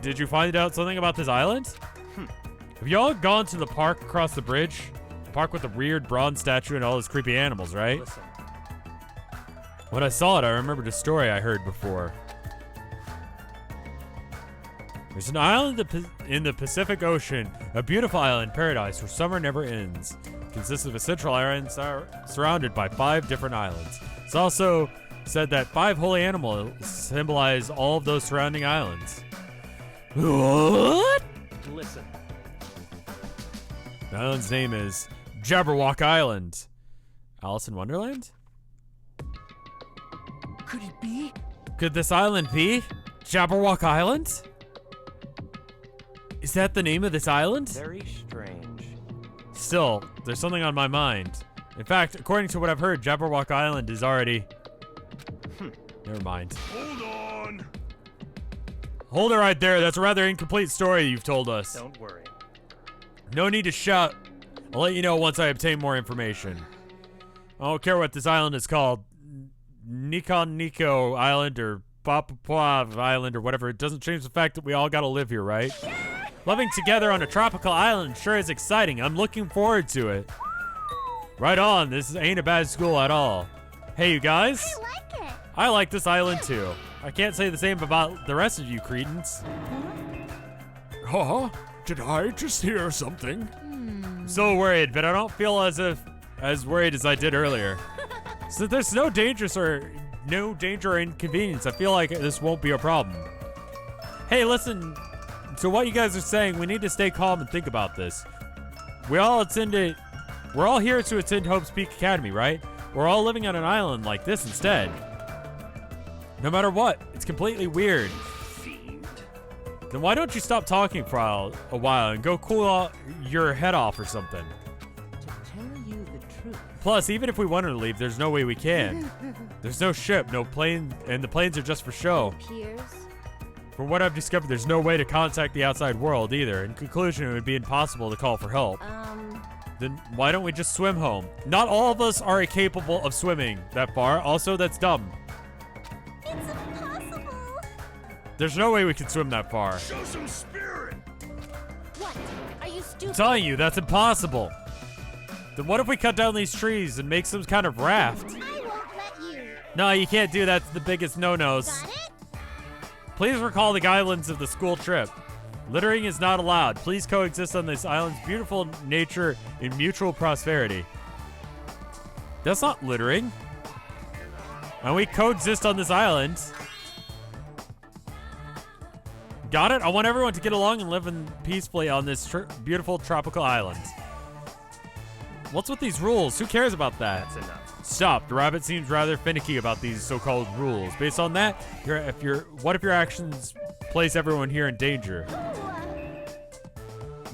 Did you find out something about this island? Have you all gone to the park across the bridge? The park with the weird bronze statue and all those creepy animals, right? Listen. When I saw it, I remembered a story I heard before. There's an island in the Pacific Ocean, a beautiful island paradise where summer never ends. It consists of a central island surrounded by 5 different islands. It's also said that 5 holy animals symbolize all of those surrounding islands. What? Listen. The island's name is Jabberwock Island. Alice in Wonderland? Could it be? Could this island be Jabberwock Island? Is that the name of this island? Very strange. Still, there's something on my mind. In fact, according to what I've heard, Jabberwock Island is already... Never mind. Hold on. Hold it right there. That's a rather incomplete story you've told us. Don't worry. No need to shout. I'll let you know once I obtain more information. I don't care what this island is called. Nico Island or Papua Island or whatever. It doesn't change the fact that we all gotta live here, right? Living together on a tropical island sure is exciting. I'm looking forward to it. Right on. This ain't a bad school at all. Hey, you guys. I like it. I like this island too. I can't say the same about the rest of you cretins. Huh? Did I just hear something? I'm so worried, but I don't feel as worried as I did earlier. So there's no danger or inconvenience. I feel like this won't be a problem. Hey, listen. So what you guys are saying, we need to stay calm and think about this. We're all here to attend Hope's Peak Academy, right? We're all living on an island like this instead. No matter what, it's completely weird. Then why don't you stop talking for a while and go cool your head off or something? To tell you the truth. Plus, even if we wanted to leave, there's no way we can. There's no ship, no plane, and the planes are just for show. Piers. From what I've discovered, there's no way to contact the outside world either. In conclusion, it would be impossible to call for help. Then why don't we just swim home? Not all of us are capable of swimming that far. Also, that's dumb. It's impossible. There's no way we can swim that far. Show some spirit! What? Are you I'm stupid? telling you, that's impossible. Then what if we cut down these trees and make some kind of raft? I won't let you. No, you can't do that. It's the biggest no-nos. Got it? Please recall the guidelines of the school trip. Littering is not allowed. Please coexist on this island's beautiful nature in mutual prosperity. That's not littering. And we coexist on this island. Got it? I want everyone to get along and live peacefully on this beautiful tropical island. What's with these rules? Who cares about that? That's enough. Stop. The rabbit seems rather finicky about these so-called rules. Based on that, what if your actions place everyone here in danger?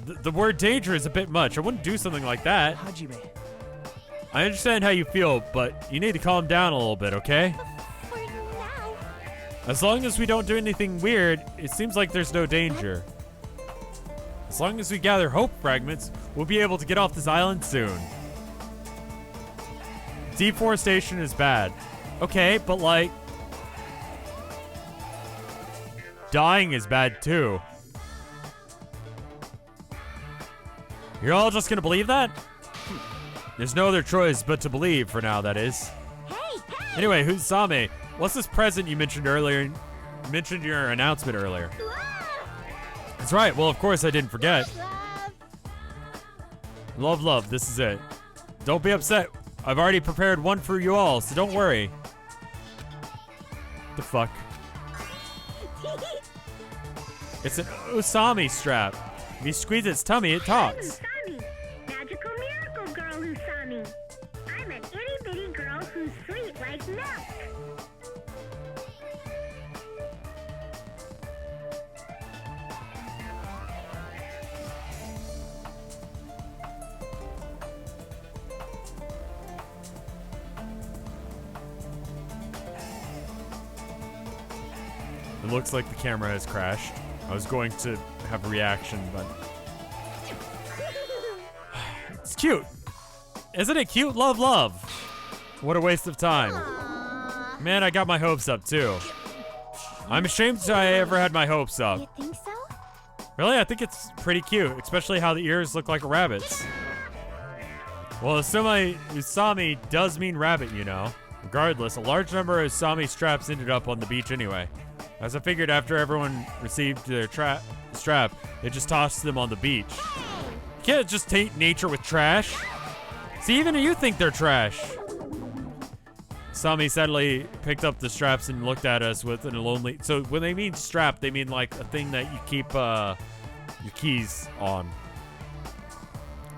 The word danger is a bit much. I wouldn't do something like that. Hajime. I understand how you feel, but you need to calm down a little bit, okay? For now. As long as we don't do anything weird, it seems like there's no danger. As long as we gather hope fragments, we'll be able to get off this island soon. Deforestation is bad. Okay, but like... dying is bad too. You're all just gonna believe that? There's no other choice but to believe for now, that is. Hey! Anyway, Usame, what's this present you mentioned earlier? You mentioned your announcement earlier. That's right. Well, of course I didn't forget. Love. Love, this is it. Don't be upset. I've already prepared one for you all, so don't worry. The fuck? It's an Usami strap. If you squeeze its tummy, it talks. Usami, magical miracle girl Usami. I'm an itty bitty girl who's sweet like milk. It looks like the camera has crashed. I was going to have a reaction, but... It's cute. Isn't it cute? Love, love. What a waste of time. Man, I got my hopes up, too. I'm ashamed that I ever had my hopes up. You think so? Really? I think it's pretty cute, especially how the ears look like a rabbit's. Well, Usami does mean rabbit, you know. Regardless, a large number of Usami straps ended up on the beach anyway. As I figured after everyone received their strap, they just tossed them on the beach. You can't just taint nature with trash. See, even you think they're trash. Usami sadly picked up the straps and looked at us with a lonely... So when they mean strap, they mean like a thing that you keep your keys on.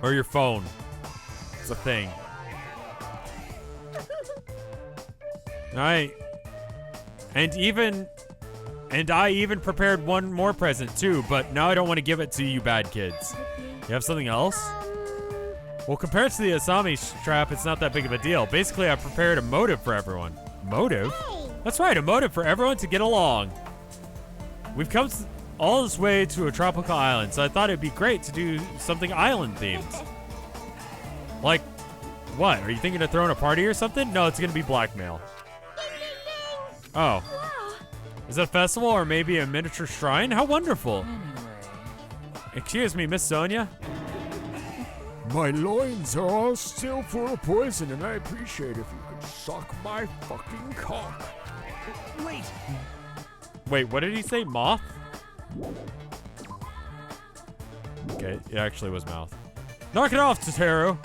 Or your phone. It's a thing. Alright. And I even prepared one more present too, but now I don't want to give it to you bad kids. You have something else? Well, compared to the Usami strap, it's not that big of a deal. Basically, I prepared a motive for everyone. Motive? That's right, a motive for everyone to get along. We've come all this way to a tropical island, so I thought it'd be great to do something island themed. Like, what? Are you thinking of throwing a party or something? No, it's gonna be blackmail. Oh. Is it a festival or maybe a miniature shrine? How wonderful. Excuse me, Miss Sonia? My loins are all still full of poison, and I appreciate if you could suck my fucking cock. Wait! Wait, what did he say? Moth? Okay, it actually was mouth. Knock it off, Totoro.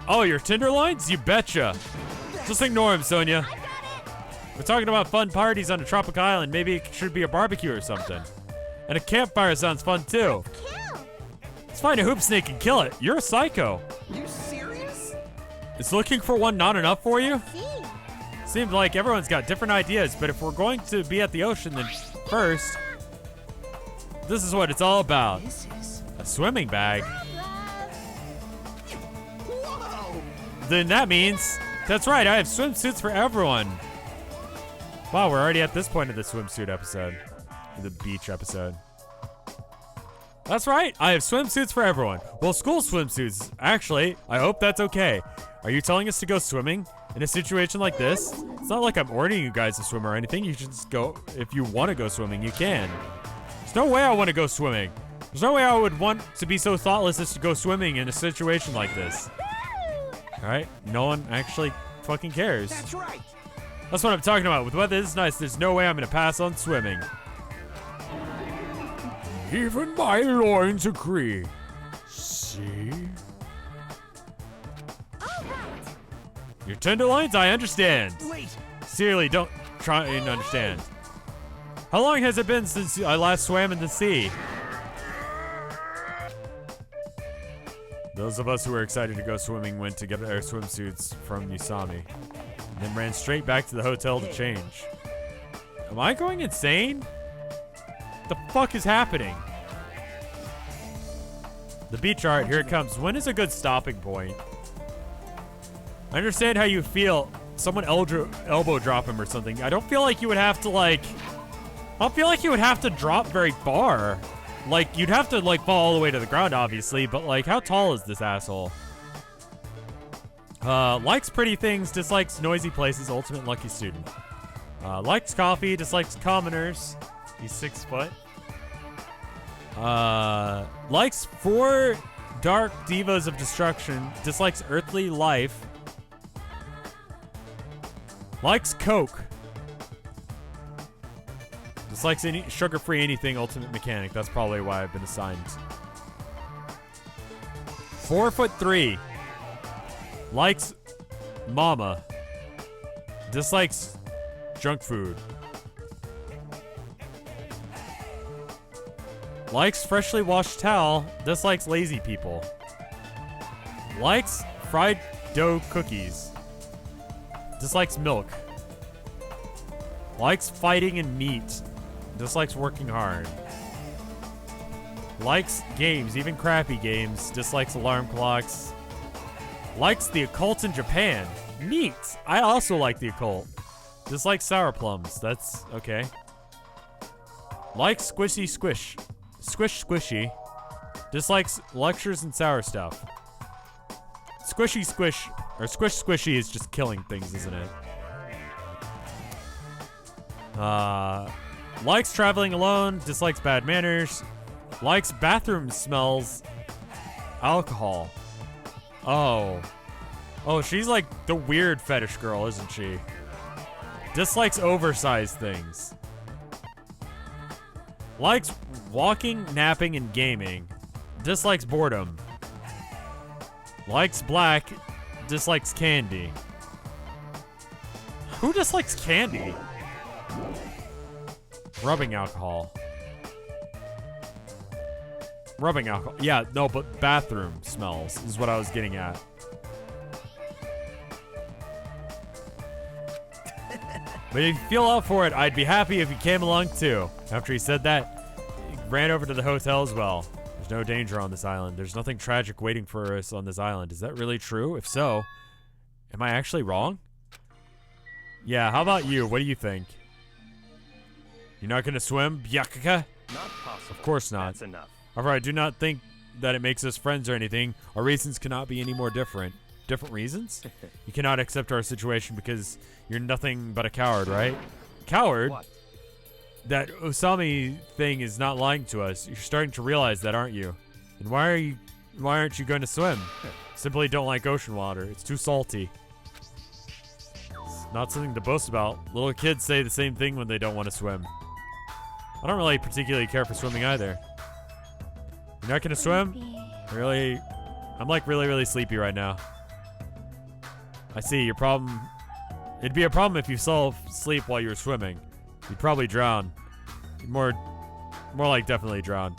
Oh, your tenderloins? You betcha. Just ignore him, Sonia. We're talking about fun parties on a tropical island. Maybe it should be a barbecue or something. And a campfire sounds fun, too. Let's find a hoop snake and kill it. You're a psycho. You serious? Is looking for one not enough for you? Seems like everyone's got different ideas, but if we're going to be at the ocean, then first, this is what it's all about. This is... A swimming bag. Whoa! Then that means, that's right, I have swimsuits for everyone. Wow, we're already at this point of the swimsuit episode. The beach episode. That's right, I have swimsuits for everyone. Well, school swimsuits. Actually, I hope that's okay. Are you telling us to go swimming? In a situation like this, it's not like I'm ordering you guys to swim or anything. You should just go. If you want to go swimming, you can. There's no way I want to go swimming. There's no way I would want to be so thoughtless as to go swimming in a situation like this. Alright? No one actually fucking cares. That's right. That's what I'm talking about. With weather this nice, there's no way I'm gonna pass on swimming. Even my loins agree. See? Your tender loins, I understand. Wait. Seriously, don't try and understand. How long has it been since I last swam in the sea? Those of us who were excited to go swimming went to get our swimsuits from Usami, and then ran straight back to the hotel to change. Am I going insane? The fuck is happening? The beach art, here it comes. When is a good stopping point? I understand how you feel. Someone elbow drop him or something. I don't feel like you would have to, like... I don't feel like you would have to drop very far. Like, you'd have to, like, fall all the way to the ground, obviously. But, like, how tall is this asshole? Likes pretty things, dislikes noisy places, ultimate lucky student. Likes coffee, dislikes commoners. He's 6 foot. Likes 4 dark divas of destruction, dislikes earthly life. Likes Coke. Dislikes any sugar-free anything, ultimate mechanic. That's probably why I've been assigned. 4'3". Likes mama. Dislikes junk food. Likes freshly washed towel. Dislikes lazy people. Likes fried dough cookies. Dislikes milk. Likes fighting and meat. Dislikes working hard. Likes games, even crappy games. Dislikes alarm clocks. Likes the occult in Japan. Neat. I also like the occult. Dislikes sour plums. That's okay. Likes squishy squish. Squish squishy. Dislikes lectures and sour stuff. Squishy squish, or squish squishy is just killing things, isn't it? Likes traveling alone, dislikes bad manners, likes bathroom smells, alcohol. Oh, she's like the weird fetish girl, isn't she? Dislikes oversized things. Likes walking, napping, and gaming. Dislikes boredom. Likes black, dislikes candy. Who dislikes candy? Rubbing alcohol. Rubbing alcohol. Yeah, no, but bathroom smells is what I was getting at. But if you feel up for it, I'd be happy if you came along too. After he said that, he ran over to the hotel as well. There's no danger on this island. There's nothing tragic waiting for us on this island. Is that really true? If so, am I actually wrong? Yeah, how about you? What do you think? You're not gonna swim, Byakuka? Not possible. Of course not. That's enough. However, I do not think that it makes us friends or anything. Our reasons cannot be any more different. Different reasons? You cannot accept our situation because you're nothing but a coward, right? Coward? What? That Usami thing is not lying to us. You're starting to realize that, aren't you? And why aren't you going to swim? Simply don't like ocean water. It's too salty. It's not something to boast about. Little kids say the same thing when they don't want to swim. I don't really particularly care for swimming either. You're not going to swim? Really? I'm like really sleepy right now. I see your problem. It'd be a problem if you fell asleep while you were swimming. You'd probably drown. More like definitely drown.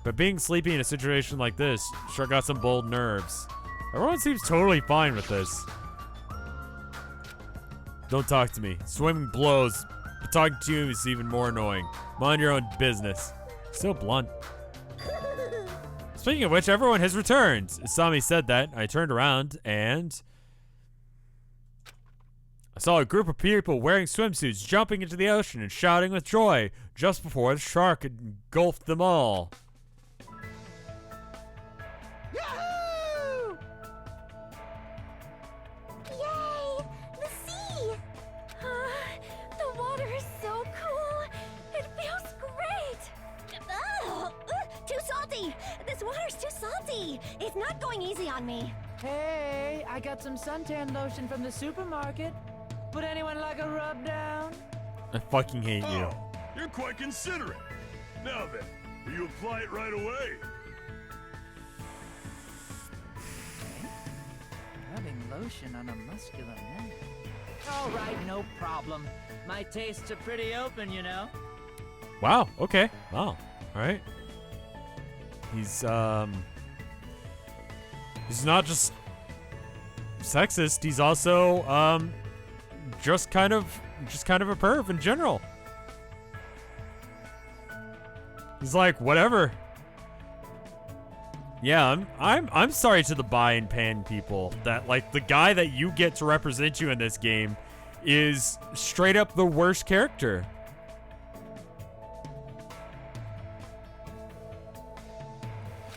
But being sleepy in a situation like this sure got some bold nerves. Everyone seems totally fine with this. Don't talk to me. Swimming blows. But talking to you is even more annoying. Mind your own business. So blunt. Speaking of which, everyone has returned. Usami said that. I turned around and I saw a group of people wearing swimsuits jumping into the ocean and shouting with joy just before the shark engulfed them all. Yahoo! Yay! water's too salty. It's not going easy on me. Hey, I got some suntan lotion from the supermarket. Would anyone like a rub down? I fucking hate you. Oh, you're quite considerate. Now then, will you apply it right away? Rubbing lotion on a muscular man. All right, no problem. My tastes are pretty open, you know. Wow. Okay. Wow. All right. He's not just sexist. He's also just kind of a perv in general. He's like, whatever. Yeah, I'm sorry to the buy and pan people that like the guy that you get to represent you in this game is straight up the worst character.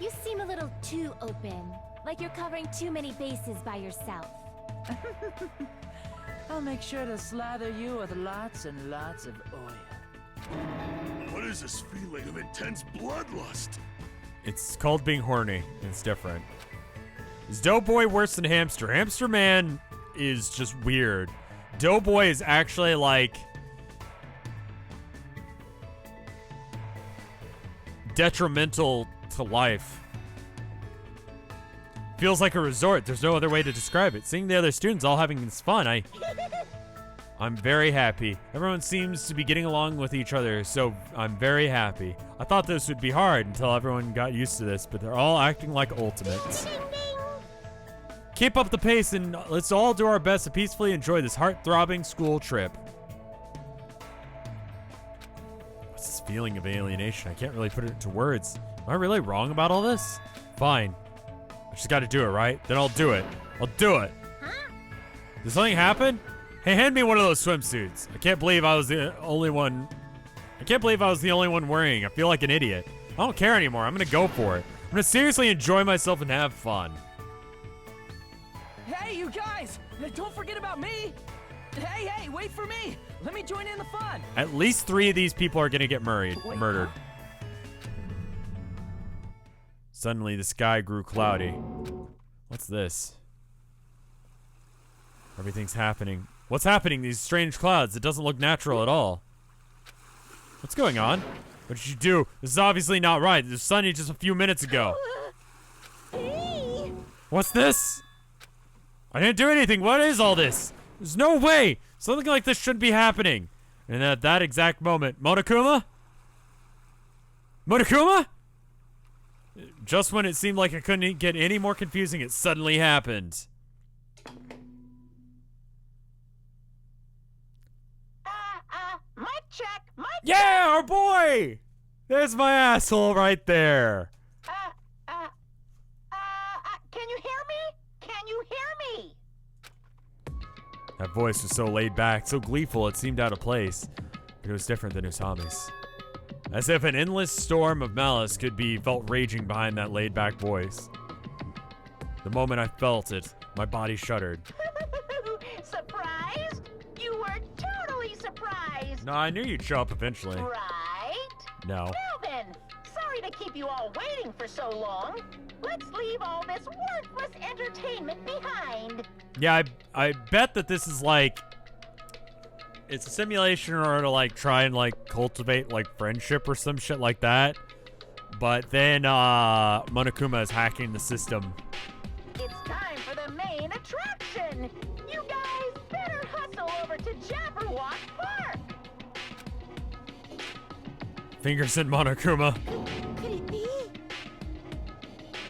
You seem a little too open, like you're covering too many bases by yourself. I'll make sure to slather you with lots and lots of oil. What is this feeling of intense bloodlust? It's called being horny. It's different. Is Doughboy worse than Hamster? Hamster Man is just weird. Doughboy is actually like detrimental to life. Feels like a resort. There's no other way to describe it. Seeing the other students all having this fun, I'm very happy. Everyone seems to be getting along with each other, so I'm very happy. I thought this would be hard until everyone got used to this, but they're all acting like ultimates. Keep up the pace and let's all do our best to peacefully enjoy this heart-throbbing school trip. What's this feeling of alienation? I can't really put it into words. Am I really wrong about all this? Fine. I just gotta do it, right? Then I'll do it. I'll do it. Huh? Did something happen? Hey, hand me one of those swimsuits. I can't believe I was the only one. I can't believe I was the only one wearing. I feel like an idiot. I don't care anymore. I'm gonna go for it. I'm gonna seriously enjoy myself and have fun. Hey, you guys! Don't forget about me! Hey, wait for me! Let me join in the fun! At least 3 of these people are gonna get murdered. Suddenly, the sky grew cloudy. What's this? Everything's happening. What's happening? These strange clouds. It doesn't look natural at all. What's going on? What did you do? This is obviously not right. It was sunny just a few minutes ago. Hey! What's this? I didn't do anything. What is all this? There's no way. Something like this shouldn't be happening. And at that exact moment, Monokuma? Monokuma? Just when it seemed like it couldn't get any more confusing, it suddenly happened. Mic check, mic Yeah, our boy! There's my asshole right there. Can you hear me? Can you hear me? That voice was so laid back, so gleeful, it seemed out of place. But it was different than Usami's. As if an endless storm of malice could be felt raging behind that laid back voice. The moment I felt it, my body shuddered. Surprised? You were totally surprised, No, I knew you'd show up eventually. right? No. Now then, sorry to keep you all waiting for so long. Let's leave all this worthless entertainment behind. Yeah, I bet that this is like... It's a simulation in order to like try and like cultivate like friendship or some shit like that. But then Monokuma is hacking the system. It's time for the main attraction. You guys better hustle over to Jabberwock Park. Fingers in Monokuma. Could it be?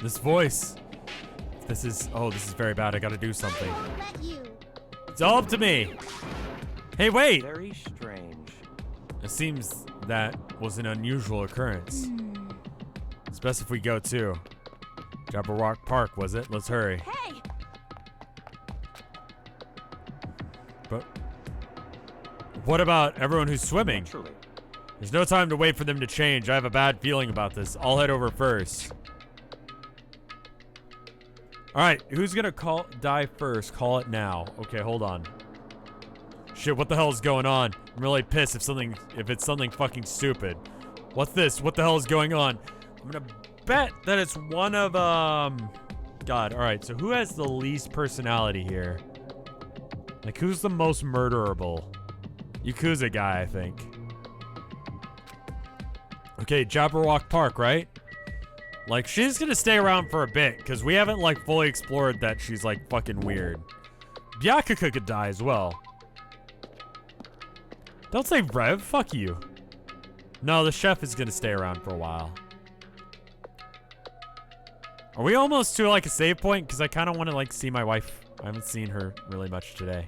This voice. This is very bad. I gotta do something. I won't let you. It's all up to me. Hey, wait! Very strange. It seems that was an unusual occurrence. It's best if we go too. Jabberwock Park, was it? Let's hurry. Hey! But what about everyone who's swimming? Naturally. There's no time to wait for them to change. I have a bad feeling about this. I'll head over first. Alright, who's gonna die first? Call it now. Okay, hold on. Shit, what the hell is going on? I'm really pissed if it's something fucking stupid. What's this? What the hell is going on? I'm gonna bet that it's one of, God, alright, so who has the least personality here? Like, who's the most murderable? Yakuza guy, I think. Okay, Jabberwock Park, right? Like, she's gonna stay around for a bit, because we haven't, like, fully explored that she's, like, fucking weird. Byakuya could die as well. Don't say Rev, fuck you. No, the chef is gonna stay around for a while. Are we almost to, like, a save point? Because I kind of want to, like, see my wife. I haven't seen her really much today.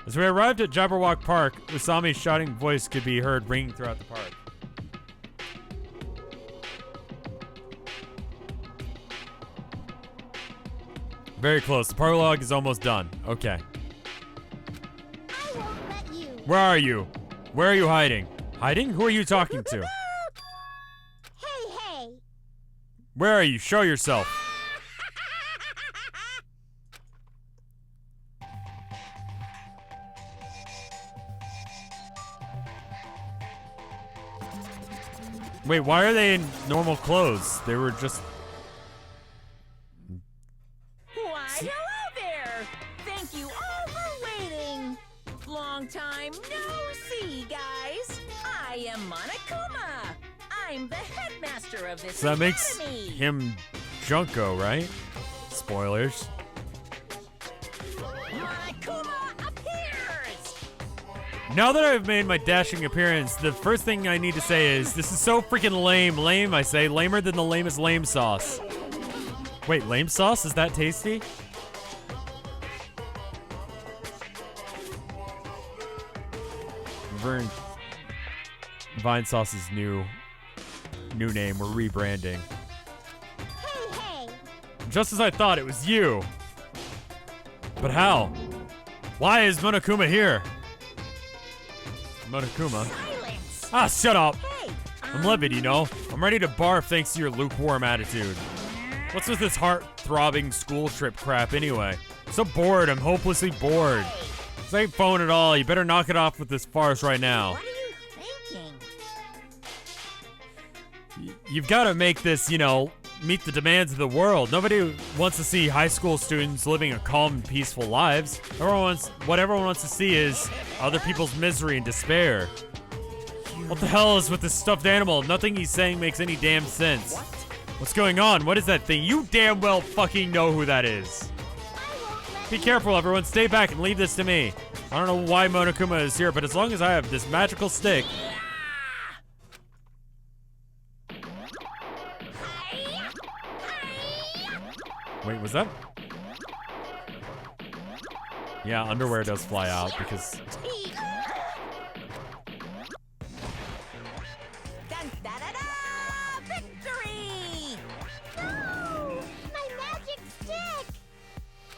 As we arrived at Jabberwock Park, Usami's shouting voice could be heard ringing throughout the park. Very close. The prologue is almost done. Okay. I won't let you. Where are you? Where are you hiding? Hiding? Who are you talking to? Hey. Where are you? Show yourself. Wait, why are they in normal clothes? They were just... Why, hello there! Thank you all for waiting! Long time no see, guys! I am Monokuma! I'm the headmaster of this So that makes academy. him Junko, right? Spoilers. Monokuma appears! Now that I've made my dashing appearance, the first thing I need to say is, this is so freaking lame. Lame, I say. Lamer than the lamest lame sauce. Wait, lame sauce? Is that tasty? Vinesauce's new name. We're rebranding. Hey. Just as I thought, it was you. But how? Why is Monokuma here? Monokuma? Silence! Ah, shut up! Hey! I'm livid, you know? I'm ready to barf thanks to your lukewarm attitude. What's with this heart-throbbing school trip crap anyway? I'm so bored. I'm hopelessly bored. This ain't phone at all. You better knock it off with this farce right now. What are you thinking? You've got to make this, you know, meet the demands of the world. Nobody wants to see high school students living a calm and peaceful lives. What everyone wants to see is other people's misery and despair. What the hell is with this stuffed animal? Nothing he's saying makes any damn sense. What's going on? What is that thing? You damn well fucking know who that is. Be careful, everyone. Stay back and leave this to me. I don't know why Monokuma is here, but as long as I have this magical stick... Wait, was that? Yeah, underwear does fly out because... Victory! No! My magic stick!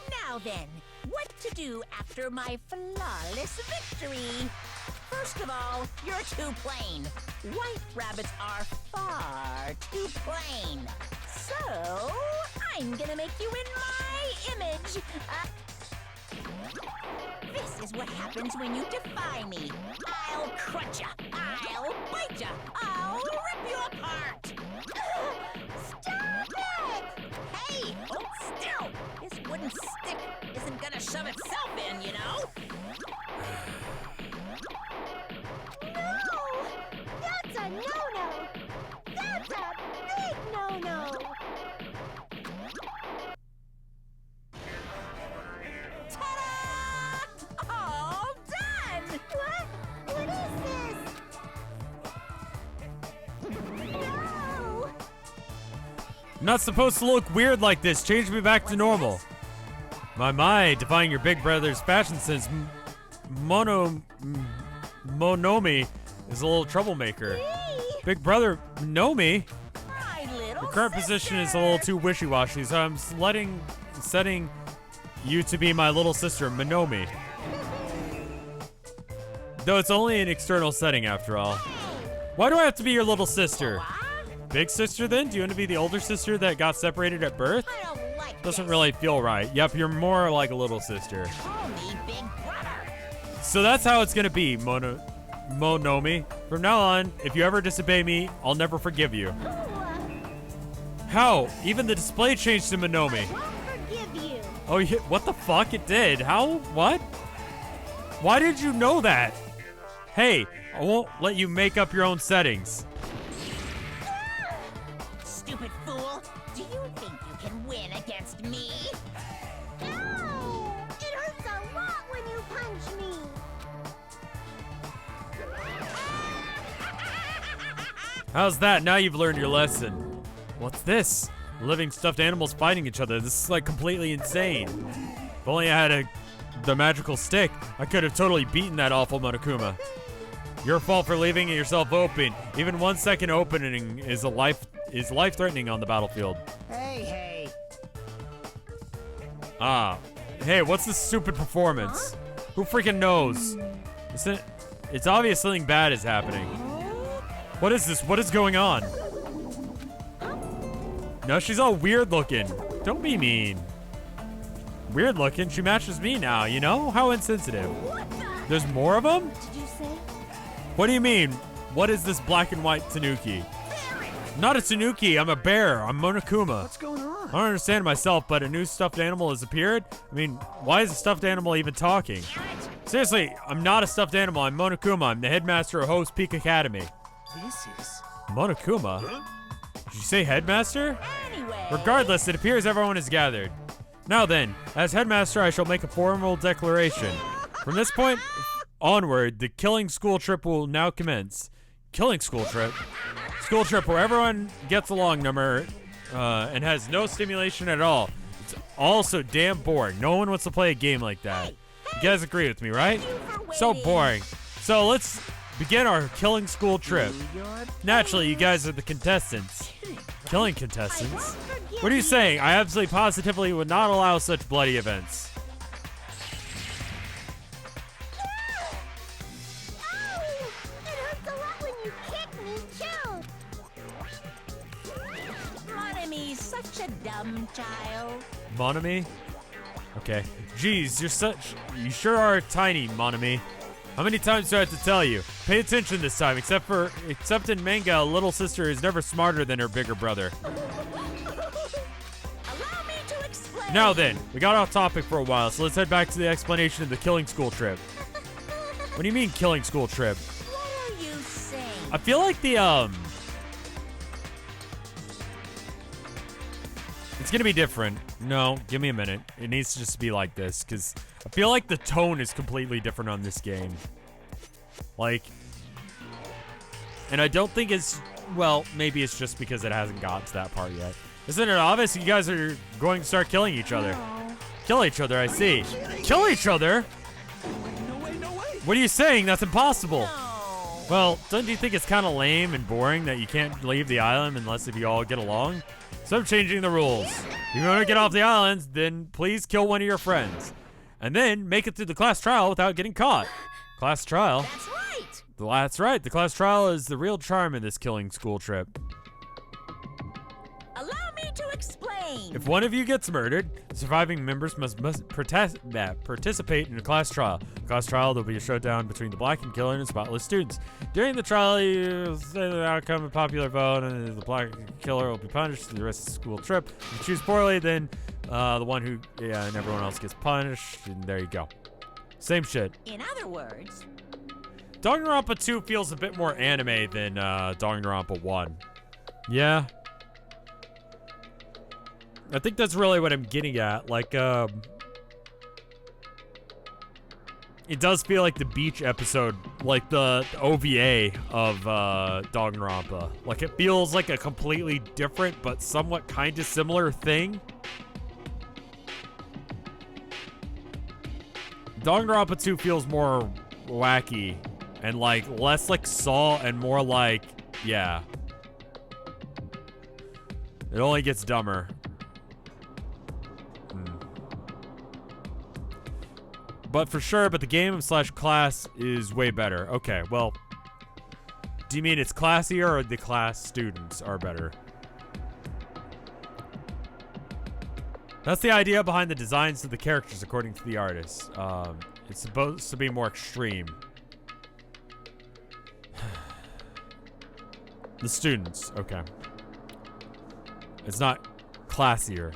Now then, what to do after my flawless victory? First of all, you're too plain. White rabbits are far too plain. So, I'm gonna make you in my image. This is what happens when you defy me. I'll crunch ya. I'll bite ya. I'll rip you apart. Stop it! Hey, hold still. This wooden stick isn't gonna shove itself in, you know? No! That's a no-no! That's a big no-no! Ta-da! All done! What? What is this? No! I'm not supposed to look weird like this. Change me back to normal. My, defying your big brother's fashion sense. Monomi is a little troublemaker. Big brother Monomi? My little Your current position is a little too wishy-washy, so I'm setting you to be my little sister, Monomi. Though it's only an external setting after all. Why do I have to be your little sister? Big sister then? Do you want to be the older sister that got separated at birth? I don't like Doesn't really feel right. Yep, you're more like a little sister. Call me Big Brother. So that's how it's gonna be, Monomi. From now on, if you ever disobey me, I'll never forgive you. How? Even the display changed to Monomi. I won't forgive you. Oh, what the fuck? It did. How? What? Why did you know that? Hey, I won't let you make up your own settings. Stupid fool! Do you think you can win against me? Ow! It hurts a lot when you punch me. How's that? Now you've learned your lesson. What's this? Living stuffed animals fighting each other. This is like completely insane. If only I had the magical stick, I could have totally beaten that awful Monokuma. Your fault for leaving yourself open. Even 1 second opening is life-threatening on the battlefield. Hey. Ah. Hey, what's this stupid performance? Who freaking knows? It's obvious something bad is happening. What is this? What is going on? No, she's all weird looking. Don't be mean. Weird looking? She matches me now, you know? How insensitive. There's more of them? Did you say? What do you mean? What is this black and white Tanuki? I'm not a Tanuki, I'm a bear. I'm Monokuma. What's going on? I don't understand myself, but a new stuffed animal has appeared? I mean, why is a stuffed animal even talking? Seriously, I'm not a stuffed animal. I'm Monokuma. I'm the headmaster of Host Peak Academy. This is... Monokuma? Did you say headmaster? Anyway. Regardless, it appears everyone is gathered. Now then, as headmaster, I shall make a formal declaration. From this point onward, the killing school trip will now commence. Killing school trip? School trip where everyone gets along number and has no stimulation at all. It's also damn boring. No one wants to play a game like that. You guys agree with me, right? So boring. So let's begin our killing school trip. Naturally, you guys are the contestants. Killing contestants? What are you saying? I absolutely positively would not allow such bloody events. It hurts a lot when you kick me, too. Monomi's such a dumb child. Monomi? Okay. Jeez, you sure are tiny, Monomi. How many times do I have to tell you? Pay attention this time, except in manga, a little sister is never smarter than her bigger brother. Allow me to explain. Now then, we got off topic for a while, so let's head back to the explanation of the killing school trip. What do you mean killing school trip? What are you saying? I feel like it's gonna be different. No, give me a minute. It needs to just be like this, because I feel like the tone is completely different on this game. Like, and I don't think it's, well, maybe it's just because it hasn't gotten to that part yet. Isn't it obvious you guys are going to start killing each other? No. Kill each other, I see. Kill each other? What are you saying? That's impossible. No. Well, don't you think it's kind of lame and boring that you can't leave the island unless if you all get along? So I'm changing the rules. If you want to get off the island, then please kill one of your friends. And then make it through the class trial without getting caught. Class trial? That's right. That's right. The class trial is the real charm in this killing school trip. Allow me to explain. If one of you gets murdered, the surviving members must participate in a class trial. Class trial, there'll be a showdown between the black and killer and spotless students. During the trial, you say the outcome of popular vote, and the black killer will be punished through the rest of the school trip. If you choose poorly, then the one who, and everyone else gets punished, and there you go. Same shit. In other words, Danganronpa 2 feels a bit more anime than Danganronpa 1. Yeah. I think that's really what I'm getting at. Like, it does feel like the beach episode, like the OVA of Danganronpa. Like, it feels like a completely different but somewhat kind of similar thing. Danganronpa 2 feels more wacky and like less like Saw and more like, yeah. It only gets dumber. But for sure, but the game / class is way better. Okay, well, do you mean it's classier or the class students are better? That's the idea behind the designs of the characters, according to the artist. It's supposed to be more extreme. The students, okay. It's not classier.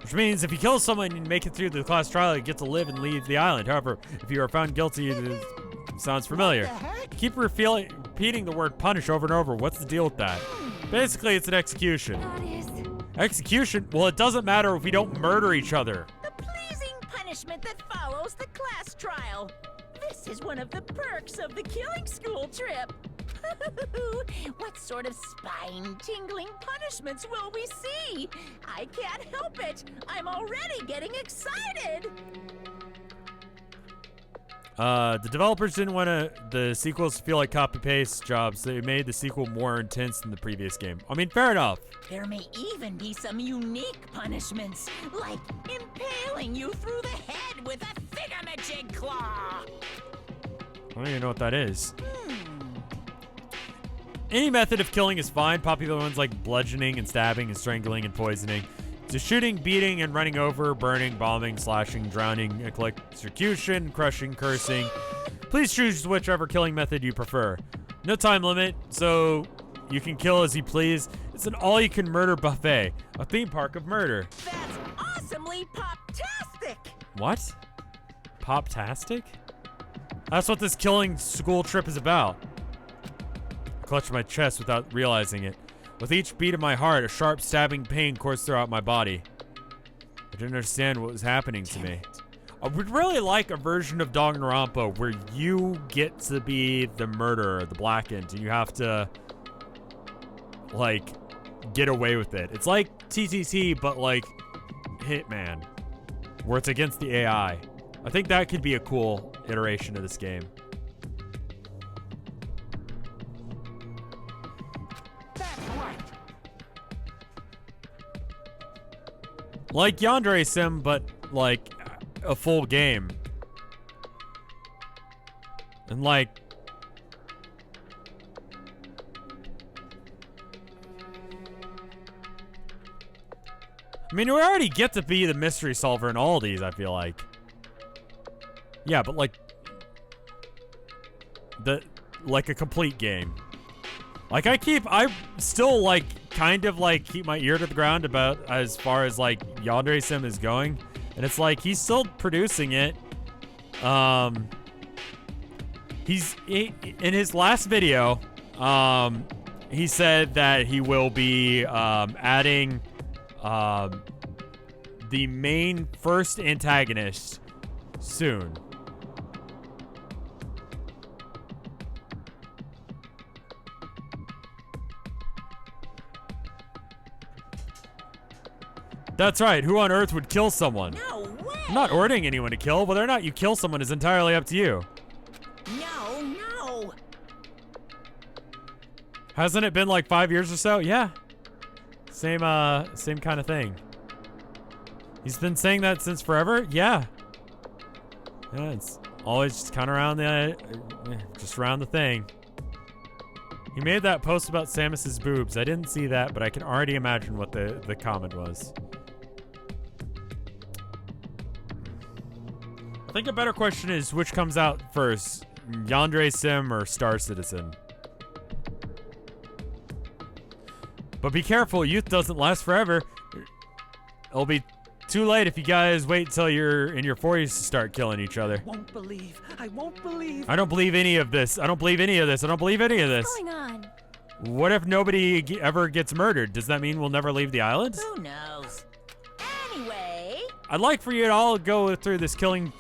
Which means if you kill someone and make it through the class trial, you get to live and leave the island. However, if you are found guilty, it sounds familiar. Keep repeating the word punish over and over. What's the deal with that? Basically, it's an execution. Execution? Well, it doesn't matter if we don't murder each other. The pleasing punishment that follows the class trial. This is one of the perks of the killing school trip. What sort of spine-tingling punishments will we see? I can't help it. I'm already getting excited. The developers didn't want the sequels to feel like copy-paste jobs. They made the sequel more intense than the previous game. I mean, fair enough. There may even be some unique punishments, like impaling you through the head with a thingamajig claw. I don't even know what that is. Any method of killing is fine. Popular ones like bludgeoning and stabbing and strangling and poisoning. To shooting, beating, and running over, burning, bombing, slashing, drowning, electrocution, crushing, cursing. Please choose whichever killing method you prefer. No time limit, so you can kill as you please. It's an all-you-can-murder buffet. A theme park of murder. That's awesomely pop-tastic! What? Pop-tastic? That's what this killing school trip is about. I clutched my chest without realizing it. With each beat of my heart, a sharp stabbing pain coursed throughout my body. I didn't understand what was happening to me. I would really like a version of Danganronpa where you get to be the murderer, the blackened, and you have to, like, get away with it. It's like TTT, but like Hitman, where it's against the AI. I think that could be a cool iteration of this game. Like Yandere Sim, but like a full game. And like... I mean, we already get to be the mystery solver in all these, I feel like. Yeah, but like... like a complete game. Like I still like kind of like keep my ear to the ground about as far as like Yandere Sim is going, and it's like he's still producing it. In his last video, he said that he will be adding the main first antagonist soon. That's right. Who on earth would kill someone? No way! I'm not ordering anyone to kill. Whether or not you kill someone is entirely up to you. No. Hasn't it been like 5 years or so? Yeah. Same kind of thing. He's been saying that since forever? Yeah. Yeah, it's always just kind of around the thing. He made that post about Samus's boobs. I didn't see that, but I can already imagine what the comment was. I think a better question is which comes out first, Yandere Sim or Star Citizen? But be careful, youth doesn't last forever. It'll be too late if you guys wait till you're in your 40s to start killing each other. I won't believe. I don't believe any of this. I don't believe any of this. What's going on? What if nobody ever gets murdered? Does that mean we'll never leave the island? Who knows? Anyway... I'd like for you to all go through this killing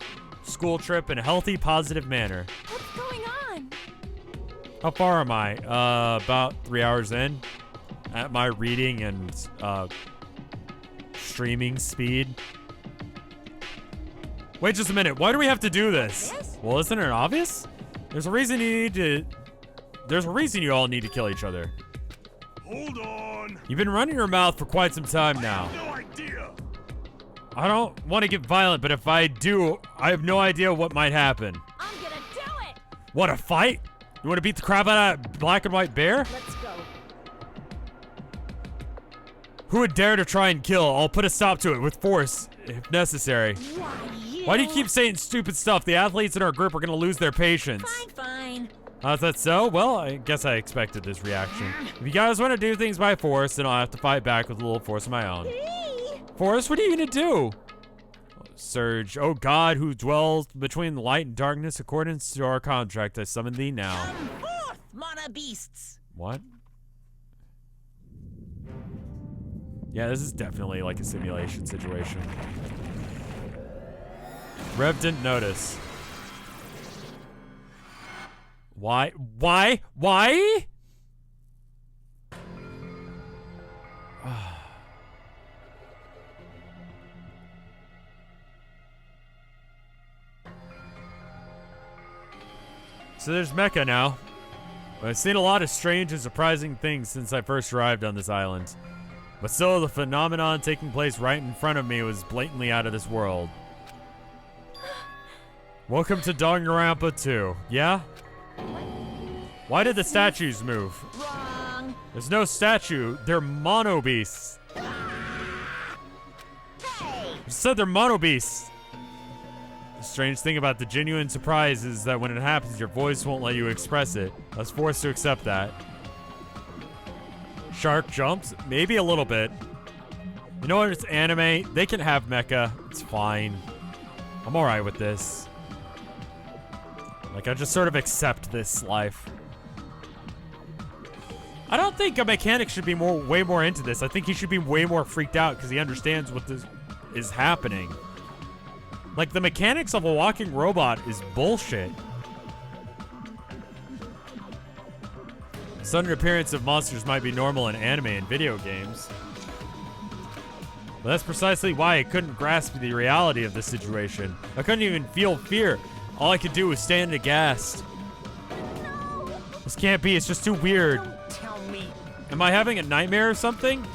school trip in a healthy, positive manner. What's going on? How far am I? About 3 hours in at my reading and streaming speed. Wait just a minute. Why do we have to do this? Well, isn't it obvious? There's a reason you all need to kill each other. Hold on. You've been running your mouth for quite some time now. I have no idea. I don't want to get violent, but if I do, I have no idea what might happen. I'm gonna do it! What, a fight? You want to beat the crap out of that black and white bear? Let's go. Who would dare to try and kill? I'll put a stop to it with force, if necessary. Why do you keep saying stupid stuff? The athletes in our group are going to lose their patience. Fine. Is that so? Well, I guess I expected this reaction. If you guys want to do things by force, then I'll have to fight back with a little force of my own. Force, what are you gonna do? Surge, oh God, who dwells between light and darkness, according to our contract, I summon thee now. Come forth, mana beasts! What? Yeah, this is definitely like a simulation situation. Rev didn't notice. Why? Why? Why? So there's Mecha now. I've seen a lot of strange and surprising things since I first arrived on this island. But still, the phenomenon taking place right in front of me was blatantly out of this world. Welcome to Danganronpa 2. Yeah? Why did the statues move? Wrong. There's no statue. They're mono beasts. Hey! You said they're mono beasts. The strange thing about the genuine surprise is that when it happens, your voice won't let you express it. I was forced to accept that. Shark jumps? Maybe a little bit. You know what? It's anime. They can have mecha. It's fine. I'm alright with this. Like, I just sort of accept this life. I don't think a mechanic should be way more into this. I think he should be way more freaked out because he understands what this is happening. Like, the mechanics of a walking robot is bullshit. Sudden appearance of monsters might be normal in anime and video games. But that's precisely why I couldn't grasp the reality of this situation. I couldn't even feel fear. All I could do was stand aghast. No. This can't be, it's just too weird. Don't tell me. Am I having a nightmare or something?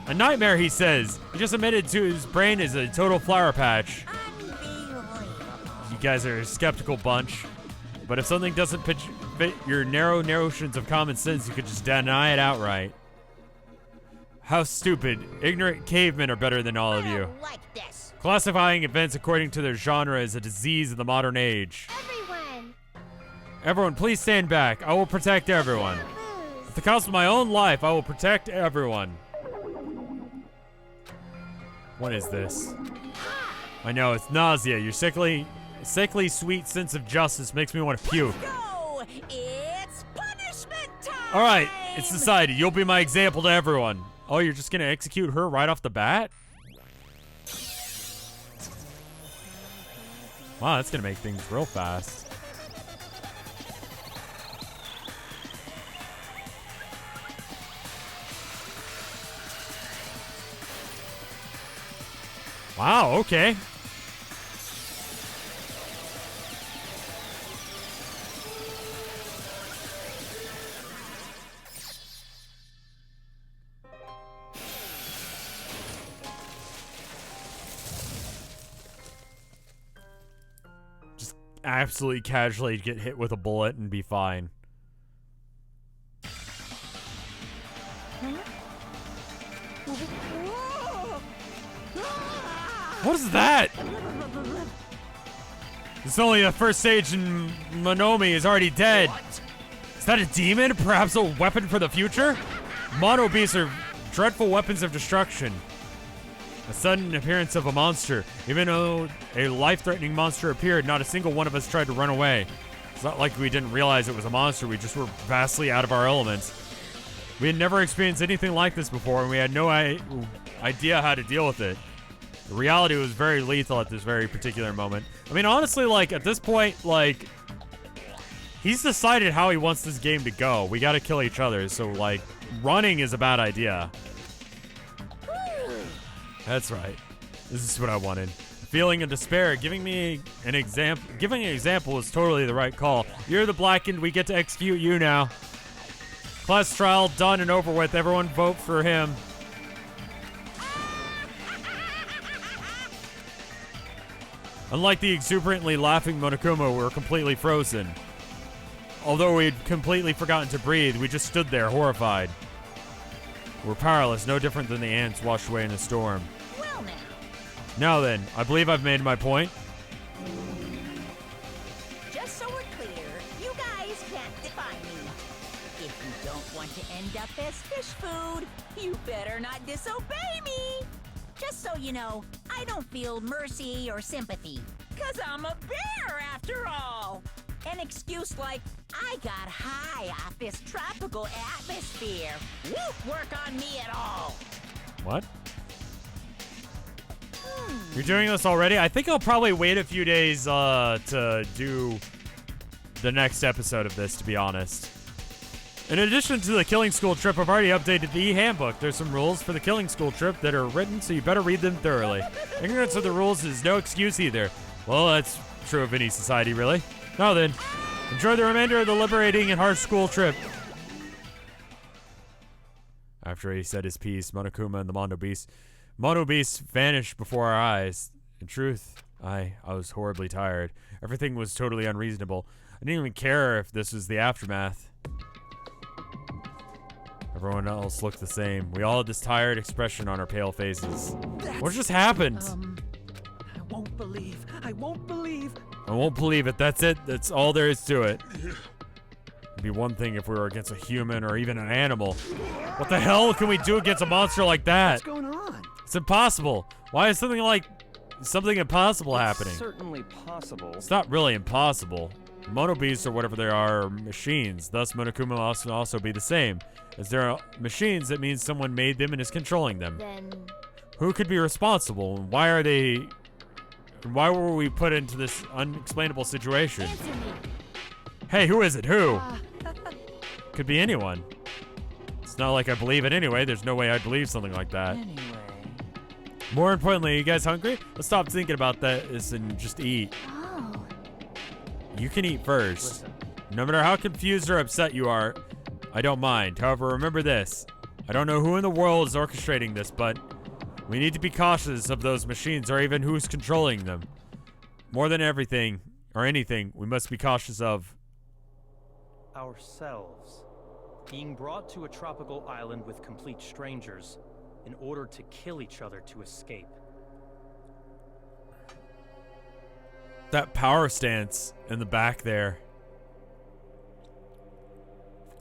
A nightmare, he says. He just admitted to his brain is a total flower patch. Unbelievable. You guys are a skeptical bunch. But if something doesn't fit your narrow notions of common sense, you could just deny it outright. How stupid. Ignorant cavemen are better than all of you. Like this. Classifying events according to their genre is a disease of the modern age. Everyone! Everyone, please stand back. I will protect everyone. At the cost of my own life, I will protect everyone. What is this? I know, it's nausea. Your sickly sweet sense of justice makes me want to puke. Go! It's punishment time! Alright, it's decided. You'll be my example to everyone. Oh, you're just gonna execute her right off the bat? Wow, that's gonna make things real fast. Wow, okay. Just absolutely casually get hit with a bullet and be fine. What is that? It's only the first stage and Monomi is already dead. Is that a demon? Perhaps a weapon for the future? Mono beasts are dreadful weapons of destruction. A sudden appearance of a monster. Even though a life-threatening monster appeared, not a single one of us tried to run away. It's not like we didn't realize it was a monster. We just were vastly out of our elements. We had never experienced anything like this before, and we had no idea how to deal with it. The reality was very lethal at this very particular moment. I mean, honestly, like, at this point, like, he's decided how he wants this game to go. We gotta kill each other, so, like, running is a bad idea. That's right. This is what I wanted. A feeling of despair. Giving an example is totally the right call. You're the blackened. We get to execute you now. Class trial done and over with. Everyone vote for him. Unlike the exuberantly laughing Monokuma, we're completely frozen. Although we'd completely forgotten to breathe, we just stood there, horrified. We're powerless, no different than the ants washed away in a storm. Well now. Now then, I believe I've made my point. Just so we're clear, you end up as fish food. You better not disobey me. Just so you know, I don't feel mercy or sympathy. 'Cause I'm a bear after all. An excuse like, I got high off this tropical atmosphere, won't work on me at all. What? You're doing this already? I think I'll probably wait a few days to do the next episode of this, to be honest. In addition to the Killing School trip, I've already updated the handbook. There's some rules for the Killing School trip that are written, so you better read them thoroughly. Ignorance of the rules is no excuse either. Well, that's true of any society, really. Now then, enjoy the remainder of the liberating and harsh school trip. After he said his piece, Monokuma and the Mondo Beast vanished before our eyes. In truth, I was horribly tired. Everything was totally unreasonable. I didn't even care if this was the aftermath. Everyone else looked the same. We all had this tired expression on our pale faces. What just happened? I won't believe. I won't believe it. That's it. That's all there is to it. It'd be one thing if we were against a human or even an animal. What the hell can we do against a monster like that? What's going on? It's impossible. Why is something impossible happening? Certainly possible. It's not really impossible. Mono Beasts or whatever they are machines. Thus, Monokuma must also be the same. As there are machines, that means someone made them and is controlling them. Then Who could be responsible? And why were we put into this unexplainable situation? answer me. Hey, who is it? Who? Could be anyone. It's not like I believe it anyway. There's no way I'd believe something like that. Anyway. More importantly, you guys hungry? Let's stop thinking about this and just eat. Oh, You can eat first. Listen, No matter how confused or upset you are, I don't mind. However, remember this. I don't know who in the world is orchestrating this, but we need to be cautious of those machines or even who's controlling them. More than everything or anything, we must be cautious of ourselves. Being brought to a tropical island with complete strangers in order to kill each other to escape. that power stance in the back there.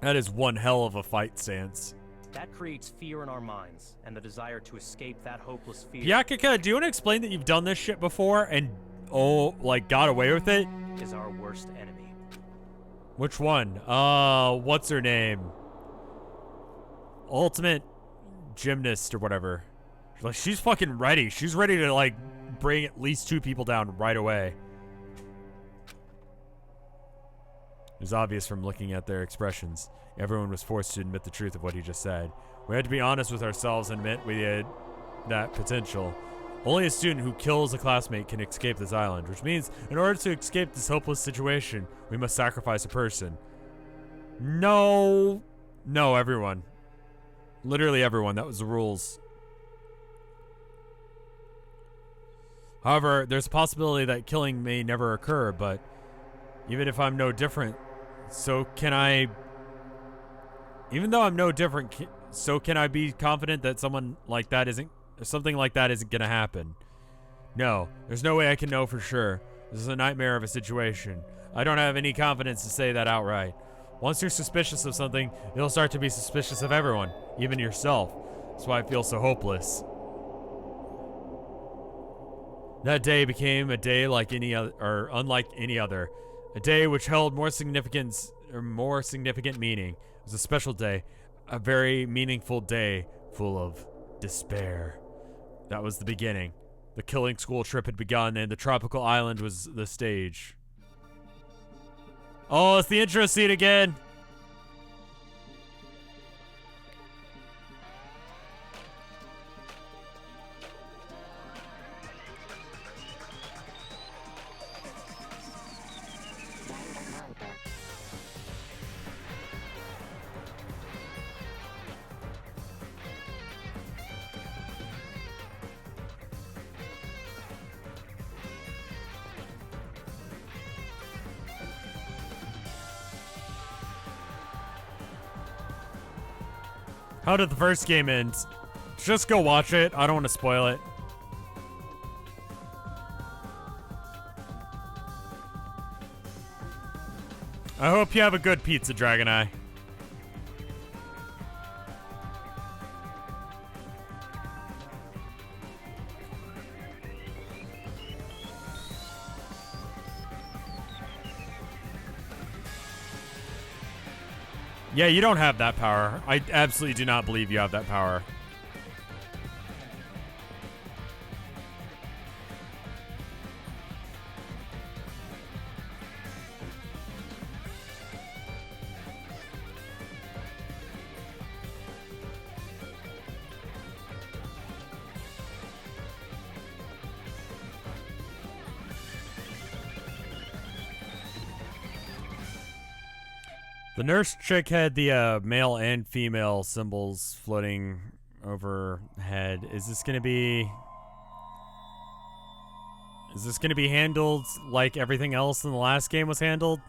That is one hell of a fight stance. That creates fear in our minds, and the desire to escape that hopeless fear. Yakika, do you want to explain that you've done this shit before and, like, got away with it? Is our worst enemy. Which one? What's her name? Ultimate Gymnast or whatever. Like, she's fucking ready. She's ready to, like, bring at least 2 people down right away. It was obvious from looking at their expressions. Everyone was forced to admit the truth of what he just said. We had to be honest with ourselves and admit we had that potential. Only a student who kills a classmate can escape this island, which means in order to escape this hopeless situation, we must sacrifice a person. No, everyone. Literally everyone. That was the rules. However, there's a possibility that killing may never occur, but even if I'm no different, so can I... Even though I'm no different, so can I be confident that something like that isn't gonna happen? No, there's no way I can know for sure. This is a nightmare of a situation. I don't have any confidence to say that outright. Once you're suspicious of something, you'll start to be suspicious of everyone, even yourself. That's why I feel so hopeless. That day became a day like any other, or unlike any other. A day which held more significant meaning. It was a special day, a very meaningful day full of despair. That was the beginning. The killing school trip had begun and the tropical island was the stage. Oh, it's the intro scene again. How did the first game end? Just go watch it. I don't want to spoil it. I hope you have a good pizza, Dragon Eye. Yeah, you don't have that power. I absolutely do not believe you have that power. The nurse chick had the male and female symbols floating overhead. Is this gonna be handled like everything else in the last game was handled?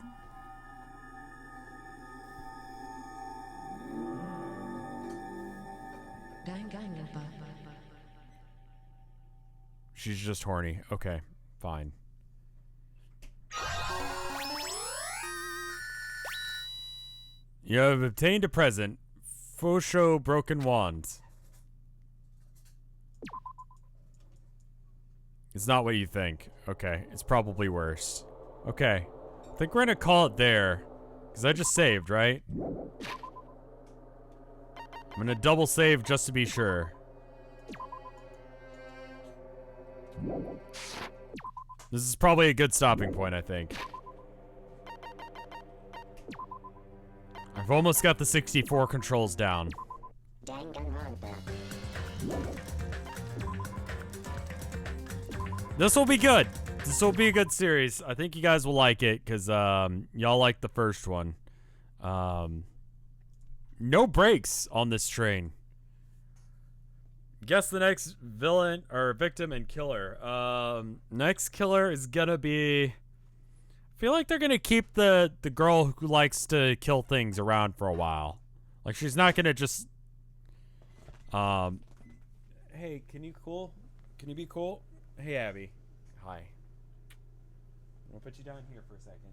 She's just horny. Okay, fine. You have obtained a present. Fosho Broken Wand. It's not what you think. Okay, it's probably worse. Okay, I think we're gonna call it there. Because I just saved, right? I'm gonna double save just to be sure. This is probably a good stopping point, I think. I've almost got the 64 controls down. Danganronpa. This will be good. This will be a good series. I think you guys will like it because y'all like the first one. No breaks on this train. Guess the next villain or victim and killer. Next killer is gonna be. I feel like they're gonna keep the girl who likes to kill things around for a while. Like she's not gonna just. Hey, can you cool? Can you be cool? Hey, Abby. Hi. I'm gonna put you down here for a second.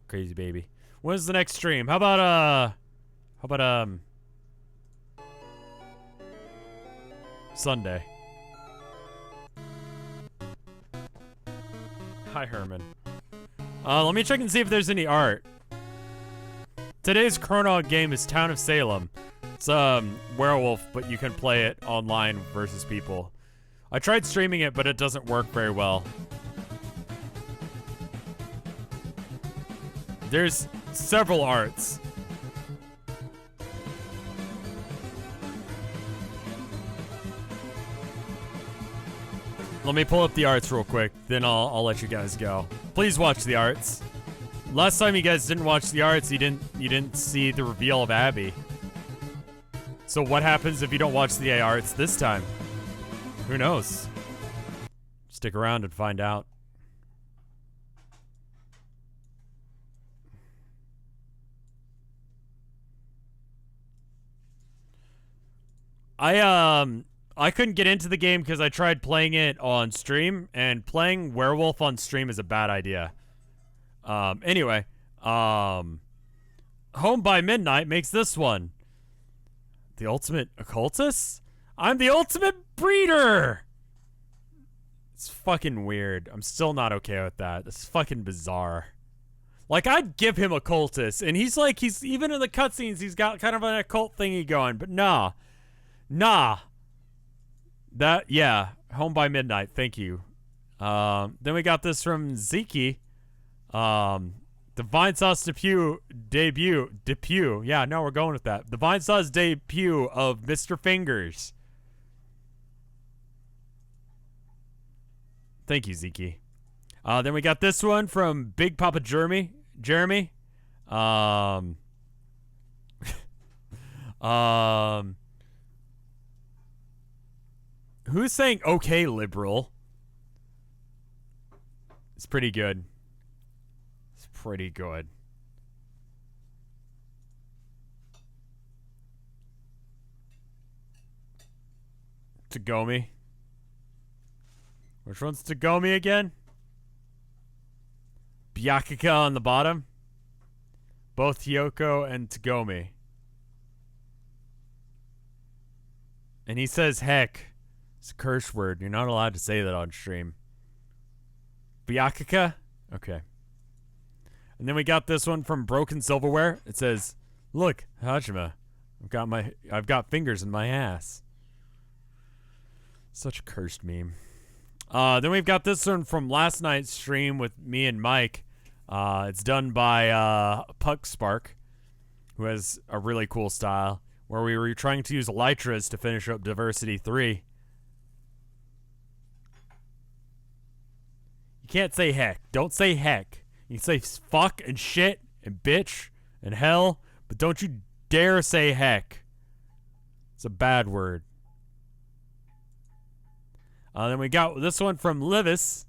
Crazy baby. When's the next stream? How about Sunday. Hi, Herman. Let me check and see if there's any art. Today's Chronog game is Town of Salem. It's werewolf, but you can play it online versus people. I tried streaming it, but it doesn't work very well. There's several arts. Let me pull up the arts real quick, then I'll let you guys go. Please watch the arts. Last time you guys didn't watch the arts, you didn't see the reveal of Abby. So what happens if you don't watch the arts this time? Who knows? Stick around and find out. I couldn't get into the game because I tried playing it on stream, and playing werewolf on stream is a bad idea. Anyway, Home by Midnight makes this one. The ultimate occultist? I'm the ultimate breeder! It's fucking weird. I'm still not okay with that. It's fucking bizarre. Like, I'd give him occultist, and he's even in the cutscenes, he's got kind of an occult thingy going, but nah. Nah. Yeah, Home by Midnight, thank you. Then we got this from Ziki. The Vinesauce debut. Yeah, no, we're going with that. The Vinesauce debut of Mr. Fingers. Thank you, Ziki. Then we got this one from Big Papa Jeremy. Who's saying okay, liberal? It's pretty good. It's pretty good. Tagomi. Which one's Tagomi again? Byakuya on the bottom. Both Hyoko and Tagomi. And he says heck. It's a curse word. You're not allowed to say that on stream. Byakuya? Okay. And then we got this one from Broken Silverware. It says, Look, Hajime. I've got fingers in my ass. Such a cursed meme. Then we've got this one from last night's stream with me and Mike. It's done by Puck Spark, who has a really cool style, where we were trying to use elytras to finish up Diversity 3. You can't say heck. Don't say heck. You can say fuck and shit and bitch and hell, but don't you dare say heck. It's a bad word. Then we got this one from Livis.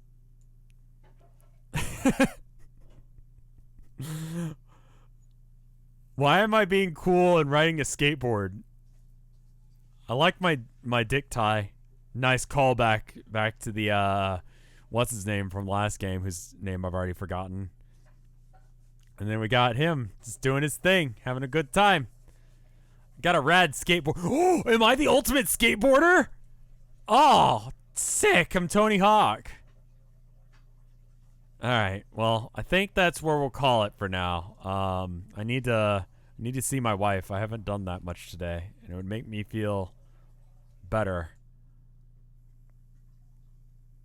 Why am I being cool and riding a skateboard? I like my dick tie. Nice callback back to the what's his name from last game, whose name I've already forgotten. And then we got him just doing his thing, having a good time. Got a rad skateboard. Oh, am I the ultimate skateboarder? Oh, sick. I'm Tony Hawk. All right. Well, I think that's where we'll call it for now. I need to see my wife. I haven't done that much today, and it would make me feel better.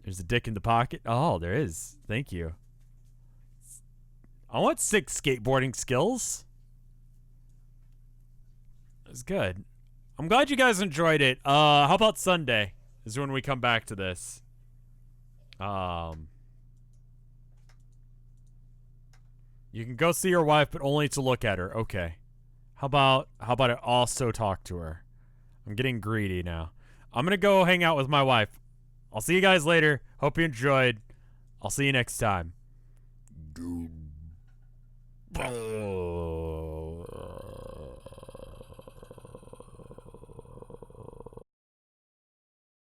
There's a dick in the pocket. Oh, there is. Thank you. I want 6 skateboarding skills. It was good. I'm glad you guys enjoyed it. How about Sunday? Is when we come back to this. You can go see your wife, but only to look at her. Okay. How about I also talk to her? I'm getting greedy now. I'm gonna go hang out with my wife. I'll see you guys later. Hope you enjoyed. I'll see you next time. Dude.